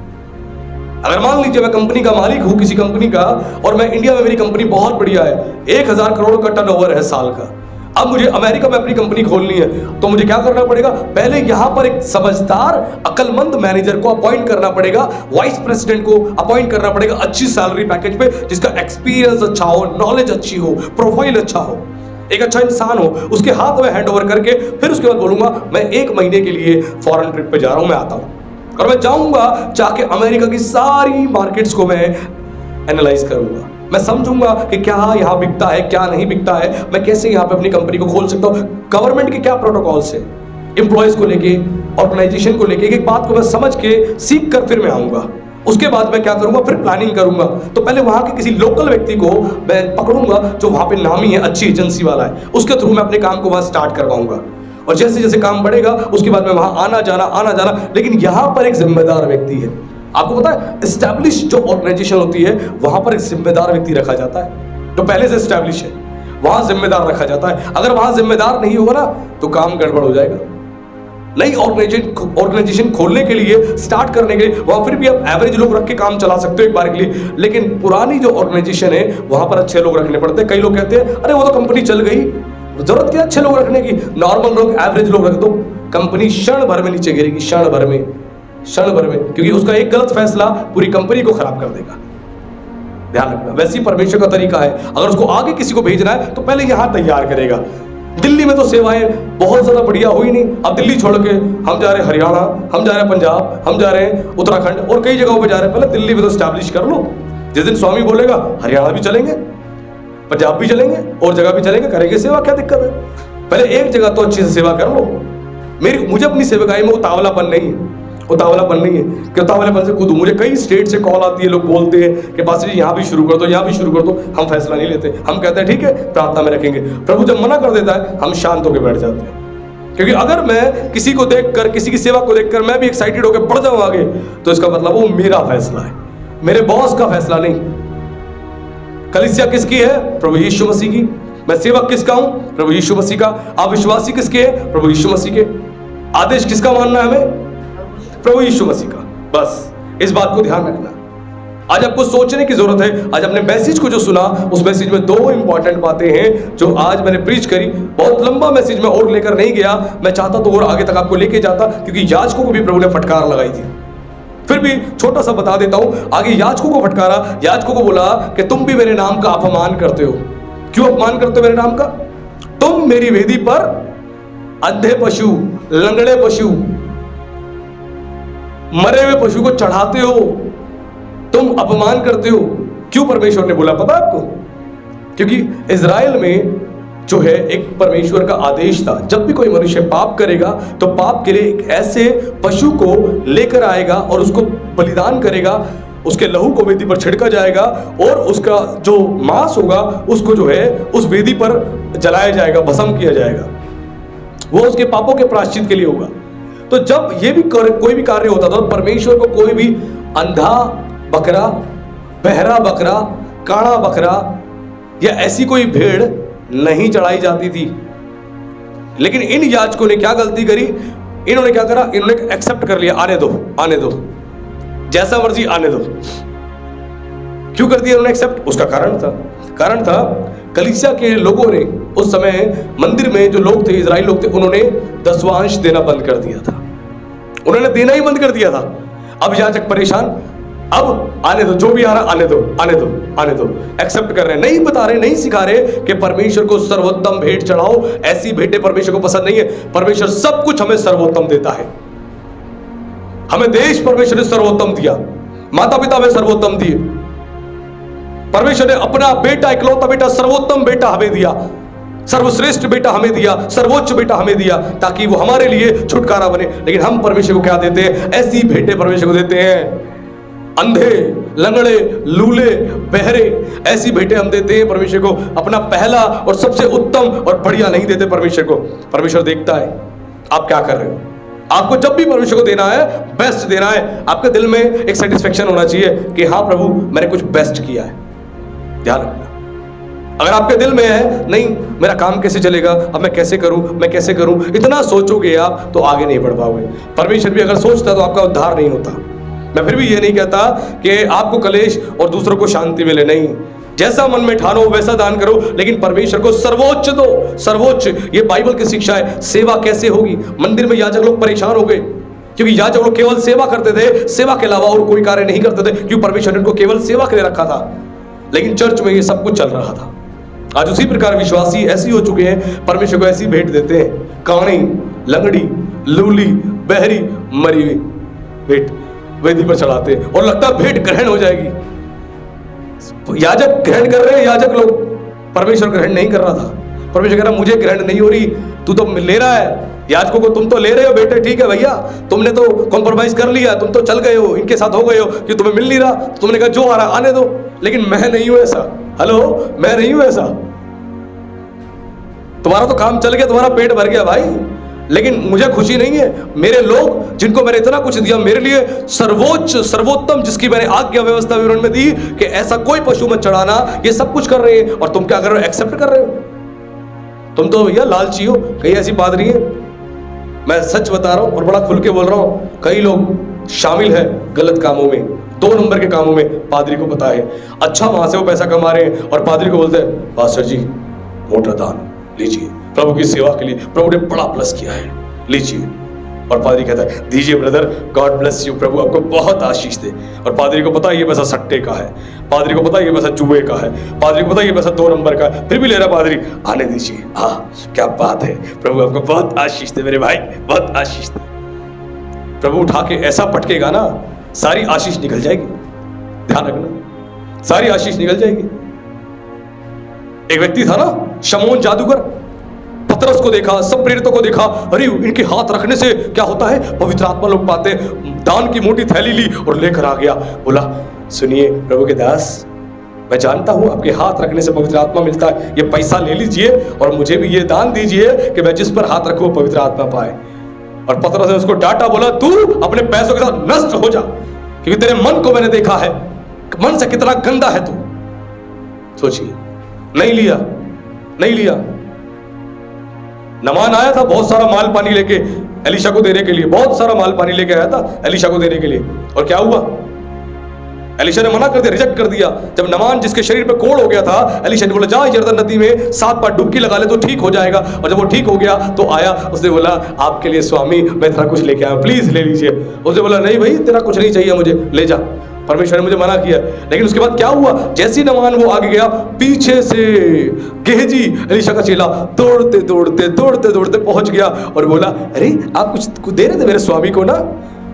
अगर मान लीजिए मैं कंपनी का मालिक हूं, किसी कंपनी का, और मैं इंडिया में, मेरी कंपनी बहुत बढ़िया है, 1000 करोड़ का टर्नओवर है साल का। अब मुझे अमेरिका में अपनी कंपनी खोलनी है, तो मुझे क्या करना पड़ेगा? पहले यहां पर एक समझदार, अक्लमंद मैनेजर को अपॉइंट करना पड़ेगा, वाइस प्रेसिडेंट को अपॉइंट करना पड़ेगा, अच्छी सैलरी पैकेज पे, जिसका एक्सपीरियंस अच्छा हो, नॉलेज अच्छी हो, प्रोफाइल अच्छा हो, एक अच्छा इंसान हो। उसके हाथ में हैंड ओवर करके फिर उसके बाद बोलूंगा मैं 1 महीने के लिए फॉरेन ट्रिप पे जा रहा हूं, मैं आता हूं। और मैं जाऊंगा, जाके अमेरिका की सारी मार्केट्स को मैं एनालाइज करूंगा, मैं समझूंगा कि क्या यहाँ बिकता है, क्या नहीं बिकता है, मैं कैसे यहाँ पे अपनी कंपनी को खोल सकता हूँ, गवर्नमेंट के क्या प्रोटोकॉल्स है, एम्प्लॉयज को लेके, ऑर्गेनाइजेशन को लेके, एक बात को मैं समझ के सीख कर फिर मैं आऊंगा। उसके बाद मैं क्या करूंगा? फिर प्लानिंग करूंगा। तो पहले वहां के किसी लोकल व्यक्ति को मैं पकड़ूंगा जो वहां पे नामी है, अच्छी एजेंसी वाला है, उसके थ्रू मैं अपने काम को वहां स्टार्ट करवाऊंगा। और जैसे जैसे काम बढ़ेगा उसके बाद मैं वहां आना जाना, लेकिन यहां पर एक जिम्मेदार व्यक्ति है। आपको पता है, एस्टैब्लिश जो ऑर्गेनाइजेशन होती है, वहां पर एक जिम्मेदार व्यक्ति रखा जाता है, जो पहले से एस्टैब्लिश है, वहां जिम्मेदार रखा जाता है। अगर वहां जिम्मेदार नहीं होगा ना, तो काम गड़बड़ हो जाएगा। नई ऑर्गेनाइजेशन खोलने के लिए, स्टार्ट करने के लिए, वहां फिर भी आप एवरेज लोग रख के काम चला सकते हो एक बार के लिए, लेकिन पुरानी जो ऑर्गेनाइजेशन है वहां पर अच्छे लोग रखने पड़ते हैं। कई लोग कहते हैं अरे वो तो कंपनी चल गई, जरूरत क्या अच्छे लोग रखने की, नॉर्मल लोग, एवरेज लोग रख दो, कंपनी क्षण भर में नीचे गिरेगी, क्षण भर में, क्योंकि उसका एक गलत फैसला पूरी कंपनी को खराब कर देगा। ध्यान रखना, वैसे ही परमेश्वर का तरीका है। अगर उसको आगे किसी को भेजना है तो पहले यहां तैयार करेगा। दिल्ली में तो सेवाएं बहुत ज्यादा बढ़िया हुई नहीं, अब दिल्ली छोड़ के हम जा रहे हैं हरियाणा, हम जा रहे हैं पंजाब, हम जा रहे हैं उत्तराखंड और कई जगहों पे जा रहे हैं। पहले दिल्ली में तो स्टैब्लिश कर लो, जिस दिन स्वामी बोलेगा हरियाणा भी चलेंगे, पंजाब भी चलेंगे और जगह भी चलेंगे, करेंगे सेवा, क्या दिक्कत है? पहले एक जगह तो अच्छी से सेवा कर लो। मुझे अपनी सेवकाई में उतावलापन नहीं है कि उतावलापन से कूदूं। मुझे कई स्टेट से कॉल आती है, लोग बोलते हैं कि पास्टर जी यहाँ भी शुरू कर दो, यहाँ भी शुरू कर दो। हम फैसला नहीं लेते, हम कहते हैं ठीक है प्रार्थना में रखेंगे। प्रभु जब मना कर देता है हम शांत होकर बैठ जाते हैं, क्योंकि अगर मैं किसी को देखकर, किसी की सेवा को देखकर मैं भी एक्साइटेड होकर बढ़ जाऊं आगे, तो इसका मतलब वो मेरा फैसला है, मेरे बॉस का फैसला नहीं। कलीसिया किसकी है? प्रभु यीशु मसीह की। मैं सेवक किसका हूं? प्रभु यीशु मसीह का। आप विश्वासी किसके हैं? प्रभु यीशु मसीह के। आदेश किसका मानना है हमें? प्रभु यीशु मसीह का। बस इस बात को ध्यान रखना। आज आपको सोचने की जरूरत है। आज अपने मैसेज को जो सुना, उस मैसेज में 2 इंपॉर्टेंट बातें हैं जो आज मैंने प्रीच करी। बहुत लंबा मैसेज मैं और लेकर नहीं गया, मैं चाहता तो और आगे तक आपको लेके जाता, क्योंकि याजकों को भी प्रभु ने फटकार लगाई थी। फिर भी छोटा सा बता देता हूं। आगे याजकों को फटकारा, याजकों को बोला कि तुम भी मेरे नाम का अपमान करते हो। क्यों अपमान करते हो मेरे नाम का? तुम मेरी वेदी पर अंधे पशु, लंगड़े पशु, मरे हुए पशु को चढ़ाते हो, तुम अपमान करते हो। क्यों परमेश्वर ने बोला पता आपको? क्योंकि इज़राइल में जो है एक परमेश्वर का आदेश था, जब भी कोई मनुष्य पाप करेगा तो पाप के लिए एक ऐसे पशु को लेकर आएगा और उसको बलिदान करेगा, उसके लहू को वेदी पर छिड़का जाएगा और उसका जो मांस होगा उसको जो है उस वेदी पर जलाया जाएगा, भस्म किया जाएगा। वो उसके पापों के प्रायश्चित के लिए होगा। तो जब ये भी कोई भी कार्य होता था, तो परमेश्वर को कोई भी अंधा बकरा, बहरा बकरा, काड़ा बकरा या ऐसी कोई भेड़ नहीं चढ़ाई जाती थी। लेकिन इन याजकों ने क्या गलती करी, इन्होंने क्या करा, इन्होंने एक्सेप्ट कर लिया, आने दो आने दो, जैसा मर्जी आने दो। क्यों कर दिया उन्होंने एक्सेप्ट? उसका कारण था कलीसिया के लोगों ने उस समय मंदिर में जो लोग थे, इजराइल लोग थे, उन्होंने दसवांश देना बंद कर दिया था। उन्होंने देना ही बंद कर दिया था। अब याजक परेशान, अब आने दो, जो भी आ रहा आने दो आने दो आने दो, एक्सेप्ट कर रहे हैं, नहीं बता रहे, नहीं सिखा रहे कि परमेश्वर को सर्वोत्तम भेंट चढ़ाओ। ऐसी भेंटें परमेश्वर को पसंद नहीं है। परमेश्वर सब कुछ हमें सर्वोत्तम देता है। हमें देश परमेश्वर ने सर्वोत्तम दिया, माता पिता हमें सर्वोत्तम दिए, परमेश्वर ने अपना बेटा, इकलौता बेटा, सर्वोत्तम बेटा हमें दिया, सर्वश्रेष्ठ बेटा हमें दिया, सर्वोच्च बेटा हमें दिया, ताकि वो हमारे लिए छुटकारा बने। लेकिन हम परमेश्वर को क्या देते हैं? ऐसी भेंटें परमेश्वर को देते हैं। अंधे, लंगड़े, लूले, बहरे, ऐसी भेंटें हम देते हैं परमेश्वर को। अपना पहला और सबसे उत्तम और बढ़िया नहीं देते परमेश्वर को। परमेश्वर देखता है आप क्या कर रहे हो। आपको जब भी परमेश्वर को देना है, बेस्ट देना है। आपके दिल में एक सेटिस्फेक्शन होना चाहिए कि हाँ प्रभु, मैंने कुछ बेस्ट किया है। ध्यान रखना। अगर आपके दिल में है नहीं, मेरा काम कैसे चलेगा, अब मैं कैसे करूं, इतना सोचोगे आप तो आगे नहीं बढ़ पाओगे। परमेश्वर भी अगर सोचता तो आपका उद्धार नहीं होता। मैं फिर भी ये नहीं कहता कि आपको कलेश और दूसरों को शांति मिले, नहीं। जैसा मन में ठानो वैसा दान करो, लेकिन परमेश्वर को सर्वोच्च दो, सर्वोच्च। ये बाइबल की शिक्षा है। सेवा कैसे होगी? मंदिर में याजक लोग परेशान हो गए, क्योंकि याजक लोग केवल सेवा करते थे, सेवा के अलावा और कोई कार्य नहीं करते थे, क्योंकि परमेश्वर ने उनको केवल सेवा के लिए रखा था। लेकिन चर्च में ये सब कुछ चल रहा था। आज उसी प्रकार विश्वासी ऐसे हो चुके हैं, परमेश्वर को ऐसी भेंट देते हैं, काणी, लंगड़ी, लूली, बहरी, मरी हुई भेंट वेदी पर चढ़ाते हैं, और लगता है भेंट ग्रहण हो जाएगी। याजक ग्रहण कर रहे हैं, याजक लोग, परमेश्वर ग्रहण नहीं कर रहा था। परमेश्वर कह रहा मुझे ग्रहण नहीं हो रही, तू तो ले रहा है। याजकों को तुम तो ले रहे हो बेटे, ठीक है भैया, तुमने तो कॉम्प्रोमाइज कर लिया, तुम तो चल गए हो, इनके साथ हो गए हो कि तुम्हें मिल नहीं रहा, तुमने कहा जो आ रहा आने दो। लेकिन मैं नहीं हूं ऐसा। हेलो, मैं नहीं हूं ऐसा। तुम्हारा तो काम चल गया, तुम्हारा पेट भर गया भाई, लेकिन मुझे खुशी नहीं है। मेरे लोग जिनको मैंने इतना कुछ दिया, मेरे लिए सर्वोच्च, सर्वोत्तम, जिसकी मैंने आज्ञा व्यवस्था विवरण में दी कि ऐसा कोई पशु मत चढ़ाना, ये सब कुछ कर रहे हैं, और तुम क्या कर रहे हो? एक्सेप्ट कर रहे हो। तुम तो भैया लालची हो। कहीं ऐसी बात नहीं है, मैं सच बता रहा हूं और बड़ा खुल के बोल रहा हूं। कई लोग शामिल है गलत कामों में, 2 नंबर के कामों में। पादरी को पता है, अच्छा वहां से वो पैसा कमा रहे हैं, और पादरी को बोलते हैं पास्टर जी मोटा दान लीजिए, प्रभु की सेवा के लिए प्रभु ने बड़ा प्लस किया है, लीजिए। और पादरी कहता है दीजिए ब्रदर, गॉड ब्लेस यू, प्रभु आपको बहुत आशीष दे। और पादरी को पता है ये पैसा सट्टे का है, पादरी को पता है ये पैसा जुए का है, पादरी को पता है ये पैसा 2 नंबर का है, फिर भी ले रहा पादरी। आने दीजिए, हाँ क्या बात है, प्रभु आपको बहुत आशीष दे मेरे भाई, बहुत आशीष दे। प्रभु उठा के ऐसा पटकेगा ना, सारी आशीष निकल जाएगी। ध्यान रखना, सारी आशीष निकल जाएगी। एक व्यक्ति था ना, शमौन जादूगर, पतरस को देखा, सब प्रेरितों को देखा, अरे इनके हाथ रखने से क्या होता है, पवित्र आत्मा लोग पाते। दान की मोटी थैली ली और लेकर आ गया, बोला सुनिए प्रभु के दास, मैं जानता हूं आपके हाथ रखने से पवित्र आत्मा मिलता है, ये पैसा ले लीजिए और मुझे भी ये दान दीजिए कि मैं जिस पर हाथ रखूं पवित्र आत्मा पाए। और पतरस ने उसको डांटा, बोला तू अपने पैसों के साथ नष्ट हो जा, क्योंकि तेरे मन को मैंने देखा है, मन से कितना गंदा है तू। सोचिए, नहीं लिया, नहीं लिया। नमान आया था बहुत सारा माल पानी लेके एलीशा को देने के लिए, बहुत सारा माल पानी लेके आया था एलीशा को देने के लिए, और क्या हुआ? एलीशा ने मना कर दिया, रिजेक्ट कर दिया। जब नमान जिसके शरीर पे कोढ़ हो गया था, एलीशा ने बोला जा यरदन नदी में 7 बार डुबकी लगा ले तो ठीक हो जाएगा। और जब वो ठीक हो गया तो आया, उसने बोला आपके लिए स्वामी मैं तेरा कुछ लेके आया, प्लीज ले लीजिए। उसने बोला नहीं भाई तेरा कुछ नहीं चाहिए मुझे, ले जा, परमेश्वर ने मुझे मना किया। लेकिन उसके बाद क्या हुआ? जैसी नमान वो आगे गया, पीछे से गेहजी एलीशा का चेला दौड़ते दौड़ते दौड़ते दौड़ते पहुंच गया और बोला अरे आप कुछ दे रहे थे मेरे स्वामी को ना?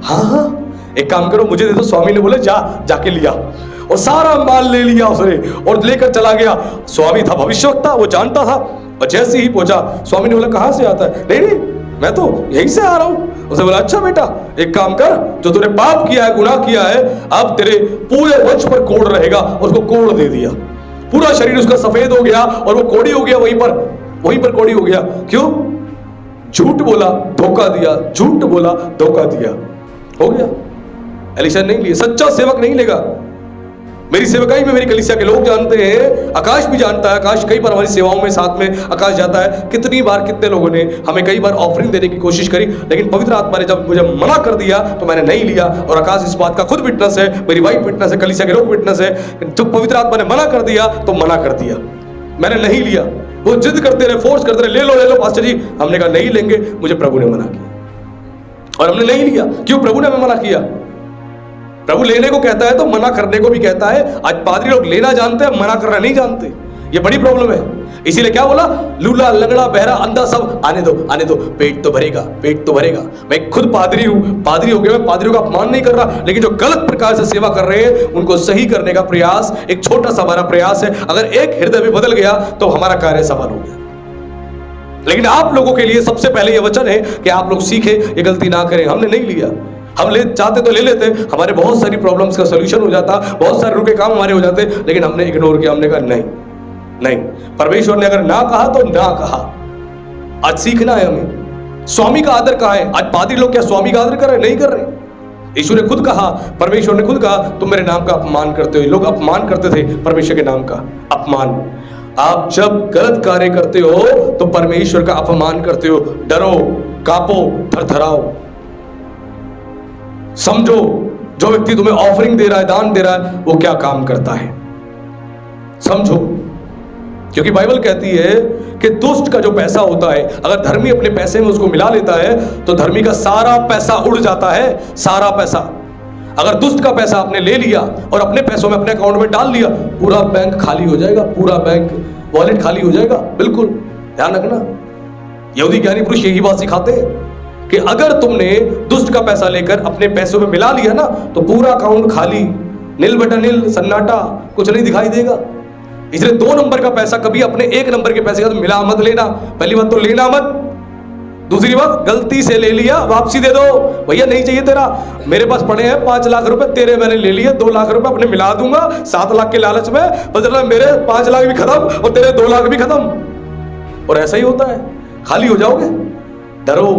हाँ हाँ, एक काम करो मुझे दे दो। स्वामी ने बोला जाके लिया, और सारा माल ले लिया उसने और लेकर चला गया। स्वामी था भविष्यवक्ता, वो जानता था। और जैसे ही पहुंचा, स्वामी ने बोला कहां से आता है? नहीं नहीं मैं तो यहीं से आ रहा हूं। उसने बोला अच्छा बेटा एक काम कर, जो तूने पाप किया है, गुनाह किया है, अब तेरे पूरे वंश पर कोढ़ रहेगा। उसको कोढ़ दे दिया, पूरा शरीर उसका सफेद हो गया और वो कोढ़ी हो गया, वहीं पर कोढ़ी हो गया। क्यों? झूठ बोला, धोखा दिया, झूठ बोला, धोखा दिया, हो गया। एलिशा नहीं लिए, सच्चा सेवक नहीं लेगा। मेरी सेवकाई में मेरी कलीसिया के लोग जानते हैं, आकाश भी जानता है। आकाश कई बार हमारी सेवाओं में साथ में आकाश जाता है। कितनी बार कितने लोगों ने हमें कई बार ऑफरिंग देने की कोशिश करी, लेकिन पवित्र आत्मा ने जब मुझे मना कर दिया तो मैंने नहीं लिया। और आकाश इस बात का खुद विटनेस है, मेरी वाइफ विटनेस है, कलीसिया के लोग विटनेस है। जब पवित्र आत्मा ने मना कर दिया तो मना कर दिया, मैंने नहीं लिया। वो जिद करते रहे, फोर्स करते रहे, ले लो पास्टर जी। हमने कहा नहीं लेंगे, मुझे प्रभु ने मना किया और हमने नहीं लिया। क्यों? प्रभु ने हमें मना किया। प्रभु लेने को कहता है तो मना करने को भी कहता है। आज पादरी लोग लेना जानते हैं, मना करना नहीं जानते, ये बड़ी प्रॉब्लम है। इसीलिए क्या बोला? लूला, लंगड़ा, बहरा, अंधा सब आने दो, आने दो, पेट तो भरेगा, पेट तो भरेगा। मैं खुद पादरी हूं, पादरी हो गया, मैं पादरियों का अपमान नहीं कर रहा, लेकिन जो गलत प्रकार से सेवा कर रहे हैं उनको सही करने का प्रयास, एक छोटा सा हमारा प्रयास है। अगर एक हृदय भी बदल गया तो हमारा कार्य सफल हो गया। लेकिन आप लोगों के लिए सबसे पहले यह वचन है कि आप लोग सीखें, ये गलती ना करें। हमने नहीं लिया, हम ले चाहते तो ले लेते, हमारे बहुत सारी प्रॉब्लम्स का सॉल्यूशन हो जाता, बहुत सारे रुके काम हमारे हो जाते, लेकिन हमने इग्नोर किया। हमने कहा नहीं नहीं, परमेश्वर ने अगर ना कहा तो ना कहा। आज सीखना है हमें। स्वामी का आदर कहाँ है? आज पादरी लोग क्या स्वामी का आदर कर रहे? नहीं कर रहे। यीशु ने खुद कहा, परमेश्वर ने खुद कहा, तुम मेरे नाम का अपमान करते हो। लोग अपमान करते थे परमेश्वर के नाम का अपमान। आप जब गलत कार्य करते हो तो परमेश्वर का अपमान करते हो। डरो, कांपो, थरथराओ। समझो जो व्यक्ति तुम्हें ऑफरिंग दे रहा है, दान दे रहा है, वो क्या काम करता है, समझो। क्योंकि बाइबल कहती है कि दुष्ट का जो पैसा होता है, अगर धर्मी अपने पैसे में उसको मिला लेता है तो धर्मी का सारा पैसा उड़ जाता है, सारा पैसा। अगर दुष्ट का पैसा आपने ले लिया और अपने पैसों में अपने अकाउंट में डाल लिया, पूरा बैंक खाली हो जाएगा, पूरा बैंक वॉलेट खाली हो जाएगा। बिल्कुल ध्यान रखना, यहूदी ज्ञानी पुरुष यही बात सिखाते हैं कि अगर तुमने दुष्ट का पैसा लेकर अपने पैसों में मिला लिया ना तो पूरा अकाउंट खाली, नील बटा नील, सन्नाटा, कुछ नहीं दिखाई देगा। इसलिए 2 नंबर का पैसा कभी अपने 1 नंबर के पैसे का तो मिला मत लेना। पहली बात तो लेना मत, दूसरी बात गलती से ले लिया वापसी दे दो। भैया नहीं चाहिए तेरा, मेरे पास पड़े हैं 5 लाख रुपए, तेरे मैंने ले लिए 2 लाख रुपए अपने मिला दूंगा 7 लाख के लालच में, मतलब मेरे 5 लाख भी खत्म और तेरे 2 लाख भी खत्म। और ऐसा ही होता है, खाली हो जाओगे। डरो,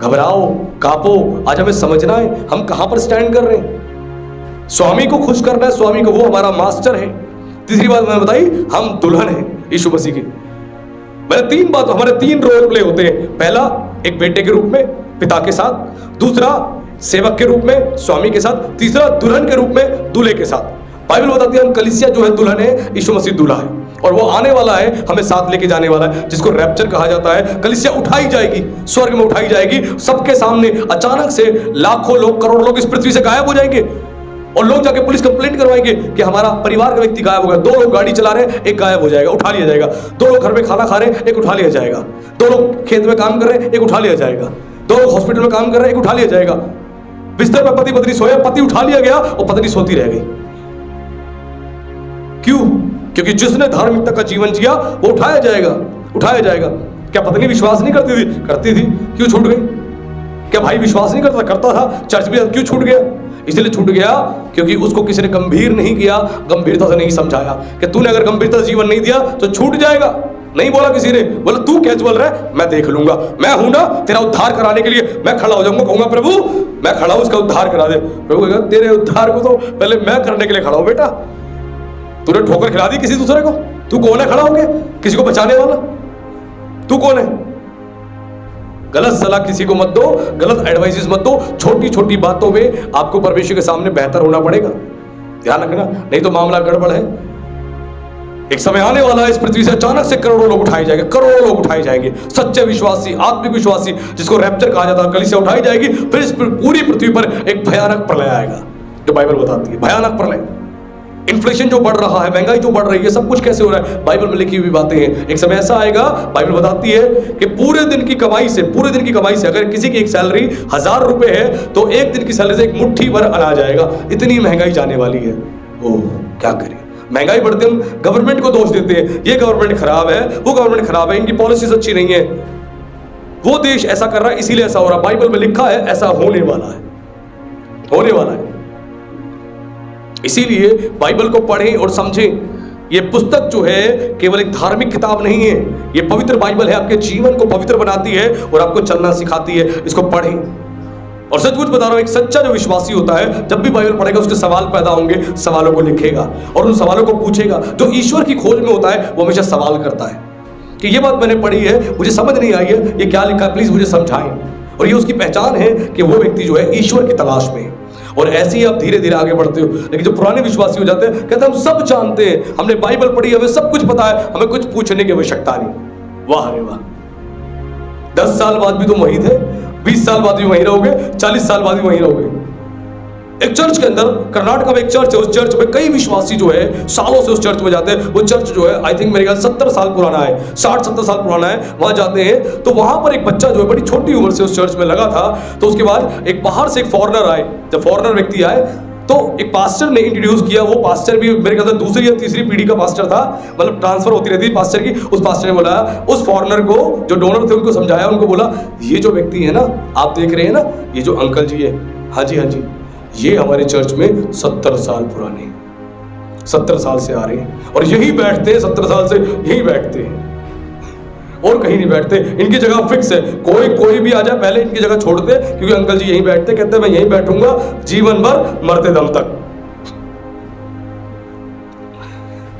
घबराओ, कांपो। आज हमें समझना है हम कहां पर स्टैंड कर रहे हैं। स्वामी को खुश करना है, स्वामी को, वो हमारा मास्टर है। तीसरी बात मैंने बताई, हम दुल्हन है यीशु मसीह की। मैंने 3 बात, हमारे 3 रोल प्ले होते हैं। पहला एक बेटे के रूप में पिता के साथ, दूसरा सेवक के रूप में स्वामी के साथ, तीसरा दुल्हन के रूप में दूल्हे के साथ। बाइबल बताती है हम कलीसिया जो है दुल्हन है, यीशु मसीह दूल्हा है, और वो आने वाला है, हमें साथ लेके जाने वाला है, जिसको रैप्चर कहा जाता है। कलीसिया उठाई जाएगी, स्वर्ग में उठाई जाएगी, सबके सामने। अचानक से लाखों लोग, करोड़ों लोग इस पृथ्वी से गायब हो जाएंगे और लोग जाके पुलिस कंप्लेंट करवाएंगे कि हमारा परिवार का व्यक्ति गायब हो गया। 2 लोग गाड़ी चला रहे हैं, एक गायब हो जाएगा, उठा लिया जाएगा। 2 लोग घर में खाना खा रहे हैं, एक उठा लिया जाएगा। 2 लोग खेत में काम कर रहे हैं, एक उठा लिया जाएगा। 2 लोग हॉस्पिटल में काम कर रहे हैं, एक उठा लिया जाएगा। बिस्तर पर पति पत्नी सोया, पति उठा लिया गया और पत्नी सोती रह गई। क्यों? क्योंकि जिसने धार्मिकता का जीवन जिया वो उठाया जाएगा, उठाया जाएगा। क्या पत्नी विश्वास नहीं करती थी? करती थी। क्यों छूट गई? क्या भाई विश्वास नहीं करता? करता था। चर्च में क्यों छूट गया? इसलिए छूट गया क्योंकि उसको किसी ने गंभीर नहीं किया, गंभीरता से नहीं समझाया कि तूने अगर गंभीरता से जीवन नहीं दिया तो छूट जाएगा। नहीं बोला किसी ने, बोला तू कैजुअल रह, मैं देख लूंगा, मैं हूं ना तेरा उद्धार कराने के लिए, मैं खड़ा हो जाऊंगा, कहूंगा प्रभु मैं खड़ा हूं, उसका उद्धार करा दे। प्रभु कहेगा तेरे उद्धार को तो पहले मैं करने के लिए खड़ा हूं बेटा। तूने ठोकर खिला दी किसी दूसरे को, तू कौन है खड़ा होके किसी को बचाने वाला? तू कौन है? गलत सलाह किसी को मत दो, गलत एडवाइसेस मत दो। छोटी छोटी बातों में आपको परमेश्वर के सामने बेहतर होना पड़ेगा, ध्यान रखना, नहीं तो मामला गड़बड़ है। एक समय आने वाला है, इस पृथ्वी से अचानक से करोड़ों लोग उठाए जाएंगे, करोड़ों लोग उठाए जाएंगे, सच्चे विश्वासी, आत्मिक विश्वासी, जिसको रैप्चर कहा जाता है, कलीसिया उठाई जाएगी। फिर इस पूरी पृथ्वी पर एक भयानक प्रलय आएगा, जो बाइबल बताती है, भयानक प्रलय। इन्फ्लेशन जो बढ़ रहा है, महंगाई जो बढ़ रही है, सब कुछ कैसे हो रहा है? बाइबल में लिखी हुई बातें हैं। एक समय ऐसा आएगा, बाइबल बताती है कि पूरे दिन की कमाई से अगर किसी की एक सैलरी 1000 रुपए है तो एक दिन की सैलरी से एक मुट्ठी भर अनाज आएगा। इतनी महंगाई जाने वाली है। ओह क्या करें? महंगाई बढ़ते हम गवर्नमेंट को दोष देते हैं, ये गवर्नमेंट खराब है, वो गवर्नमेंट खराब है, इनकी पॉलिसीज अच्छी नहीं है, वो देश ऐसा कर रहा है इसीलिए ऐसा हो रहा है। बाइबल में लिखा है ऐसा होने वाला है, होने वाला है। इसीलिए बाइबल को पढ़ें और समझें। ये पुस्तक जो है केवल एक धार्मिक किताब नहीं है, ये पवित्र बाइबल है, आपके जीवन को पवित्र बनाती है और आपको चलना सिखाती है। इसको पढ़ें। और सचमुच बता रहा हूं, एक सच्चा जो विश्वासी होता है, जब भी बाइबल पढ़ेगा उसके सवाल पैदा होंगे, सवालों को लिखेगा और उन सवालों को पूछेगा। जो ईश्वर की खोज में होता है वो हमेशा सवाल करता है कि ये बात मैंने पढ़ी है, मुझे समझ नहीं आई है, ये क्या लिखा है, प्लीज मुझे समझाएं। और ये उसकी पहचान है कि वो व्यक्ति जो है ईश्वर की तलाश में है। और ऐसे ही आप धीरे धीरे आगे बढ़ते हो। लेकिन जो पुराने विश्वासी हो जाते हैं, कहते हैं हम सब जानते हैं, हमने बाइबल पढ़ी, हमें सब कुछ पता है, हमें कुछ पूछने की आवश्यकता नहीं। वाह रे वाह, 10 साल बाद भी तुम वही थे, 20 साल बाद भी वहीं रहोगे, 40 साल बाद भी वहीं रहोगे। एक चर्च के अंदर, कर्नाटक में एक चर्च है, उस चर्च में कई विश्वासी जो है सालों से उस चर्च में जाते हैं। वो चर्च जो है आई थिंक मेरे ख्याल 70 साल पुराना है, 60-70 साल पुराना है। वहां जाते हैं तो वहां पर एक बच्चा जो है बड़ी छोटी उम्र से उस चर्च में लगा था। तो उसके बाद एक बाहर से एक फॉरेनर आए। जब फॉरेनर व्यक्ति आए तो एक पास्टर ने इंट्रोड्यूस किया। वो पास्टर भी मेरे ख्याल से दूसरी या तीसरी पीढ़ी का पास्टर था, मतलब ट्रांसफर होती रहती है पास्टर की। उस पास्टर ने बोला, उस फॉरेनर को, जो डोनर थे उनको समझाया, उनको बोला ये जो व्यक्ति है ना, आप देख रहे हैं ना, ये जो अंकल जी है, हाँ जी हाँ जी, ये हमारे चर्च में 70 साल पुराने, 70 साल से आ रहे हैं और यही बैठते हैं, 70 साल से यही बैठते हैं और कहीं नहीं बैठते। इनकी जगह फिक्स है, कोई भी आ जाए पहले इनकी जगह छोड़ते, क्योंकि अंकल जी यहीं बैठते, कहते हैं मैं यहीं बैठूंगा जीवन भर, मरते दम तक।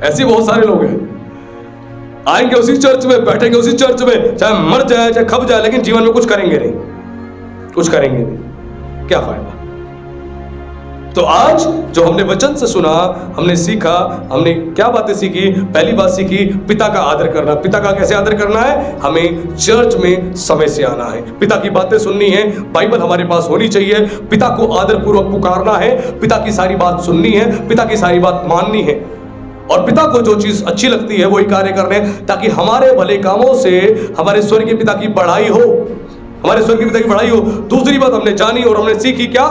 ऐसे बहुत सारे लोग हैं, आएंगे उसी चर्च में, बैठेंगे उसी चर्च में, चाहे मर जाए चाहे खप जाए, लेकिन जीवन में कुछ करेंगे नहीं, कुछ करेंगे नहीं, क्या फायदा। तो आज जो हमने वचन से सुना, हमने सीखा, हमने क्या बातें सीखी। पहली बात सीखी पिता का आदर करना। पिता का कैसे आदर करना है? हमें चर्च में समय से आना है, पिता की बातें सुननी है, बाइबल हमारे पास होनी चाहिए, पिता को आदर पूर्वक पुकारना है, पिता की सारी बात सुननी है, पिता की सारी बात माननी है और पिता को जो चीज अच्छी लगती है वही कार्य करने, ताकि हमारे भले कामों से हमारे स्वर्गीय पिता की बढ़ाई हो, हमारे स्वर्गीय पिता की बढ़ाई हो। दूसरी बात हमने जानी और हमने सीखी क्या?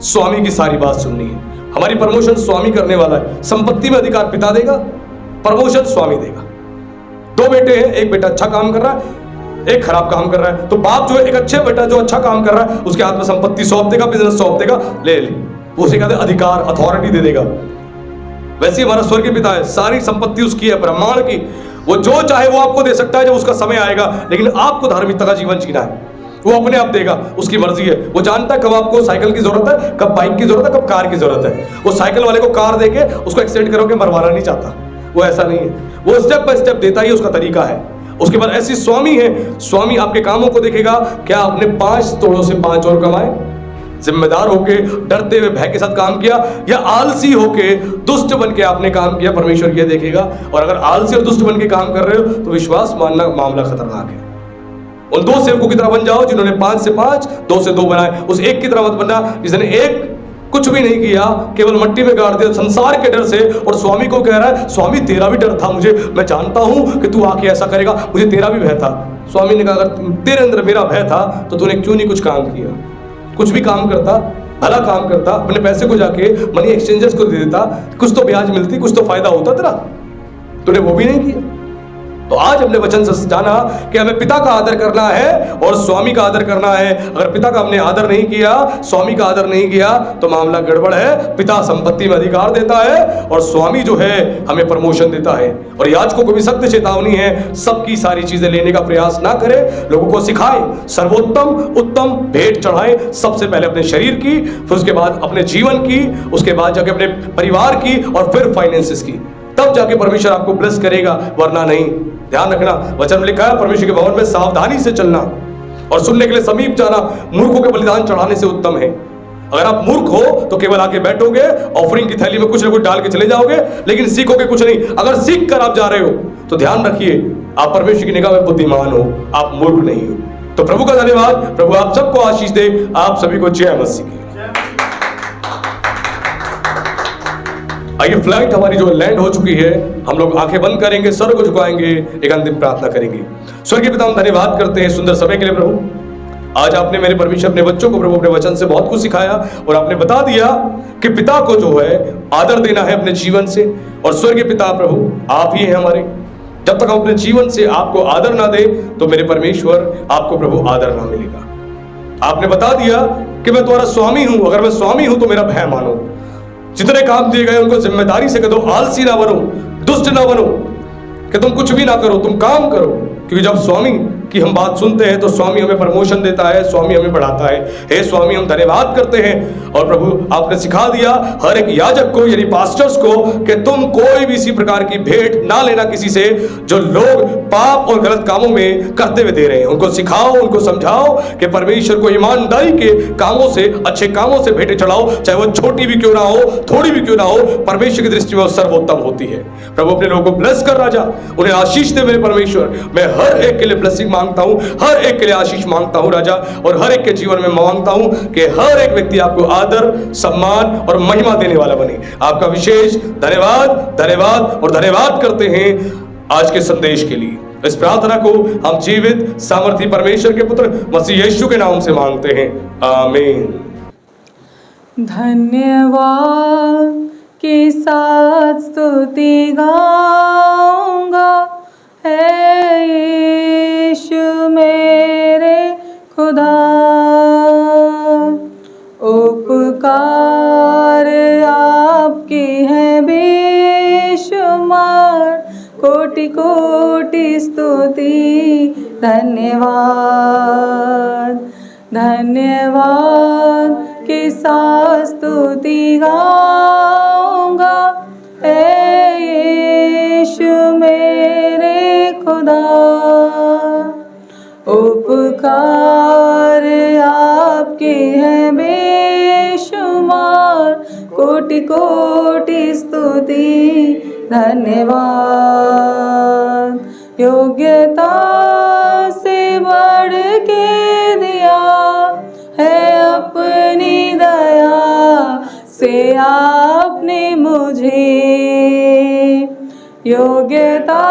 स्वामी की सारी बात सुननी है। हमारी प्रमोशन स्वामी करने वाला है। संपत्ति में अधिकार पिता देगा, प्रमोशन स्वामी देगा। 2 बेटे हैं, एक बेटा अच्छा काम कर रहा है, एक खराब काम कर रहा है, तो बाप जो है एक अच्छे बेटा जो अच्छा काम कर रहा है उसके हाथ में संपत्ति सौंप देगा, बिजनेस सौंप देगा, ले उसे कहते हैं अधिकार, अथॉरिटी दे देगा। वैसे हमारा स्वर्गीय पिता है, सारी संपत्ति उसकी है, ब्रह्मांड की, वो जो चाहे वो आपको दे सकता है जब उसका समय आएगा, लेकिन आपको धार्मिकता का जीवन जीना है, वो अपने आप देगा, उसकी मर्जी है। वो जानता है कब आपको साइकिल की जरूरत है, कब बाइक की जरूरत है, कब कार की जरूरत है। वो साइकिल वाले को कार देके उसको एक्सीडेंट करोगे मरवाना नहीं चाहता, वो ऐसा नहीं है, वो स्टेप बाय स्टेप देता ही उसका तरीका है। उसके बाद ऐसी स्वामी है, स्वामी आपके कामों को देखेगा, क्या आपने 5 तोड़ों से 5 और कमाए, जिम्मेदार होके डरते हुए भय के साथ काम किया, या आलसी होके दुष्ट बन के आपने काम किया, परमेश्वर ये देखेगा। और अगर आलसी और दुष्ट बन के काम कर रहे हो तो विश्वास मानना मामला खतरनाक है। उन 2 सेवकों की तरह बन जाओ जिन्होंने 5 से 5, 2 से 2 बनाए। उस एक की तरह मत बनना जिसने एक कुछ भी नहीं किया, केवल मट्टी में गाड़ दिया संसार के डर से, और स्वामी को कह रहा है स्वामी तेरा भी डर था मुझे, मैं जानता हूं कि तू आके ऐसा करेगा, मुझे तेरा भी भय था। स्वामी ने कहा अगर तेरे अंदर मेरा भय था तो तूने क्यों नहीं कुछ काम किया? कुछ भी काम करता, भला काम करता, अपने पैसे को जाके मनी एक्सचेंजर्स को दे देता, कुछ तो ब्याज मिलती, कुछ तो फायदा होता तेरा, तूने वो भी नहीं किया। तो आज हमने वचन से जाना कि हमें पिता का आदर करना है और स्वामी का आदर करना है। अगर पिता का हमने आदर नहीं किया, स्वामी का आदर नहीं किया, तो मामला गड़बड़ है। पिता संपत्ति में अधिकार देता है और स्वामी जो है हमें प्रमोशन देता है। और याजकों को भी सख्त चेतावनी है, सबकी सारी चीजें लेने का प्रयास ना करें, लोगों को सिखाएं, सर्वोत्तम उत्तम भेंट चढ़ाएं, सबसे पहले अपने शरीर की, फिर उसके बाद अपने जीवन की, उसके बाद जाके अपने परिवार की और फिर फाइनेंसेस की, तब जाके परमेश्वर आपको ब्लेस करेगा, वरना नहीं। ध्यान रखना, वचन में लिखा है परमेश्वर के भवन में सावधानी से चलना और सुनने के लिए समीप जाना मूर्खों के बलिदान चढ़ाने से उत्तम है। अगर आप मूर्ख हो तो केवल आके बैठोगे, ऑफरिंग की थैली में कुछ ना कुछ डाल के चले जाओगे, लेकिन सीखोगे कुछ नहीं। अगर सीख कर आप जा रहे हो तो ध्यान रखिए आप परमेश्वर की निगाह में बुद्धिमान हो, आप मूर्ख नहीं हो। तो प्रभु का धन्यवाद, प्रभु आप सबको आशीष दे, आप सभी को जय मसीह की। आइए, फ्लाइट हमारी जो लैंड हो चुकी है, हम लोग आंखें बंद करेंगे, सर को झुकाएंगे, एक अंतिम प्रार्थना करेंगे। स्वर्गीय पिता, हम धन्यवाद करते हैं सुंदर समय के लिए प्रभु। आज आपने मेरे परमेश्वर अपने बच्चों को प्रभु अपने वचन से बहुत कुछ सिखाया और आपने बता दिया कि पिता को जो है आदर देना है अपने जीवन से। और स्वर्गीय पिता प्रभु आप ही हैं हमारे, जब तक हम अपने जीवन से आपको आदर ना दे तो मेरे परमेश्वर आपको प्रभु आदर ना मिलेगा। आपने बता दिया कि मैं तुम्हारा स्वामी हूं, अगर मैं स्वामी हूं तो मेरा भय मानो, जितने काम दिए गए उनको जिम्मेदारी से कर दो, आलसी ना बनो, दुष्ट ना बनो कि तुम कुछ भी ना करो, तुम काम करो, क्योंकि जब स्वामी की हम बात सुनते हैं तो स्वामी हमें प्रमोशन देता है, स्वामी हमें बढ़ाता है। हे स्वामी, हम धन्यवाद करते हैं। और प्रभु आपने सिखा दिया हर एक याजक को यानी पास्टर्स को कि तुम कोई भी इसी प्रकार की भेंट ना लेना किसी से जो लोग पाप और गलत कामों में करते हुए दे रहे हैं। उनको सिखाओ, उनको समझाओ कि परमेश्वर को ईमानदारी के कामों से, अच्छे कामों से भेंटें चढ़ाओ, चाहे वो छोटी भी क्यों ना हो, थोड़ी भी क्यों ना हो, परमेश्वर की दृष्टि में वो सर्वोत्तम होती है। प्रभु अपने लोगों को ब्लेस कर राजा, उन्हें आशीष दे मेरे परमेश्वर। मैं हर एक के लिए ब्लेसिंग मांगता हूं, हर एक के लिए आशीष मांगता हूं राजा, और हर एक के जीवन में मांगता हूं कि हर एक व्यक्ति आपको आदर, सम्मान और महिमा देने वाला बने। आपका विशेष धन्यवाद, धन्यवाद और धन्यवाद करते हैं आज के संदेश के लिए। इस प्रार्थना को हम जीवित सामर्थी परमेश्वर के पुत्र मसीह यीशु के नाम से मांगते हैं, आमीन। धन्यवाद के साथ स्तुति गाऊंगा, है यीशु मेरे खुदा। उपकार आपके हैं बेशुमार, कोटि कोटि स्तुति धन्यवाद। धन्यवाद के साथ स्तुति गाऊंगा, ऐ यीशु मेरे खुदा। उपकार आपके हैं बेशुमार, कोटि कोटि स्तुति धन्यवाद। योग्यता से बढ़ के दिया है अपनी दया से आपने मुझे। योग्यता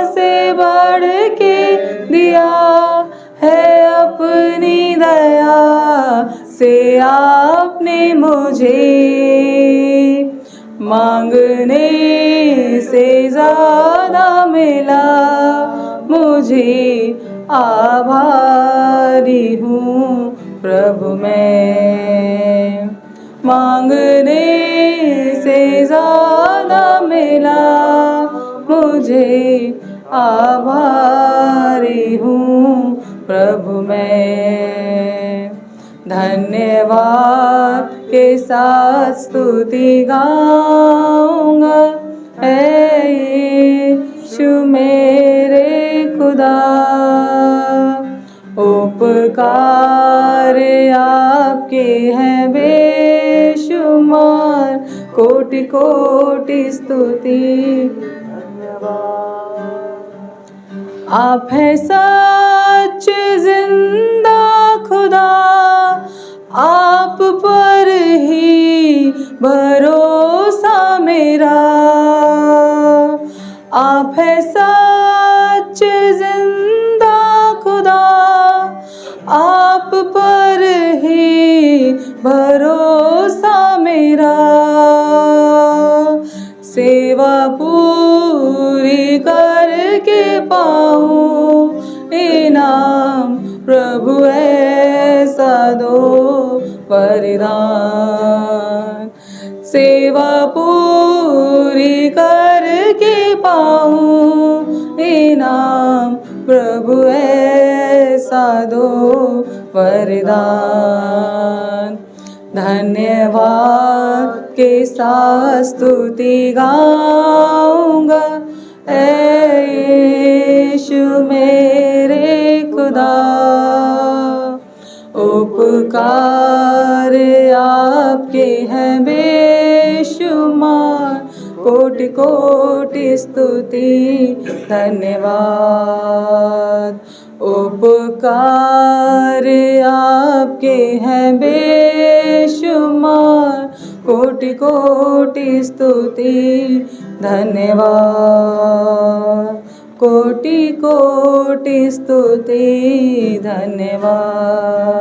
से बढ़ के दिया है अपनी दया से आपने मुझे। मांगने से ज़्यादा मिला मुझे, आभारी हूँ प्रभु मैं। मांगने से ज़्यादा मिला मुझे, आभारी हूँ प्रभु मैं। धन्यवाद के साथ स्तुति गाऊंगा, है यीशु मेरे खुदा। उपकार आपके हैं बेशुमार, कोटि कोटि स्तुति धन्यवाद। आप है सच जिंदा खुदा, आप पर ही भरोसा मेरा। आप है सच जिंदा खुदा, आप पर ही भरोसा मेरा। सेवा पूरी करके पाऊँ इनाम, प्रभु ऐसा दो वरदान। सेवा पूरी करके पाऊँ इनाम, प्रभु ऐसा दो वरदान। धन्यवाद के साथ स्तुति गाऊंगा, ऐ यीशु मेरे खुदा। उपकार आपके हैं बेशुमार, कोटि कोटि स्तुति धन्यवाद। उपकार आपके हैं बेशुमार, कोटि कोटि स्तुति धन्यवाद। कोटि कोटि स्तुति धन्यवाद।